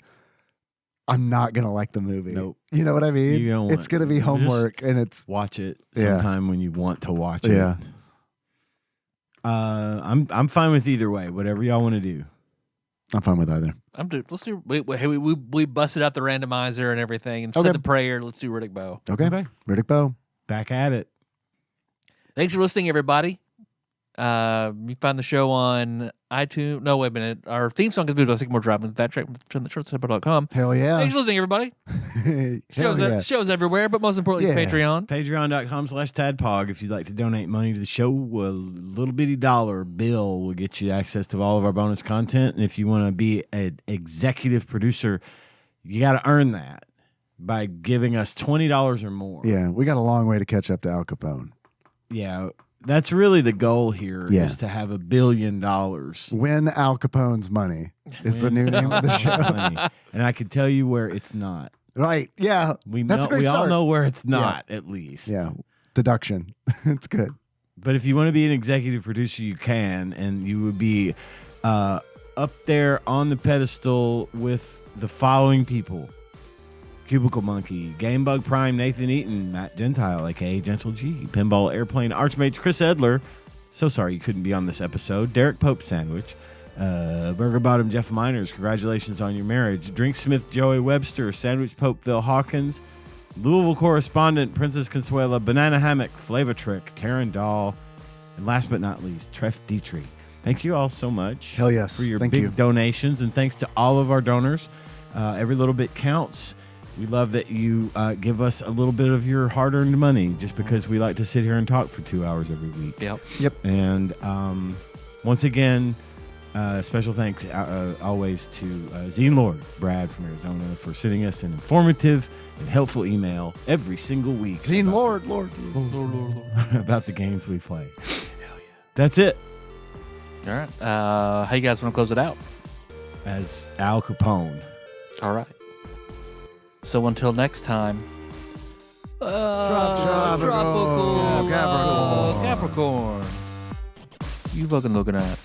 I'm not gonna like the movie. Nope. You know what I mean? You don't It's want- gonna be just homework, and it's Watch it Yeah. sometime when you want to watch it. yeah. I'm fine with either way. Whatever y'all want to do. I'm fine with either. Let's do. We busted out the randomizer and everything and Okay. said the prayer. Let's do Riddick Bowe. Okay. Okay. Riddick Bowe. Back at it. Thanks for listening, everybody. You find the show on iTunes. No, wait a minute. Our theme song is moved to Sycamore Drive. That track from the shortstop.com. Hell yeah. Thanks for listening, everybody. Hell yeah. Shows everywhere, but most importantly, Yeah. it's Patreon. Patreon.com/TADPOG. If you'd like to donate money to the show, a little bitty dollar bill will get you access to all of our bonus content. And if you want to be an executive producer, you got to earn that by giving us $20 or more. Yeah, we got a long way to catch up to Al Capone. Yeah, that's really the goal here, Yeah. is to have $1 billion. Win Al Capone's money is the new name of the show. Money. And I can tell you where it's not. Right. Yeah. That's a great we all start. know where it's not, at least. Yeah. Deduction. It's good. But if you want to be an executive producer, you can, and you would be up there on the pedestal with the following people: Cubicle Monkey, Gamebug Prime, Nathan Eaton, Matt Gentile, aka Gentle G, Pinball Airplane, Archmates, Chris Edler. So sorry you couldn't be on this episode. Derek Pope Sandwich, Burger Bottom Jeff Miners, congratulations on your marriage. Drink Smith Joey Webster, Sandwich Pope Phil Hawkins, Louisville correspondent Princess Consuela, Banana Hammock, Flava Trick, Taryn Dahl, and last but not least, Treff Dietrich. Thank you all so much. Hell yes. For your Thank big you. donations, and thanks to all of our donors. Every little bit counts. We love that you give us a little bit of your hard-earned money, just because we like to sit here and talk for 2 hours every week. Yep. And once again, special thanks always to Zine Lord, Brad from Arizona, for sending us an informative and helpful email every single week. Zine about- Lord. about the games we play. That's it. All right. How you guys want to close it out? As Al Capone. All right. So until next time, Tropical. Capricorn. You fucking looking at?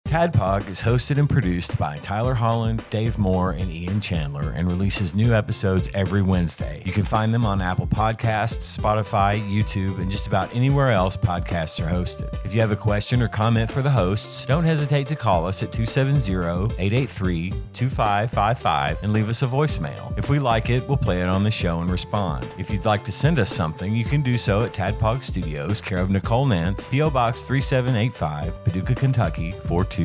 TADPOG is hosted and produced by Tyler Holland, Dave Moore, and Ian Chandler, and releases new episodes every Wednesday. You can find them on Apple Podcasts, Spotify, YouTube, and just about anywhere else podcasts are hosted. If you have a question or comment for the hosts, don't hesitate to call us at 270-883-2555 and leave us a voicemail. If we like it, we'll play it on the show and respond. If you'd like to send us something, you can do so at TADPOG Studios, care of Nicole Nance, P.O. Box 3785, Paducah, Kentucky 42002.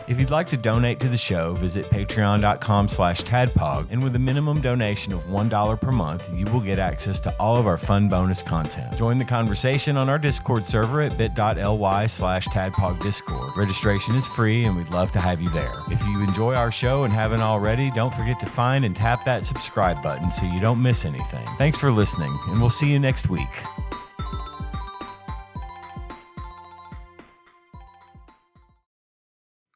If you'd like to donate to the show, visit patreon.com/tadpog, and with a minimum donation of $1 per month, you will get access to all of our fun bonus content. Join the conversation on our Discord server at bit.ly/tadpogdiscord. Registration is free, and we'd love to have you there. If you enjoy our show and haven't already, don't forget to find and tap that subscribe button so you don't miss anything. Thanks for listening, and we'll see you next week.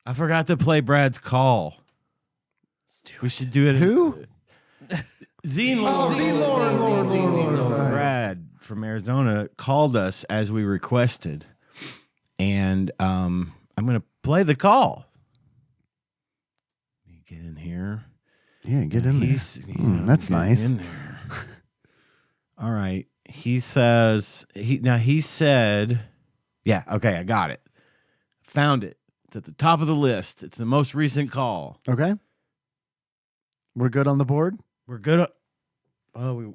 I forgot to play Brad's call. We should do it. Who? Zine Lord. Brad from Arizona called us as we requested, and I'm going to play the call. Let me get in here. Yeah, get in there. That's nice. In there. All right. He says he said, yeah. Okay, I got it. Found it. It's at the top of the list. It's the most recent call. Okay. We're good on the board? We're good. I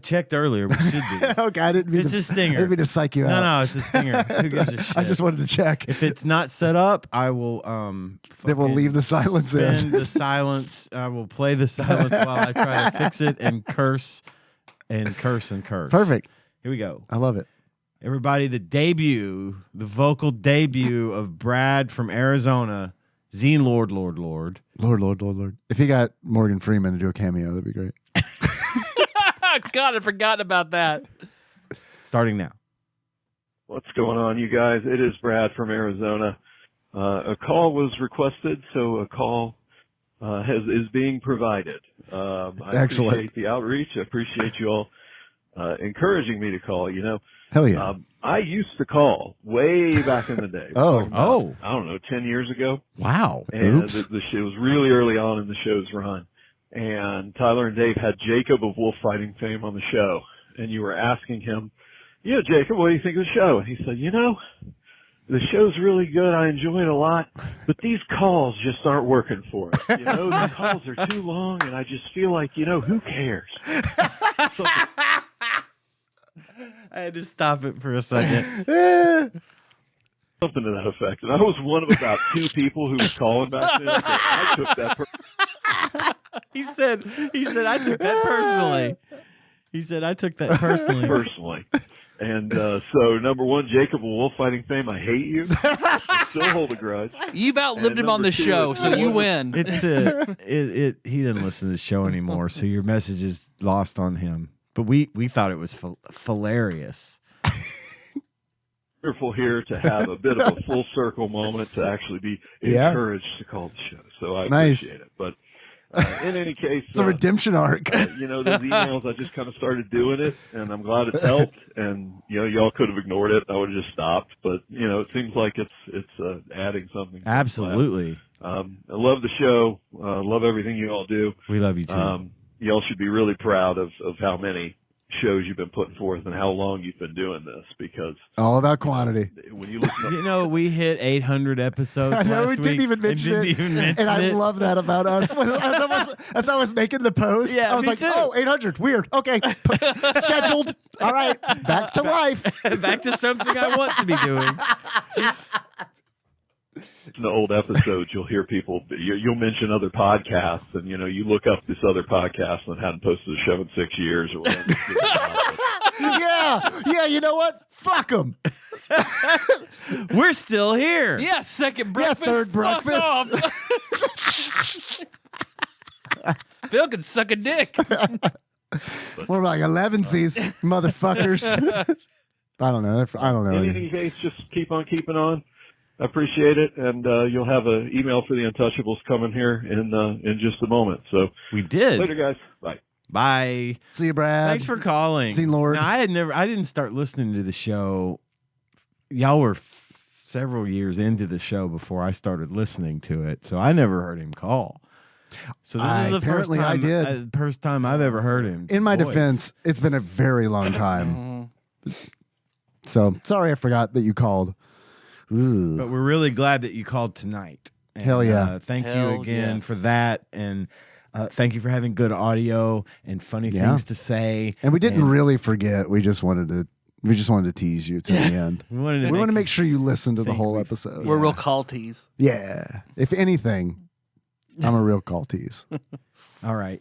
checked earlier. We should be. Okay, I didn't mean It's a stinger. I didn't mean to psych you out. No, it's a stinger. Who gives a shit? I just wanted to check. If it's not set up, I will Then we'll leave the silence in. spin the silence. I will play the silence while I try to fix it and curse and curse and curse. Perfect. Here we go. I love it. Everybody, the vocal debut of Brad from Arizona, Zine Lord. Lord. If he got Morgan Freeman to do a cameo, that'd be great. God, I'd forgotten about that. Starting now. What's going on, you guys? It is Brad from Arizona. A call was requested, so a call is being provided. I Excellent. appreciate the outreach. I appreciate you all encouraging me to call. You know, Hell yeah. I used to call way back in the day. Oh. I don't know, 10 years ago. Wow. And Oops. the show was really early on in the show's run. And Tyler and Dave had Jacob of Wolf Fighting fame on the show. And you were asking him, Jacob, what do you think of the show? And he said, the show's really good. I enjoy it a lot. But these calls just aren't working for it. The calls are too long, and I just feel like, who cares? So, I had to stop it for a second. something to that effect. And I was one of about two people who was calling back then. So I took that He said, I took that personally. He said, I took that personally. And so, number one, Jacob of Wolf Fighting fame, I hate you. I still hold a grudge. You've outlived And him on the number two, show, if so you win. He didn't listen to the show anymore, so your message is lost on him. But we thought it was hilarious. Wonderful here to have a bit of a full circle moment to actually be encouraged to call the show. So I appreciate it. But in any case, It's a redemption arc. those emails, I just kind of started doing it, and I'm glad it's helped. And y'all could have ignored it; I would have just stopped. But it seems like it's adding something. Absolutely. I love the show. Love everything you all do. We love you too. Y'all should be really proud of how many shows you've been putting forth and how long you've been doing this, because all about quantity. When you listen to we hit 800 episodes. I know, last we didn't week even mention and it. didn't even mention And I it. love that about us. As I was making the post, Yeah, I was me like, too. 800. Weird. Okay. Scheduled. All right. Back to life. Back to something I want to be doing. in the old episodes, you'll hear people, you'll mention other podcasts, and you look up this other podcast and hadn't posted a show in 6 years or whatever. Yeah, you know what? Fuck them. We're still here. Yeah, second breakfast. third Fuck breakfast. off. Bill can suck a dick. We're like 11sies, motherfuckers. I don't know. In any case, just keep on keeping on. I appreciate it, and you'll have an email for the Untouchables coming here in just a moment. So We did. later, guys. Bye. Bye. See you, Brad. Thanks for calling. Seen Lord. No, I didn't start listening to the show. Y'all were several years into the show before I started listening to it, so I never heard him call. So this is the first apparently I time did. first time I've ever heard him. In my voice. defense, it's been a very long time. So sorry I forgot that you called. Ugh. But we're really glad that you called tonight. And, Hell yeah. Thank you Hell again yes. for that. And thank you for having good audio and funny Yeah. things to say. And we didn't And really forget. We just wanted to tease you to the end. We wanted to We want to make make sure you listen to the think whole we- episode. We're real call tees. Yeah. If anything, I'm a real call tease. All right.